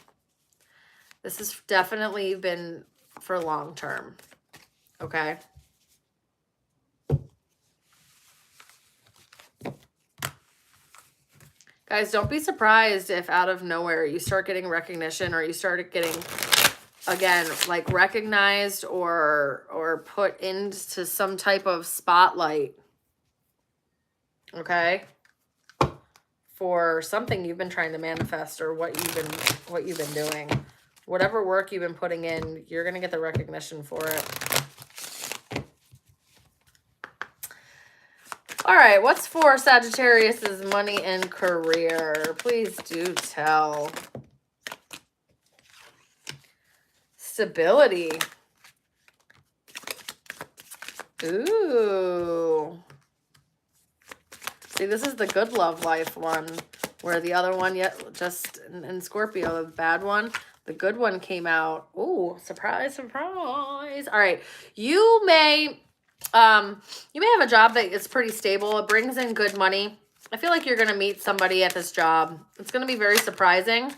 This has definitely been for long term. Okay. Guys, don't be surprised if out of nowhere you start getting recognition, or you start getting, again, like recognized or put into some type of spotlight. Okay? For something you've been trying to manifest, or what you've been doing. Whatever work you've been putting in, you're going to get the recognition for it. All right, what's for Sagittarius's money and career? Please do tell. Stability. Ooh. See, this is the good love life one, where the other one just in Scorpio, the bad one, the good one came out. Ooh, surprise, surprise. All right, you may You may have a job that is pretty stable. It brings in good money. I feel like you're going to meet somebody at this job. It's going to be very surprising.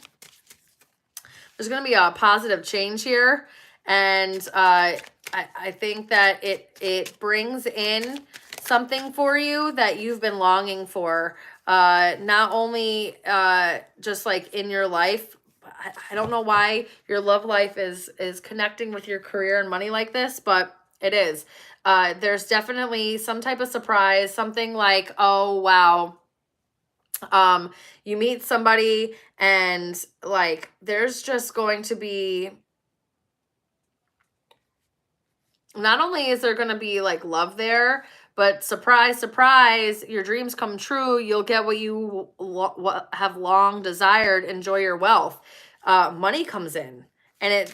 There's going to be a positive change here. And I think that it brings in something for you that you've been longing for. Not only just like in your life. I don't know why your love life is connecting with your career and money like this, but it is. There's definitely some type of surprise, something like, oh, wow. You meet somebody and like, there's just going to be, not only is there going to be like love there, but surprise, surprise, your dreams come true. You'll get what you have long desired. Enjoy your wealth. Money comes in, and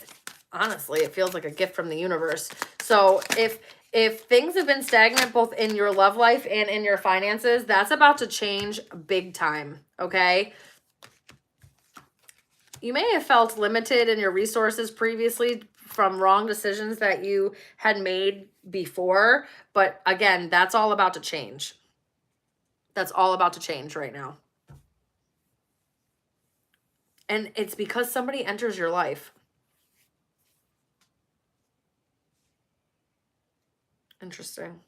honestly, it feels like a gift from the universe. So if things have been stagnant both in your love life and in your finances, that's about to change big time, okay? You may have felt limited in your resources previously from wrong decisions that you had made before, but again, that's all about to change. That's all about to change right now. And it's because somebody enters your life. Interesting.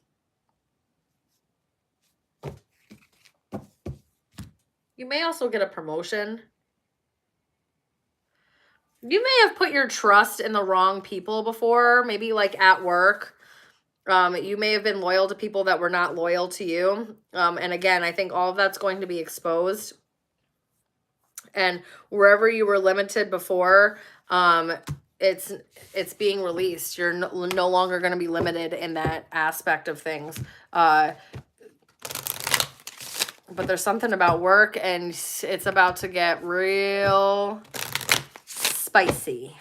You may also get a promotion. You may have put your trust in the wrong people before, maybe like at work. You may have been loyal to people that were not loyal to you. And again, I think all of that's going to be exposed. And wherever you were limited before, it's being released. You're no longer going to be limited in that aspect of things. But there's something about work, and it's about to get real spicy.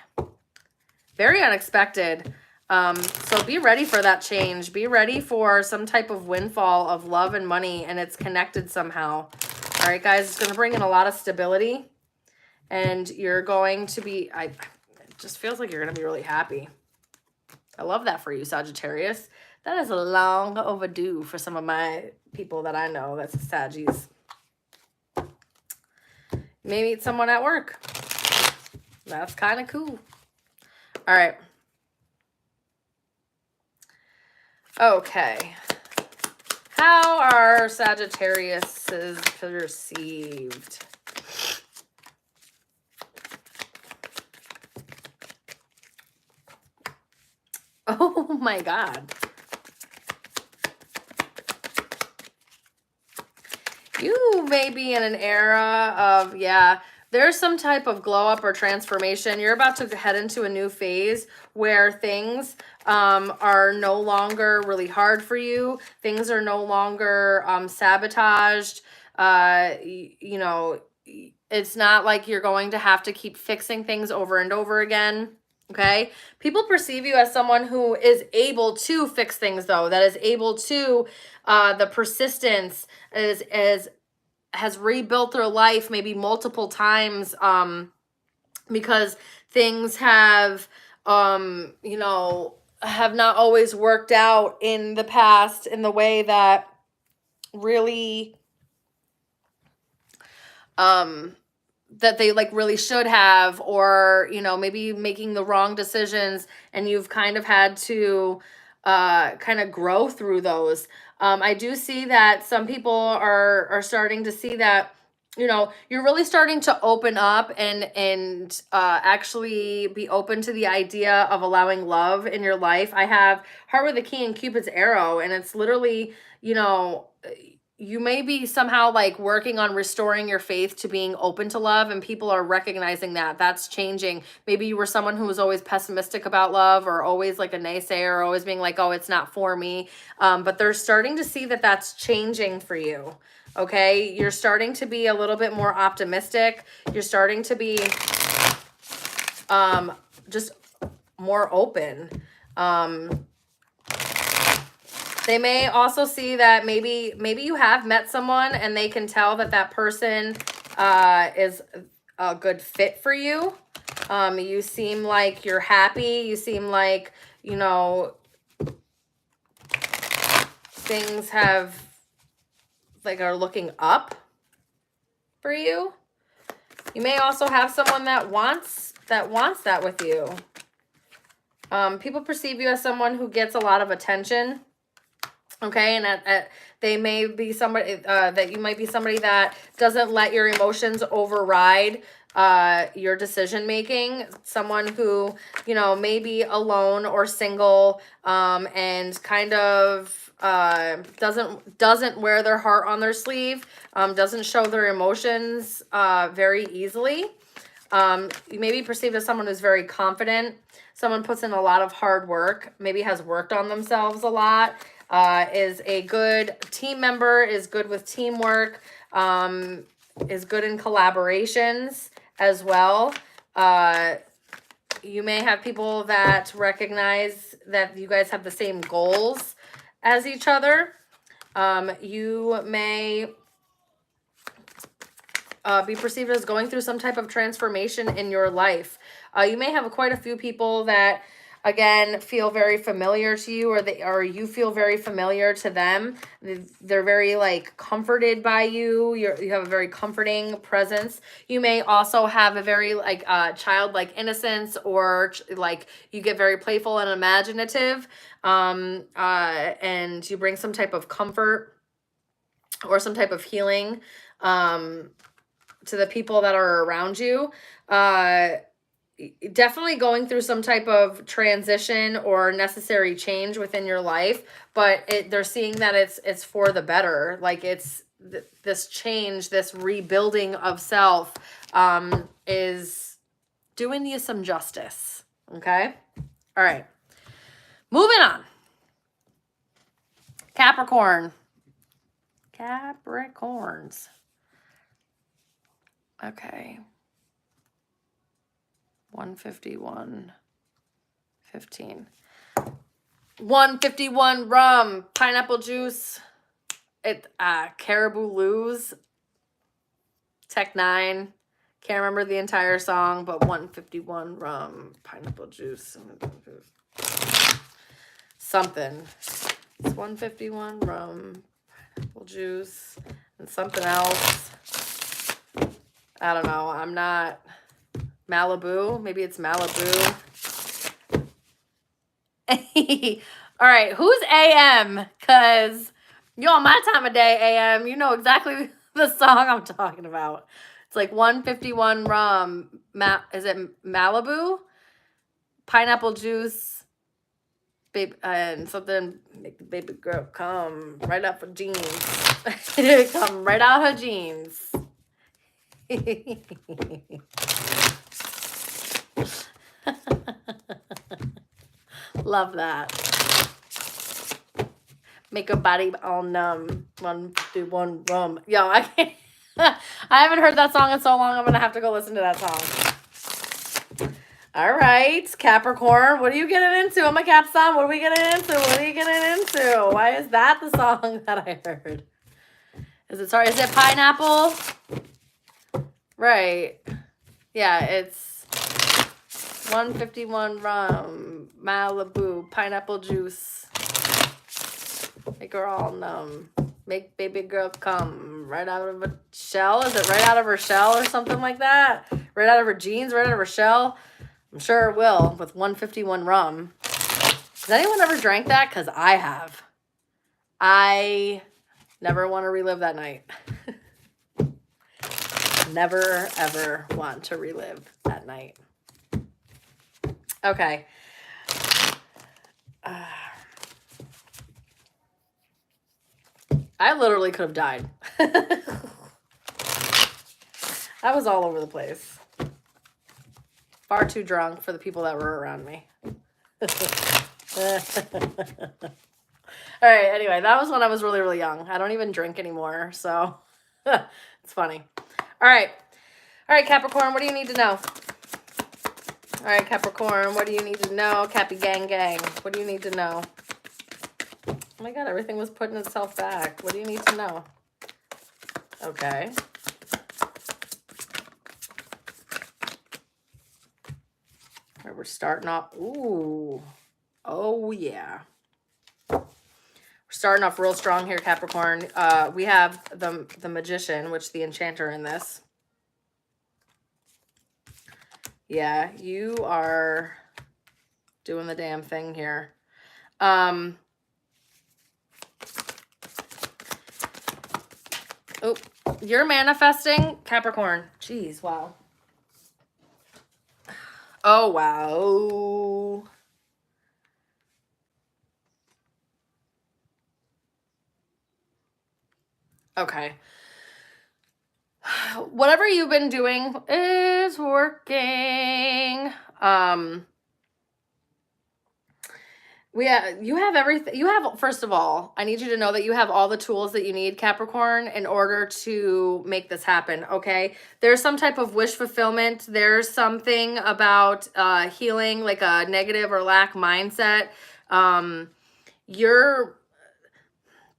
Very unexpected. So be ready for that change. Be ready for some type of windfall of love and money, and it's connected somehow. All right, guys, it's going to bring in a lot of stability, and you're going to be, it just feels like you're going to be really happy. I love that for you, Sagittarius. That is long overdue for some of my people that I know. That's Saggies. You may meet someone at work. That's kind of cool. All right. Okay. How are Sagittariuses perceived? Oh my God. You may be in an era of, yeah, there's some type of glow up or transformation. You're about to head into a new phase where things are no longer really hard for you. Things are no longer sabotaged. You know, it's not like you're going to have to keep fixing things over and over again. Okay. People perceive you as someone who is able to fix things, though, that is able to, the persistence has rebuilt their life maybe multiple times, because things have, you know, have not always worked out in the past in the way that really, that they like really should have, or, you know, maybe making the wrong decisions, and you've kind of had to kind of grow through those. I do see that some people are starting to see that, you know, you're really starting to open up and actually be open to the idea of allowing love in your life. I have Heart with a Key and Cupid's Arrow, and it's literally, you know, you may be somehow like working on restoring your faith to being open to love, and people are recognizing that that's changing. Maybe you were someone who was always pessimistic about love, or always like a naysayer, or always being like, oh, it's not for me. But they're starting to see that that's changing for you. Okay. You're starting to be a little bit more optimistic. You're starting to be just more open. They may also see that maybe you have met someone and they can tell that that person is a good fit for you. You seem like you're happy. You seem like, you know, things have, like, are looking up for you. You may also have someone that wants that with you. People perceive you as someone who gets a lot of attention. Okay, and they may be somebody that you might be somebody that doesn't let your emotions override your decision making. Someone who, you know, may be alone or single, and kind of doesn't wear their heart on their sleeve, doesn't show their emotions very easily. You may be perceived as someone who's very confident. Someone puts in a lot of hard work, maybe has worked on themselves a lot, is a good team member, is good with teamwork, is good in collaborations as well. You may have people that recognize that you guys have the same goals as each other. You may be perceived as going through some type of transformation in your life. You may have quite a few people that, again, feel very familiar to you, or you feel very familiar to them. They're very, like, comforted by you. You have a very comforting presence. You may also have a very, like, childlike innocence, or like you get very playful and imaginative, and you bring some type of comfort or some type of healing to the people that are around you. Definitely going through some type of transition or necessary change within your life, but they're seeing that it's for the better. Like, it's this change, this rebuilding of self, is doing you some justice. Okay. All right. Moving on. Capricorns. Okay. 151.15. 151 rum, pineapple juice. Caribou Lose. Tech 9. Can't remember the entire song, but 151 rum, pineapple juice. Something. It's 151 rum, pineapple juice, and something else. I don't know. I'm not... Malibu. Maybe it's Malibu. All right. Who's AM? Because you're on my time of day, AM. You know exactly the song I'm talking about. It's like 151 rum. Is it Malibu? Pineapple juice. Baby, and something. Make the baby girl come right out her jeans. Come right out her jeans. Love that. Make her body all numb. 151 rum. Yo, I can't. I haven't heard that song in so long. I'm gonna have to go listen to that song. All right, Capricorn. What are you getting into? I'm a Cap sign. What are we getting into? What are you getting into? Why is that the song that I heard? Is it pineapple? Right. Yeah, it's 151 rum, Malibu, pineapple juice. Make her all numb. Make baby girl come right out of a shell. Is it right out of her shell or something like that? Right out of her jeans, right out of her shell? I'm sure it will with 151 rum. Has anyone ever drank that? Because I have. I never want to relive that night. Never, ever want to relive that night. Okay. I literally could have died. I was all over the place. Far too drunk for the people that were around me. All right, anyway, that was when I was really, really young. I don't even drink anymore, so it's funny. All right, Capricorn, what do you need to know? All right, Capricorn, what do you need to know? Cappy gang gang, what do you need to know? Oh my God, everything was putting itself back. What do you need to know? Okay. All right, we're starting off. Ooh. Oh, yeah. We're starting off real strong here, Capricorn. We have the Magician, which the Enchanter in this. Yeah, you are doing the damn thing here. Oh, you're manifesting, Capricorn. Jeez, wow. Oh, wow. Okay. Whatever you've been doing is working. You have everything. You have, first of all, I need you to know that you have all the tools that you need, Capricorn, in order to make this happen, okay? There's some type of wish fulfillment. There's something about healing, like a negative or lack mindset.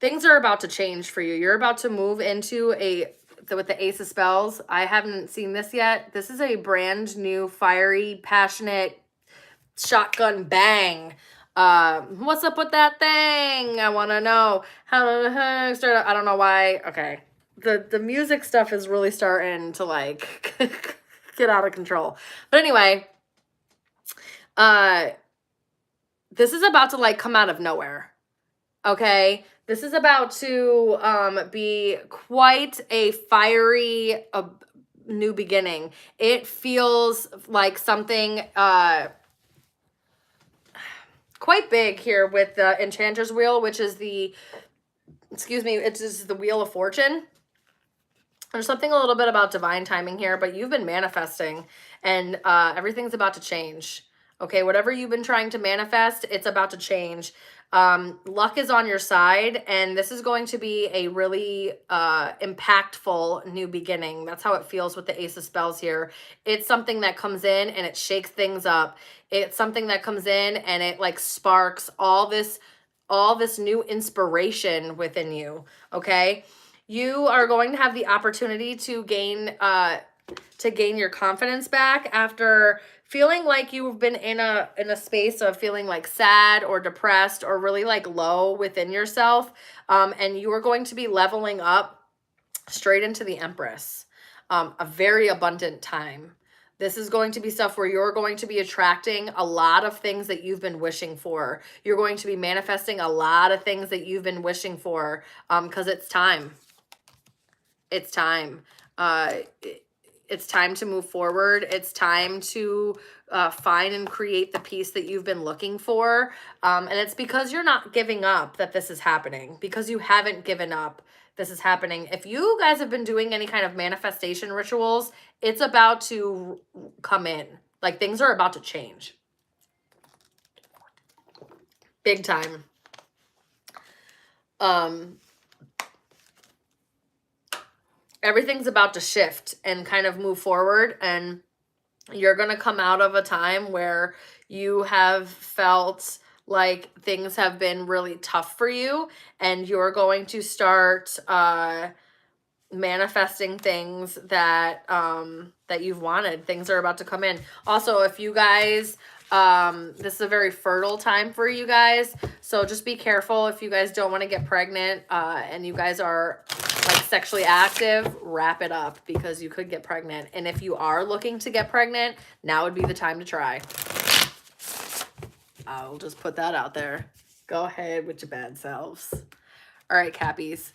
Things are about to change for you. You're about to move into with the Ace of Spells. I haven't seen this yet. This is a brand new, fiery, passionate, shotgun bang. What's up with that thing? I want to know how to start. I don't know why. Okay. The music stuff is really starting to like get out of control. But anyway, this is about to like come out of nowhere. Okay. This is about to be quite a fiery new beginning. It feels like something quite big here with the Enchanter's Wheel, which is it's the Wheel of Fortune. There's something a little bit about divine timing here, but you've been manifesting and everything's about to change. Okay, whatever you've been trying to manifest, it's about to change. Luck is on your side, and this is going to be a really impactful new beginning. That's how it feels with the Ace of Spells here. It's something that comes in and it shakes things up. It's something that comes in and it like sparks all this new inspiration within you, okay? You are going to have the opportunity to gain your confidence back after feeling like you've been in a space of feeling like sad or depressed or really like low within yourself. And you are going to be leveling up straight into the Empress. A very abundant time. This is going to be stuff where you're going to be attracting a lot of things that you've been wishing for. You're going to be manifesting a lot of things that you've been wishing for because it's time. It's time. It's time to move forward. It's time to find and create the peace that you've been looking for. And it's because you're not giving up that this is happening. Because you haven't given up, this is happening. If you guys have been doing any kind of manifestation rituals, it's about to come in. Like things are about to change. Big time. Everything's about to shift and kind of move forward, and you're going to come out of a time where you have felt like things have been really tough for you, and you're going to start manifesting things that that you've wanted. Things are about to come in. Also, if you guys this is a very fertile time for you guys, so just be careful if you guys don't want to get pregnant and you guys are like sexually active, wrap it up because you could get pregnant. And if you are looking to get pregnant, now would be the time to try. I'll just put that out there. Go ahead with your bad selves. All right, Cappies.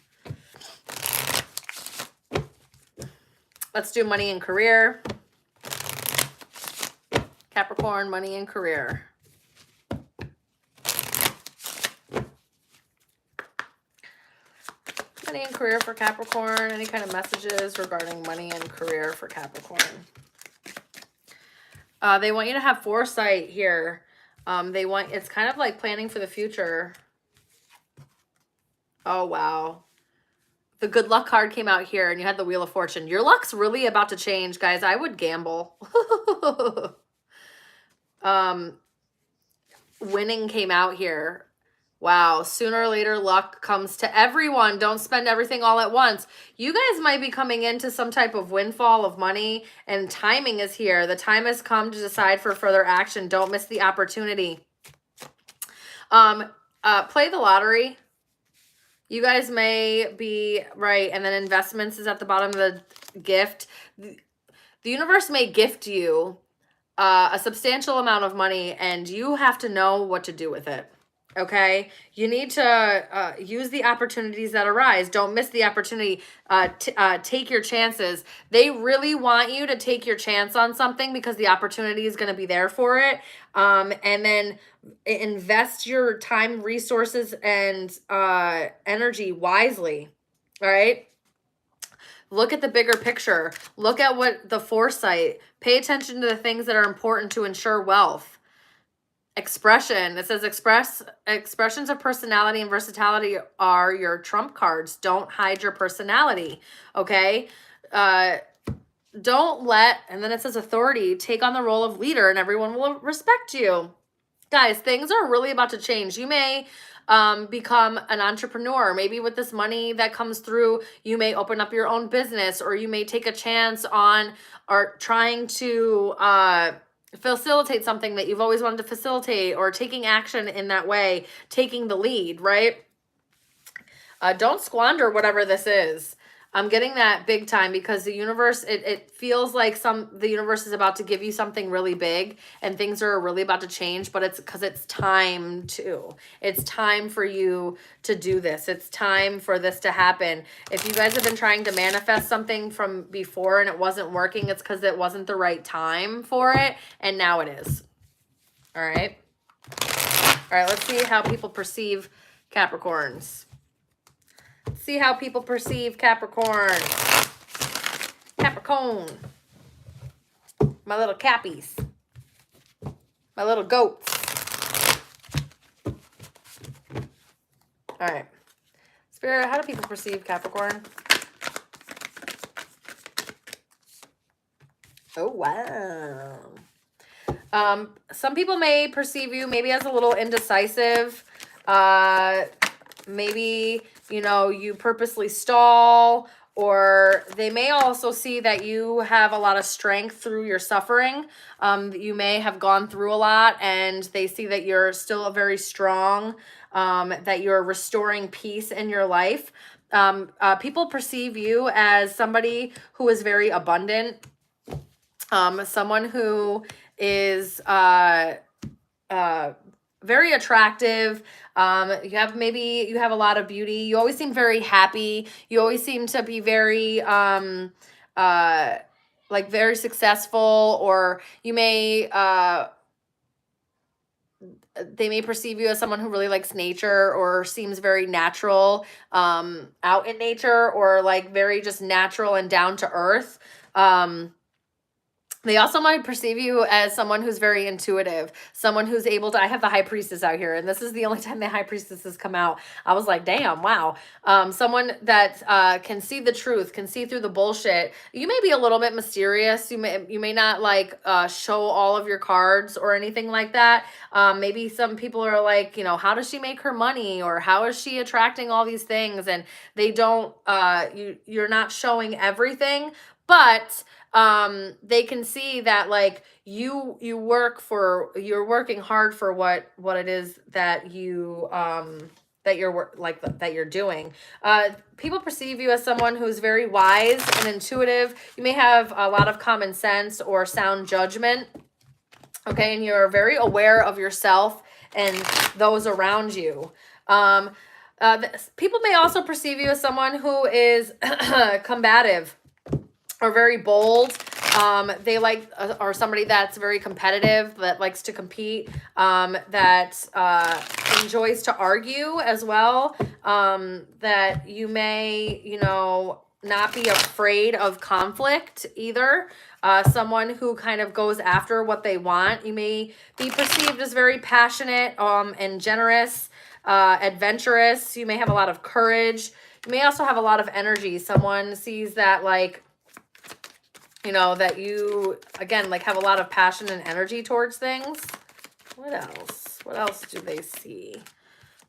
Let's do money and career. Capricorn, money and career. Money and career for Capricorn. Any kind of messages regarding money and career for Capricorn. They want you to have foresight here. It's kind of like planning for the future. Oh, wow. The good luck card came out here and you had the Wheel of Fortune. Your luck's really about to change, guys. I would gamble. Winning came out here. Wow. Sooner or later, luck comes to everyone. Don't spend everything all at once. You guys might be coming into some type of windfall of money, and timing is here. The time has come to decide for further action. Don't miss the opportunity. Play the lottery. You guys may be right. And then investments is at the bottom of the gift. The universe may gift you a substantial amount of money, and you have to know what to do with it. Okay, you need to use the opportunities that arise. Don't miss the opportunity. Take your chances. They really want you to take your chance on something because the opportunity is going to be there for it. And then invest your time, resources, and energy wisely. All right. Look at the bigger picture. Look at what the foresight. Pay attention to the things that are important to ensure wealth. Expression. It says expressions of personality and versatility are your trump cards. Don't hide your personality. Okay. Don't let, and then it says authority, take on the role of leader and everyone will respect you. Guys, things are really about to change. You may become an entrepreneur. Maybe with this money that comes through, you may open up your own business, or you may take a chance on or trying to facilitate something that you've always wanted to facilitate, or taking action in that way, taking the lead, right? Don't squander whatever this is. I'm getting that big time because the universe, it feels like the universe is about to give you something really big and things are really about to change, but it's because it's time to. It's time for you to do this. It's time for this to happen. If you guys have been trying to manifest something from before and it wasn't working, it's because it wasn't the right time for it, and now it is. All right. All right, let's see how people perceive Capricorns. See how people perceive Capricorn. Capricorn. My little cappies. My little goats. All right. Spirit, how do people perceive Capricorn? Oh, wow. Some people may perceive you maybe as a little indecisive. Maybe, you know, you purposely stall, or they may also see that you have a lot of strength through your suffering. You may have gone through a lot and they see that you're still very strong, that you're restoring peace in your life. People perceive you as somebody who is very abundant, someone who is very attractive. You have a lot of beauty. You always seem very happy. You always seem to be very like very successful, or you may they may perceive you as someone who really likes nature or seems very natural, out in nature, or like very just natural and down to earth. They also might perceive you as someone who's very intuitive, someone who's able to, I have the High Priestess out here, and this is the only time the High Priestess has come out. I was like, damn, wow. Someone that can see the truth, can see through the bullshit. You may be a little bit mysterious. You may not like show all of your cards or anything like that. Maybe some people are like, you know, how does she make her money, or how is she attracting all these things? And they don't, you're not showing everything, but they can see that like you're working hard for what it is that you that you're doing. People perceive you as someone who's very wise and intuitive. You may have a lot of common sense or sound judgment. Okay, and you're very aware of yourself and those around you. People may also perceive you as someone who is combative or very bold. They like, or somebody that's very competitive, that likes to compete, that enjoys to argue as well. That you may, you know, not be afraid of conflict either. Someone who kind of goes after what they want. You may be perceived as very passionate and generous, adventurous. You may have a lot of courage. You may also have a lot of energy. Someone sees that like, you know, that you, again, like have a lot of passion and energy towards things. What else? What else do they see?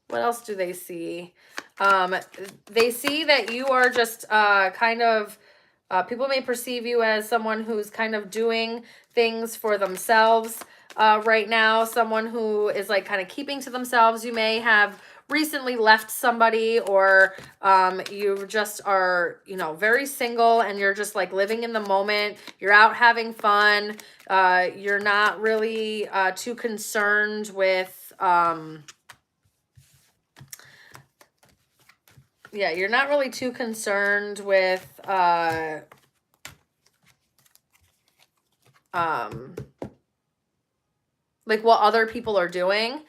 What else do they see? They see that you are just kind of, people may perceive you as someone who's kind of doing things for themselves right now. Someone who is like kind of keeping to themselves. You may have recently left somebody, or you just are, you know, very single and you're just like living in the moment. You're out having fun. You're not really too concerned with, yeah, you're not really too concerned with, like what other people are doing.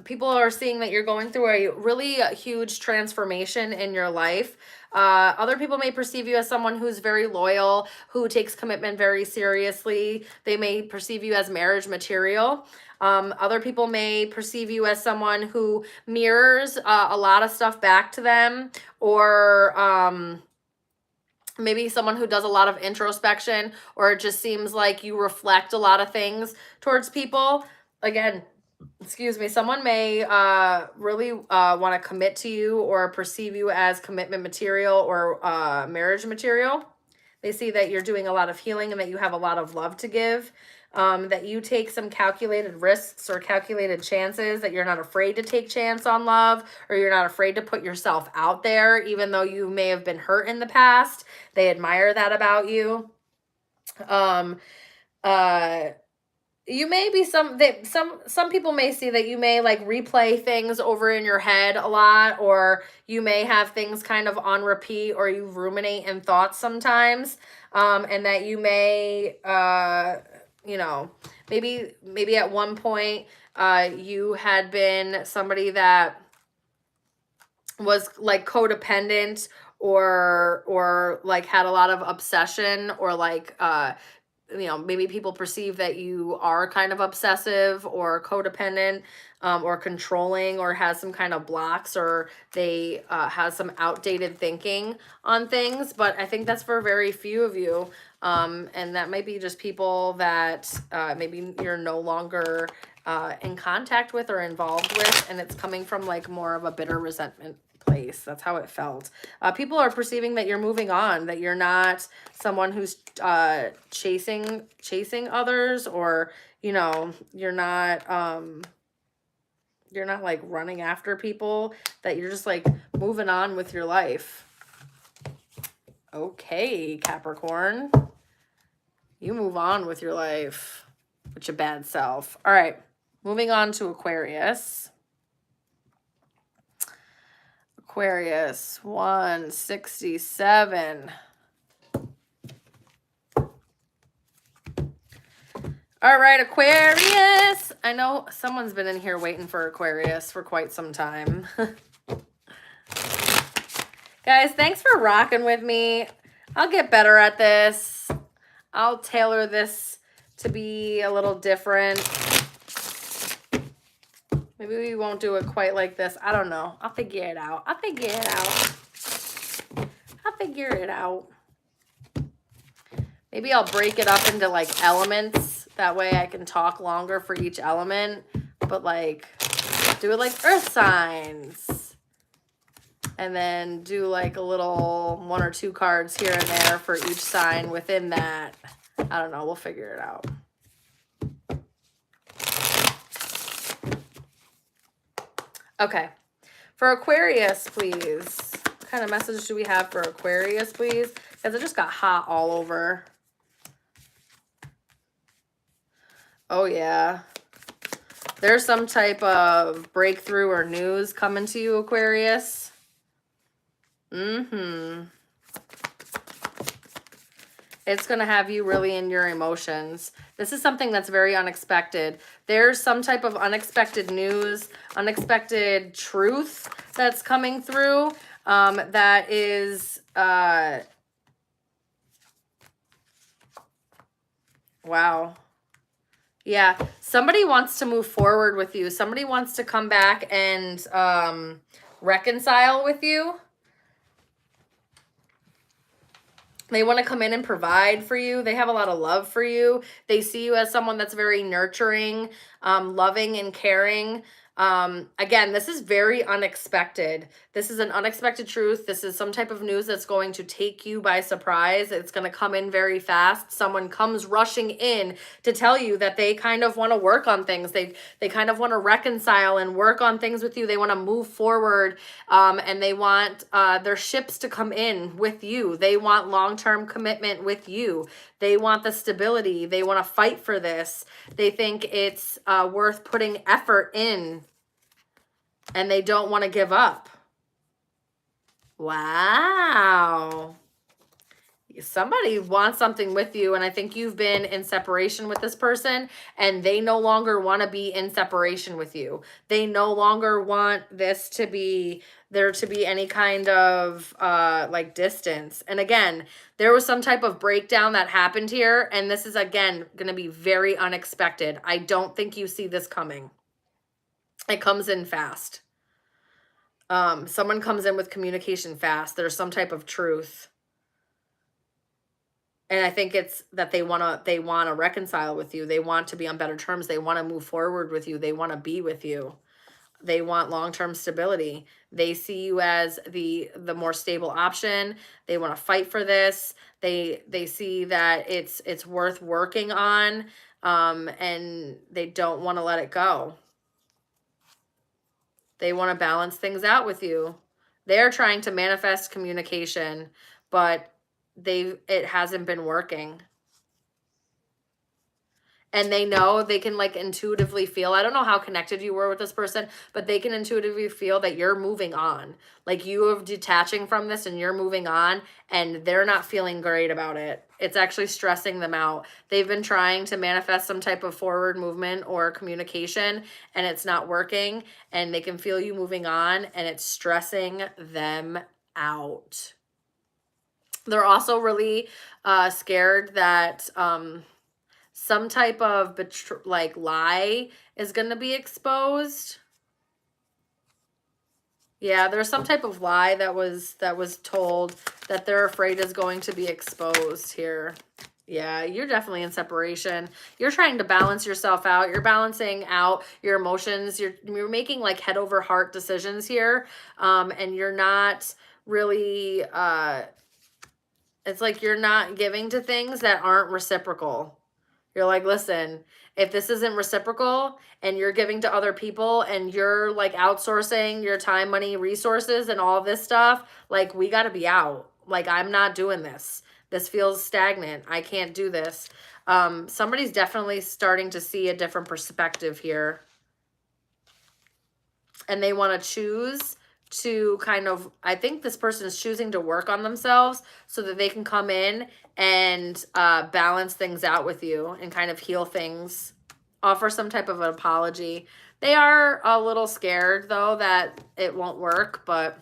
People are seeing that you're going through a really huge transformation in your life. Other people may perceive you as someone who's very loyal, who takes commitment very seriously. They may perceive you as marriage material. Other people may perceive you as someone who mirrors a lot of stuff back to them, or maybe someone who does a lot of introspection, or it just seems like you reflect a lot of things towards people. Again, excuse me, someone may really want to commit to you or perceive you as commitment material or marriage material. They see that you're doing a lot of healing and that you have a lot of love to give. That you take some calculated risks or calculated chances, that you're not afraid to take chance on love, or you're not afraid to put yourself out there, even though you may have been hurt in the past. They admire that about you. You may be some people may see that you may like replay things over in your head a lot, or you may have things kind of on repeat, or you ruminate in thoughts sometimes, and that you may you know, maybe at one point you had been somebody that was like codependent, or like had a lot of obsession, or like you know, maybe people perceive that you are kind of obsessive or codependent, or controlling, or has some kind of blocks, or they has some outdated thinking on things. But I think that's for very few of you. And that might be just people that maybe you're no longer in contact with or involved with, and it's coming from like more of a bitter resentment place. That's how it felt. People are perceiving that you're moving on, that you're not someone who's chasing others, or you know, you're not like running after people, that you're just like moving on with your life. Okay, Capricorn, you move on with your life with your bad self. All right, moving on to Aquarius. Aquarius 167. All right, Aquarius. I know someone's been in here waiting for Aquarius for quite some time. Guys, thanks for rocking with me. I'll get better at this. I'll tailor this to be a little different. Maybe we won't do it quite like this. I don't know. I'll figure it out. I'll figure it out. Maybe I'll break it up into like elements. That way I can talk longer for each element. But like, do it like earth signs. And then do like a little 1 or 2 cards here and there for each sign within that. I don't know. We'll figure it out. Okay, for Aquarius, please. What kind of message do we have for Aquarius, please? Because it just got hot all over. Oh, yeah. There's some type of breakthrough or news coming to you, Aquarius. It's going to have you really in your emotions. This is something that's very unexpected. There's some type of unexpected news, unexpected truth that's coming through that is, wow. Yeah, somebody wants to move forward with you. Somebody wants to come back and reconcile with you. They want to come in and provide for you. They have a lot of love for you. They see you as someone that's very nurturing, loving, and caring. Again, this is very unexpected. This is an unexpected truth. This is some type of news that's going to take you by surprise. It's going to come in very fast. Someone comes rushing in to tell you that they kind of want to work on things. They kind of want to reconcile and work on things with you. They want to move forward, and they want their ships to come in with you. They want long-term commitment with you. They want the stability. They want to fight for this. They think it's worth putting effort in, and they don't want to give up. Wow. Somebody wants something with you, and I think you've been in separation with this person, and they no longer want to be in separation with you. They no longer want this to be, there to be any kind of like distance. And again, there was some type of breakdown that happened here, and this is again going to be very unexpected. I don't think you see this coming. It comes in fast. Someone comes in with communication fast. There's some type of truth. And I think it's that they want to reconcile with you. They want to be on better terms. They want to move forward with you. They want to be with you. They want long-term stability. They see you as the more stable option. They want to fight for this. They see that it's worth working on, and they don't want to let it go. They want to balance things out with you. They're trying to manifest communication, but it hasn't been working. And they know, they can like intuitively feel, I don't know how connected you were with this person, but they can intuitively feel that you're moving on. Like you are detaching from this and you're moving on, and they're not feeling great about it. It's actually stressing them out. They've been trying to manifest some type of forward movement or communication, and it's not working, and they can feel you moving on, and it's stressing them out. They're also really scared that some type of lie is going to be exposed. Yeah, there's some type of lie that was told that they're afraid is going to be exposed here. Yeah, you're definitely in separation. You're trying to balance yourself out. You're balancing out your emotions. You're making like head over heart decisions here, and you're not really it's like you're not giving to things that aren't reciprocal. You're like, listen, if this isn't reciprocal and you're giving to other people and you're like outsourcing your time, money, resources, and all this stuff, like we got to be out. Like I'm not doing this. This feels stagnant. I can't do this. Somebody's definitely starting to see a different perspective here. And they want to choose to kind of, I think this person is choosing to work on themselves so that they can come in and balance things out with you and kind of heal things, offer some type of an apology. They are a little scared though that it won't work, but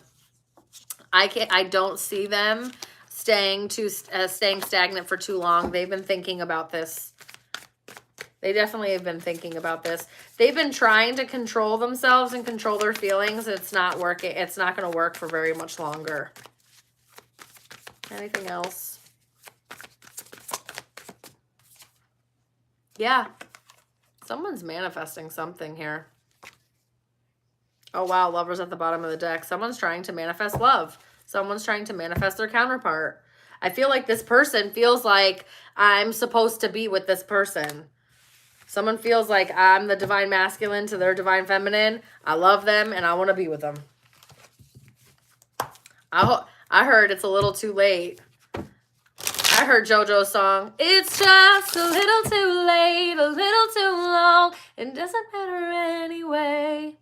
I don't see them staying stagnant for too long. They've been thinking about this. They definitely have been thinking about this. They've been trying to control themselves and control their feelings. It's not working. It's not going to work for very much longer. Anything else? Yeah. Someone's manifesting something here. Oh, wow. Lover's at the bottom of the deck. Someone's trying to manifest love. Someone's trying to manifest their counterpart. I feel like this person feels like I'm supposed to be with this person. Someone feels like I'm the divine masculine to their divine feminine. I love them and I want to be with them. I heard It's a Little Too Late. I heard JoJo's song. It's just a little too late, a little too long. It doesn't matter anyway.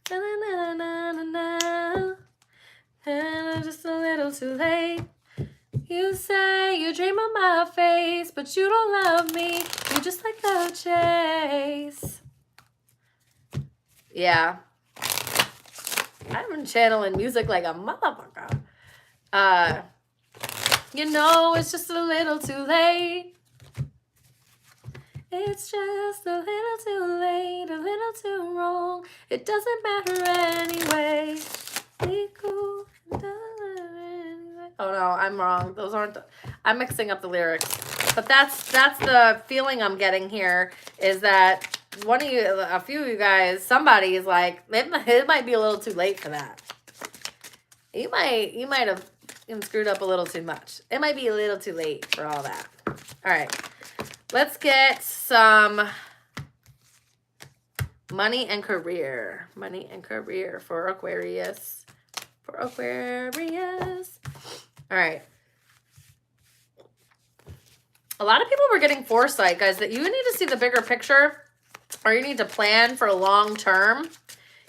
Na, na, na, na, na. And just a little too late. You say you dream of my face, but you don't love me. You just like the chase. Yeah. I've been channeling music like a motherfucker. You know, it's just a little too late. It's just a little too late, a little too wrong. It doesn't matter anyway. Be cool. Oh no, I'm wrong. Those aren't, I'm mixing up the lyrics. But that's the feeling I'm getting here, is that a few of you guys, somebody is like, it might be a little too late for that. You might have screwed up a little too much. It might be a little too late for all that. All right. Let's get some money and career. Money and career for Aquarius. For Aquarius. All right. A lot of people were getting foresight, guys, that you need to see the bigger picture, or you need to plan for long term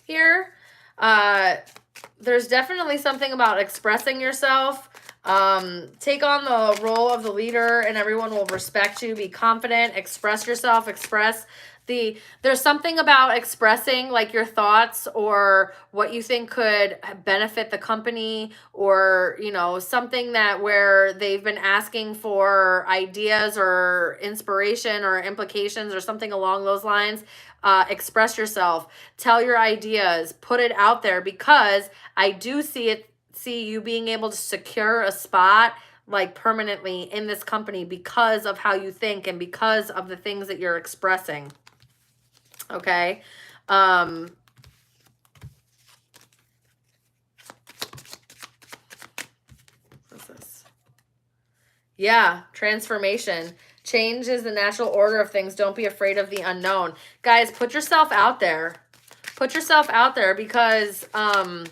here. There's definitely something about expressing yourself. Take on the role of the leader and everyone will respect you. Be confident, express yourself, there's something about expressing like your thoughts or what you think could benefit the company, or, you know, something that where they've been asking for ideas or inspiration or implications or something along those lines. Express yourself, tell your ideas, put it out there, because I do see you being able to secure a spot like permanently in this company because of how you think and because of the things that you're expressing. Okay. What's this? Yeah, transformation. Change is the natural order of things. Don't be afraid of the unknown. Guys, put yourself out there. Put yourself out there, because I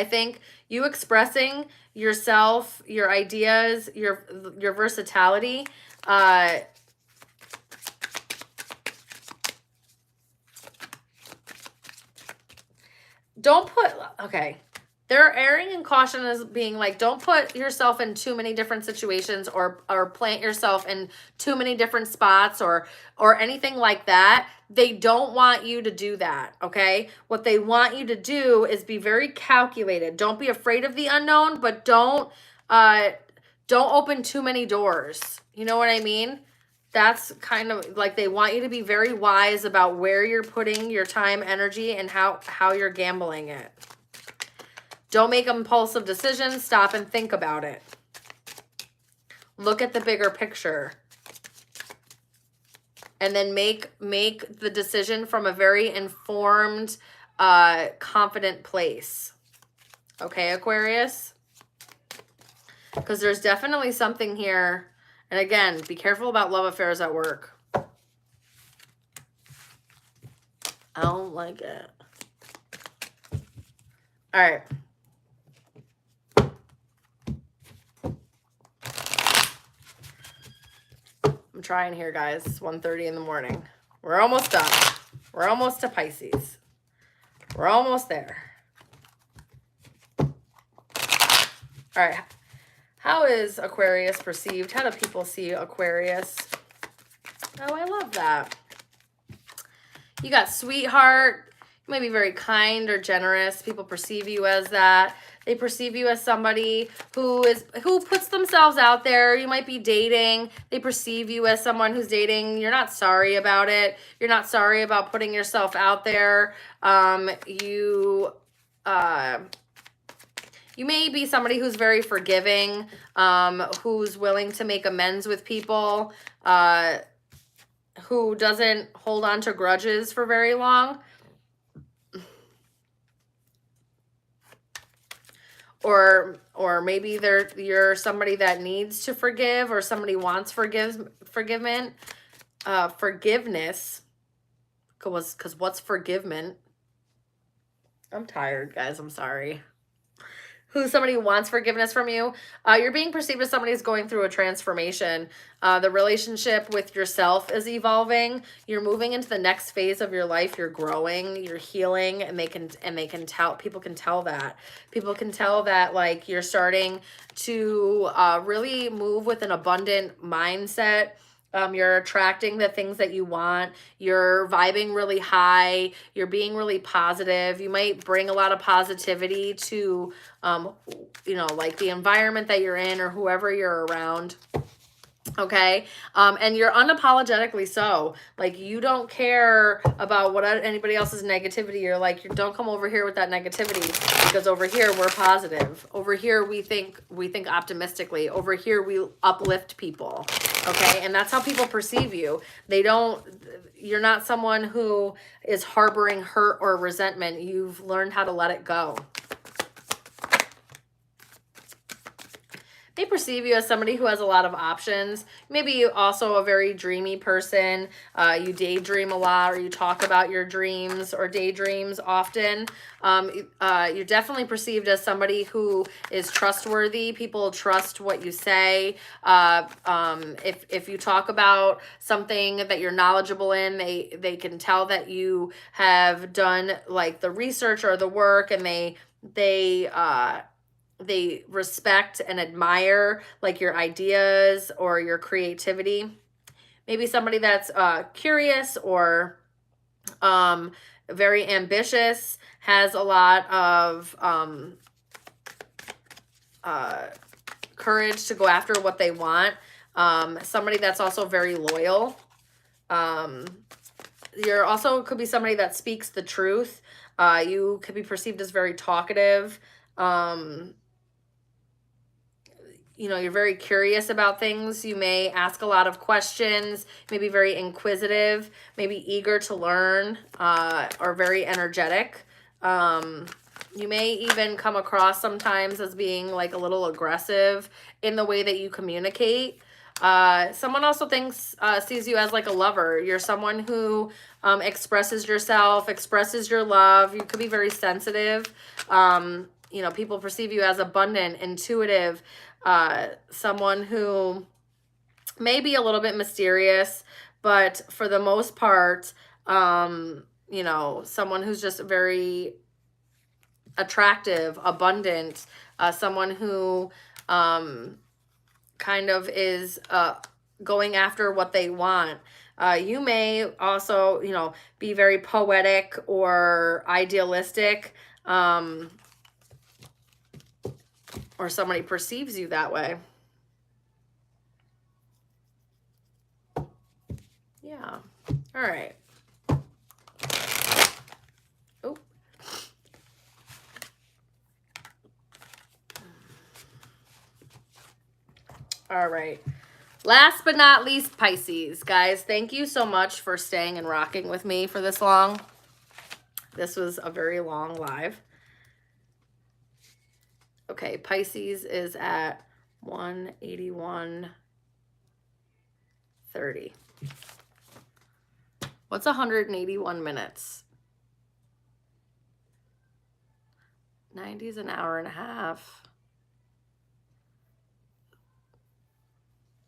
think you expressing yourself, your ideas, your versatility, don't put, okay, they're erring and caution as being like, don't put yourself in too many different situations or plant yourself in too many different spots or anything like that. They don't want you to do that, okay? What they want you to do is be very calculated. Don't be afraid of the unknown, but don't open too many doors. You know what I mean? That's kind of like they want you to be very wise about where you're putting your time, energy, and how you're gambling it. Don't make impulsive decisions. Stop and think about it. Look at the bigger picture. And then make the decision from a very informed, confident place. Okay, Aquarius? Because there's definitely something here. And again, be careful about love affairs at work. I don't like it. All right. I'm trying here, guys. It's 1:30 in the morning. We're almost done. We're almost to Pisces. We're almost there. All right. How is Aquarius perceived? How do people see Aquarius? Oh, I love that. You got sweetheart. You might be very kind or generous. People perceive you as that. They perceive you as somebody who puts themselves out there. You might be dating. They perceive you as someone who's dating. You're not sorry about it. You're not sorry about putting yourself out there. You may be somebody who's very forgiving, who's willing to make amends with people, who doesn't hold on to grudges for very long. Or maybe you're somebody that needs to forgive, or somebody wants forgiveness. Because what's forgiveness? I'm tired, guys. I'm sorry. Who's somebody who wants forgiveness from you. You're being perceived as somebody who's going through a transformation. The relationship with yourself is evolving. You're moving into the next phase of your life. You're growing, you're healing, and they can tell. People can tell that. People can tell that, like, you're starting to really move with an abundant mindset. You're attracting the things that you want. You're vibing really high. You're being really positive. You might bring a lot of positivity to, like the environment that you're in or whoever you're around. Okay. And you're unapologetically so. Like, you don't care about what anybody else's negativity. You're like, don't come over here with that negativity, because over here we're positive. Over here we think optimistically. Over here we uplift people. Okay. And that's how people perceive you. You're not someone who is harboring hurt or resentment. You've learned how to let it go. They perceive you as somebody who has a lot of options. Maybe you also a very dreamy person. You daydream a lot, or you talk about your dreams or daydreams often. You're definitely perceived as somebody who is trustworthy. People trust what you say. If you talk about something that you're knowledgeable in, they can tell that you have done like the research or the work, and they respect and admire like your ideas or your creativity. Maybe somebody that's curious or very ambitious, has a lot of courage to go after what they want. Somebody that's also very loyal. You're also could be somebody that speaks the truth. You could be perceived as very talkative. You know, you're very curious about things. You may ask a lot of questions, maybe very inquisitive, maybe eager to learn, or very energetic. You may even come across sometimes as being like a little aggressive in the way that you communicate. Someone also sees you as like a lover. You're someone who expresses yourself, expresses your love. You could be very sensitive. You know, people perceive you as abundant, intuitive, someone who may be a little bit mysterious, but for the most part, you know, someone who's just very attractive, abundant, someone who kind of is going after what they want. You may also, you know, be very poetic or idealistic, or somebody perceives you that way. Yeah. All right. Oh. All right. Last but not least, Pisces. Guys, thank you so much for staying and rocking with me for this long. This was a very long live. Okay, Pisces is at 181.30. What's 181 minutes? 90 is an hour and a half.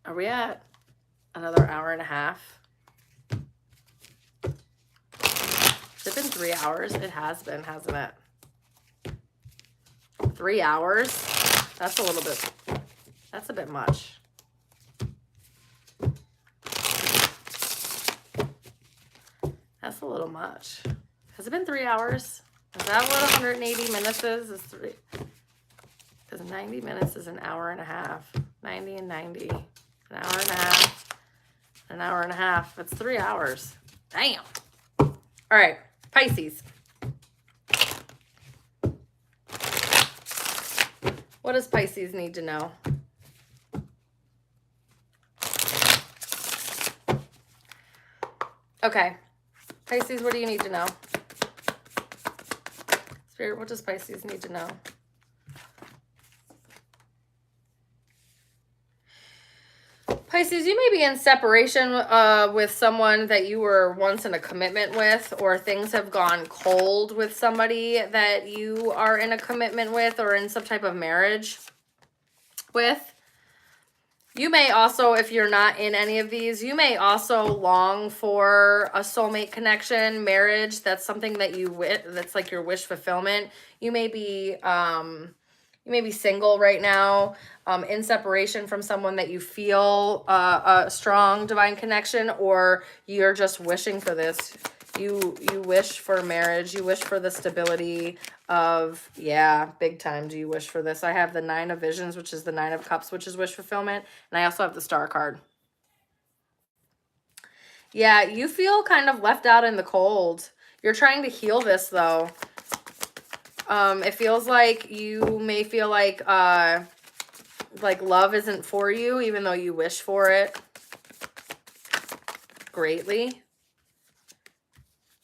Are we at another hour and a half? Has it been 3 hours? It has been, hasn't it? 3 hours? That's a bit much. That's a little much. Has it been 3 hours? Is that what 180 minutes is? Is 3? Because 90 minutes is an hour and a half. 90 and 90. An hour and a half. An hour and a half. That's 3 hours. Damn. All right. Pisces. What does Pisces need to know? Okay. Pisces, what do you need to know? Spirit, what does Pisces need to know? Pisces, you may be in separation with someone that you were once in a commitment with, or things have gone cold with somebody that you are in a commitment with or in some type of marriage with. You may also, if you're not in any of these, you may also long for a soulmate connection, marriage. That's something that that's like your wish fulfillment. You may be, You may be single right now, in separation from someone that you feel a strong divine connection, or you're just wishing for this. You wish for marriage. You wish for the stability of, yeah, big time. Do you wish for this? I have the 9 of Visions, which is the 9 of Cups, which is wish fulfillment. And I also have the Star card. Yeah, you feel kind of left out in the cold. You're trying to heal this, though. It feels like you may feel like love isn't for you, even though you wish for it greatly.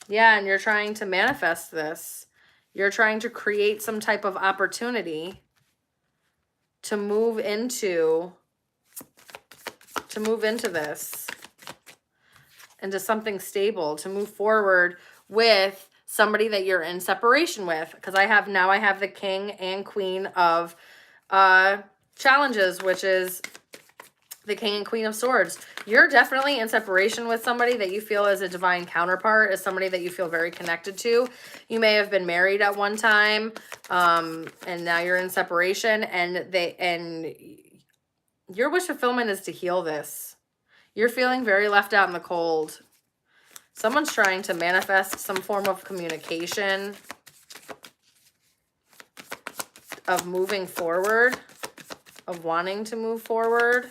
Yeah, and you're trying to manifest this. You're trying to create some type of opportunity to move into this, into something stable, to move forward with somebody that you're in separation with. Because I have the King and Queen of challenges, which is the King and Queen of Swords. You're definitely in separation with somebody that you feel is a divine counterpart, is somebody that you feel very connected to. You may have been married at one time, and now you're in separation, and your wish fulfillment is to heal this. You're feeling very left out in the cold. Someone's trying to manifest some form of communication, of moving forward, of wanting to move forward.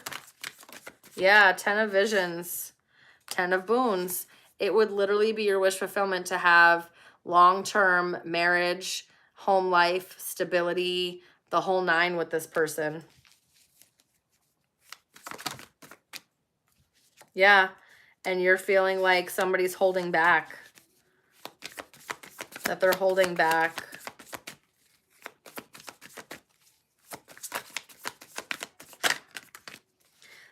Yeah, 10 of Visions, 10 of Boons. It would literally be your wish fulfillment to have long-term marriage, home life, stability, the whole 9 with this person. Yeah, and you're feeling like somebody's holding back, that they're holding back.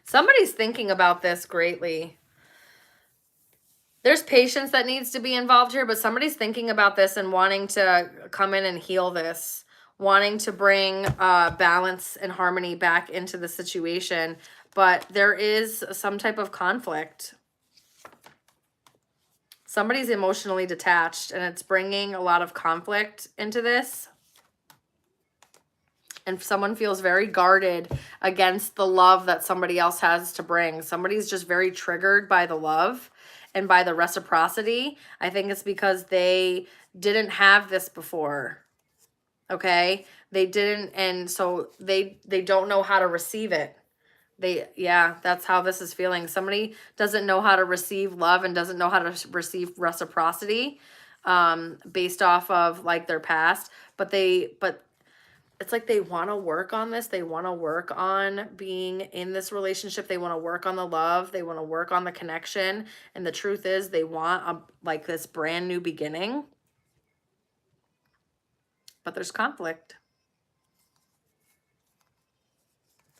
Somebody's thinking about this greatly. There's patience that needs to be involved here, but somebody's thinking about this and wanting to come in and heal this, wanting to bring balance and harmony back into the situation. But there is some type of conflict. Somebody's emotionally detached, and it's bringing a lot of conflict into this. And someone feels very guarded against the love that somebody else has to bring. Somebody's just very triggered by the love and by the reciprocity. I think it's because they didn't have this before. Okay? They didn't, and so they don't know how to receive it. Yeah, that's how this is feeling. Somebody doesn't know how to receive love and doesn't know how to receive reciprocity based off of like their past, but it's like they want to work on this. They want to work on being in this relationship. They want to work on the love. They want to work on the connection. And the truth is they want like this brand new beginning. But there's conflict.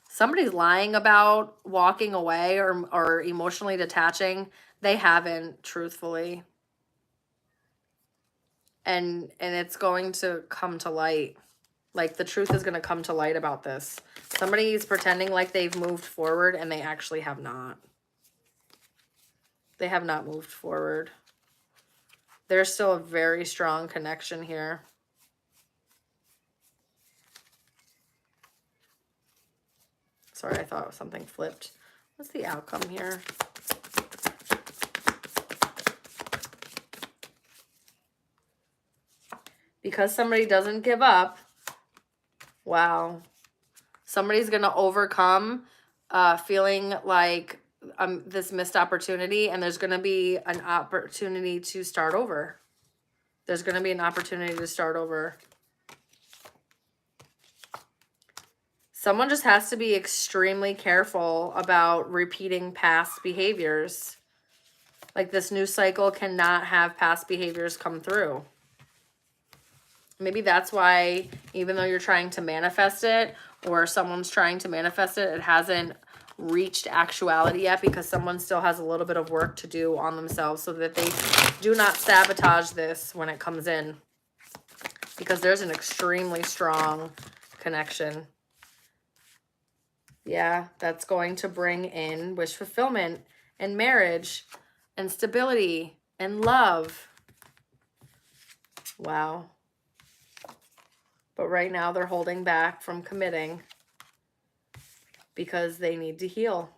Somebody's lying about walking away or emotionally detaching. They haven't, truthfully. And it's going to come to light. Like, the truth is going to come to light about this. Somebody's pretending like they've moved forward, and they actually have not. They have not moved forward. There's still a very strong connection here. Sorry, I thought something flipped. What's the outcome here? Because somebody doesn't give up. Wow. Somebody's going to overcome feeling like this missed opportunity, and there's going to be an opportunity to start over. There's going to be an opportunity to start over. Someone just has to be extremely careful about repeating past behaviors. Like, this new cycle cannot have past behaviors come through. Maybe that's why, even though you're trying to manifest it, or someone's trying to manifest it, it hasn't reached actuality yet, because someone still has a little bit of work to do on themselves so that they do not sabotage this when it comes in. Because there's an extremely strong connection. Yeah, that's going to bring in wish fulfillment and marriage and stability and love. Wow. But right now they're holding back from committing because they need to heal.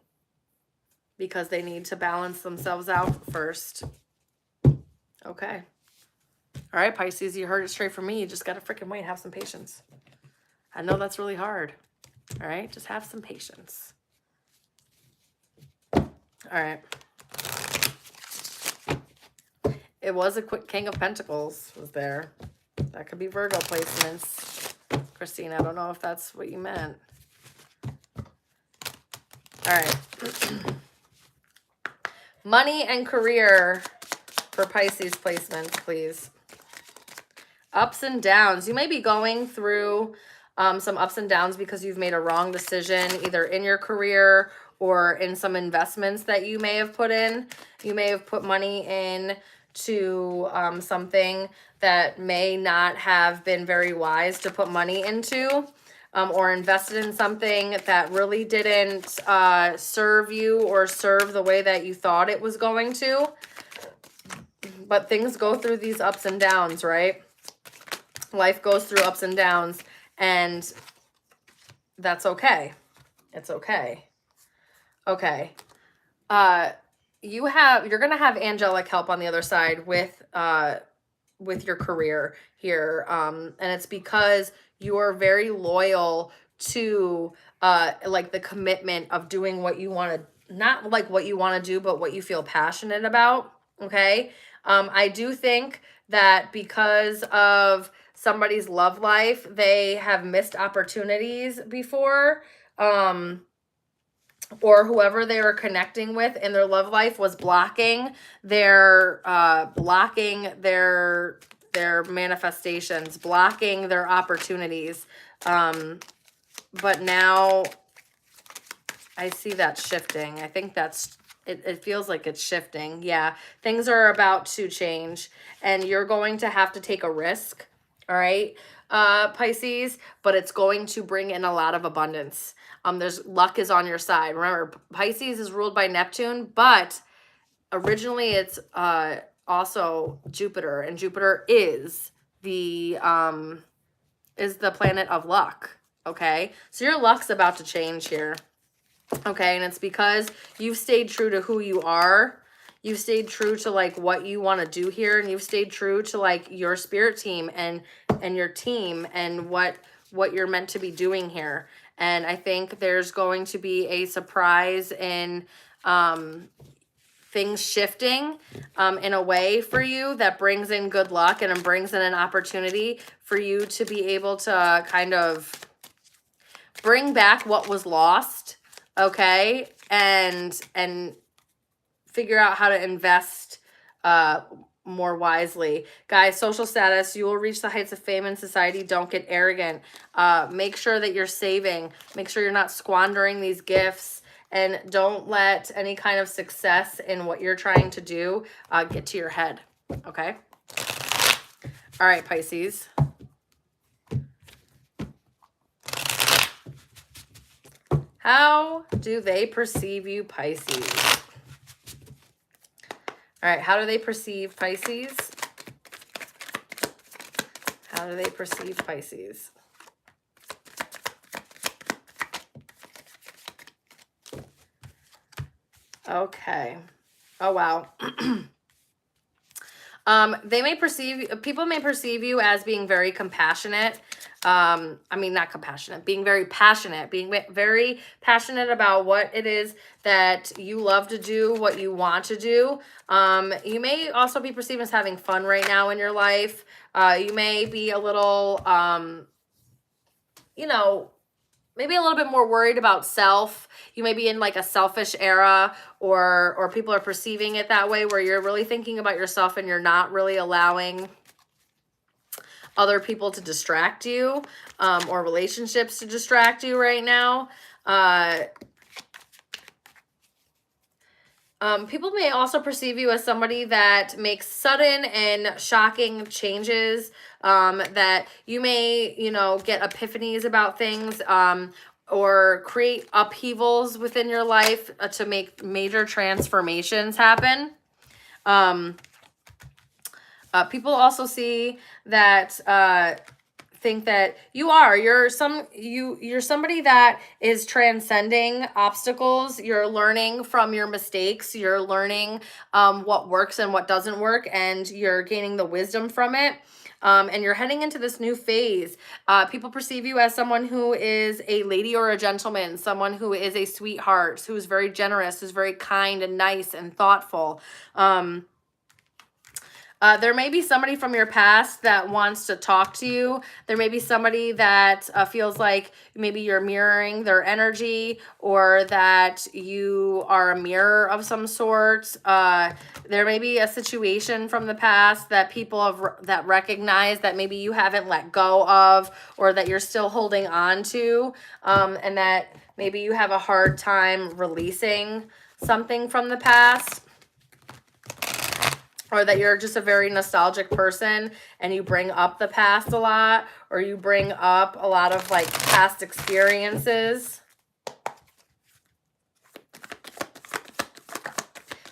Because they need to balance themselves out first. Okay. All right, Pisces, you heard it straight from me. You just got to freaking wait. Have some patience. I know that's really hard. All right, just have some patience. All right. It was a quick King of Pentacles was there. That could be Virgo placements. Christine, I don't know if that's what you meant. All right. Money and career for Pisces placements, please. Ups and downs. You may be going through some ups and downs because you've made a wrong decision, either in your career or in some investments that you may have put in. You may have put money in to something that may not have been very wise to put money into, or invested in something that really didn't serve you or serve the way that you thought it was going to. But things go through these ups and downs, right? Life goes through ups and downs, and that's okay. It's okay. Okay. You're going to have angelic help on the other side with your career here. And it's because you're very loyal to like the commitment of doing what you want to, not like what you want to do, but what you feel passionate about. Okay. I do think that because of somebody's love life, they have missed opportunities before, or whoever they were connecting with in their love life was blocking their manifestations, blocking their opportunities. But now I see that shifting. I think that's it feels like it's shifting. Yeah, things are about to change, and you're going to have to take a risk. All right, Pisces, but it's going to bring in a lot of abundance. There's luck is on your side. Remember, Pisces is ruled by Neptune, but originally it's also Jupiter, and Jupiter is the planet of luck. Okay, so your luck's about to change here. Okay, and it's because you've stayed true to who you are. You've stayed true to like what you want to do here, and you've stayed true to like your spirit team and your team and what you're meant to be doing here. And I think there's going to be a surprise in things shifting in a way for you that brings in good luck and brings in an opportunity for you to be able to kind of bring back what was lost, okay, and figure out how to invest more wisely. Guys, social status, you will reach the heights of fame in society. Don't get arrogant. Make sure that you're saving. Make sure you're not squandering these gifts, and don't let any kind of success in what you're trying to do get to your head, okay? All right, Pisces. How do they perceive you, Pisces? All right, how do they perceive Pisces? How do they perceive Pisces? Okay. Oh, wow. People may perceive you as being very compassionate. I mean, not compassionate, being very passionate, being very passionate about what it is that you love to do, what you want to do. You may also be perceived as having fun right now in your life. You may be a little, you know, maybe a little bit more worried about self. You may be in like a selfish era, or people are perceiving it that way, where you're really thinking about yourself and you're not really allowing other people to distract you, or relationships to distract you right now. People may also perceive you as somebody that makes sudden and shocking changes, that you may, you know, get epiphanies about things, or create upheavals within your life to make major transformations happen. People also see that think that you're somebody that is transcending obstacles. You're learning from your mistakes. You're learning what works and what doesn't work, and you're gaining the wisdom from it. And you're heading into this new phase. People perceive you as someone who is a lady or a gentleman, someone who is a sweetheart, who's very generous, who's very kind and nice and thoughtful. There may be somebody from your past that wants to talk to you. There may be somebody that feels like maybe you're mirroring their energy, or that you are a mirror of some sort. There may be a situation from the past that people that recognize that maybe you haven't let go of, or that you're still holding on to, and that maybe you have a hard time releasing something from the past. Or that you're just a very nostalgic person and you bring up the past a lot, or you bring up a lot of like past experiences.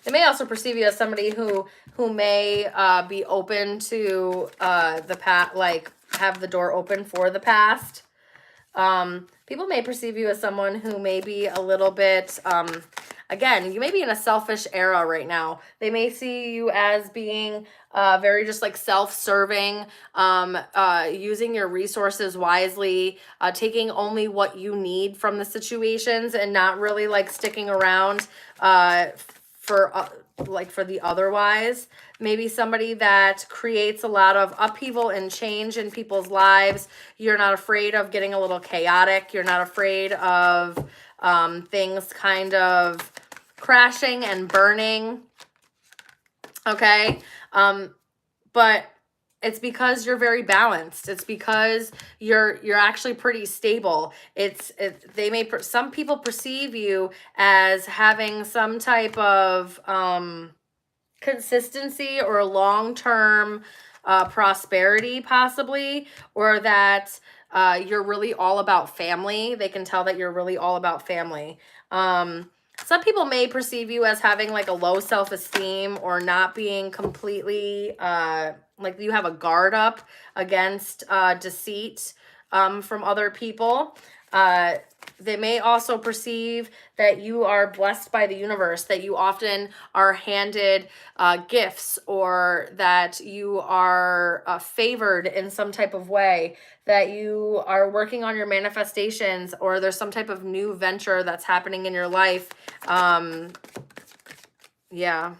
They may also perceive you as somebody who may be open to the past, like have the door open for the past. People may perceive you as someone who may be a little bit, again, you may be in a selfish era right now. They may see you as being very just like self-serving, using your resources wisely, taking only what you need from the situations, and not really like sticking around for the otherwise. Maybe somebody that creates a lot of upheaval and change in people's lives. You're not afraid of getting a little chaotic. You're not afraid of things kind of crashing and burning. Okay. But it's because you're very balanced. It's because you're actually pretty stable. Some people perceive you as having some type of consistency or long-term prosperity possibly, or that you're really all about family. They can tell that you're really all about family. Some people may perceive you as having like a low self-esteem, or not being completely like you have a guard up against deceit from other people. They may also perceive that you are blessed by the universe, that you often are handed gifts, or that you are favored in some type of way, that you are working on your manifestations, or there's some type of new venture that's happening in your life. Yeah.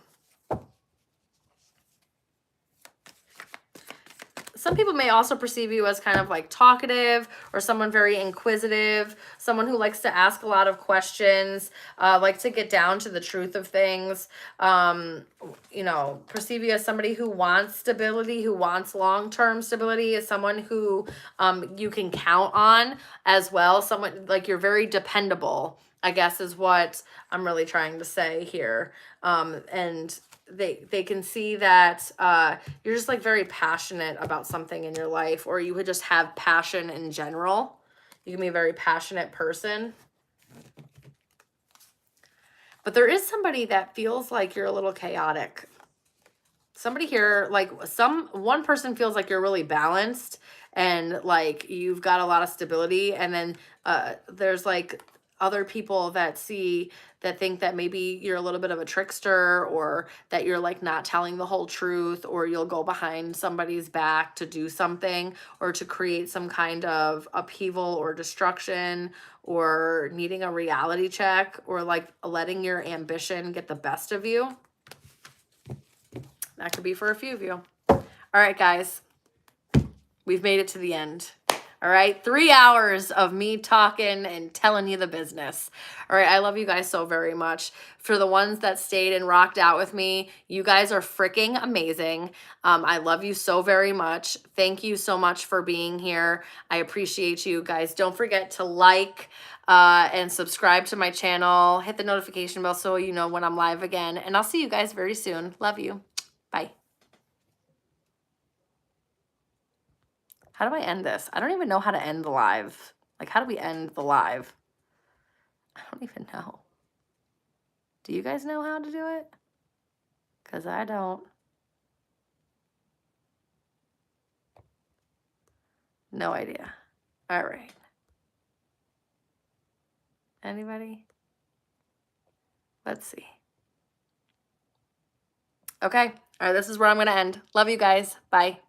Some people may also perceive you as kind of like talkative, or someone very inquisitive, someone who likes to ask a lot of questions, like to get down to the truth of things. You know, perceive you as somebody who wants stability, who wants long-term stability, as someone who you can count on as well. Someone like you're very dependable, I guess is what I'm really trying to say here. And they can see that you're just like very passionate about something in your life, or you would just have passion in general. You can be a very passionate person. But there is somebody that feels like you're a little chaotic. Somebody here, like one person feels like you're really balanced and like you've got a lot of stability, and then there's like other people that think that maybe you're a little bit of a trickster, or that you're like not telling the whole truth, or you'll go behind somebody's back to do something, or to create some kind of upheaval or destruction, or needing a reality check, or like letting your ambition get the best of you. That could be for a few of you. All right, guys, we've made it to the end. All right, 3 hours of me talking and telling you the business. All right, I love you guys so very much. For the ones that stayed and rocked out with me, you guys are freaking amazing. I love you so very much. Thank you so much for being here. I appreciate you guys. Don't forget to like and subscribe to my channel. Hit the notification bell so you know when I'm live again. And I'll see you guys very soon. Love you. Bye. How do I end this? I don't even know how to end the live. Like, how do we end the live? I don't even know. Do you guys know how to do it? Because I don't. No. No idea. All right. Anybody? Let's see. Okay. All right, this is where I'm going to end. Love you guys. Bye.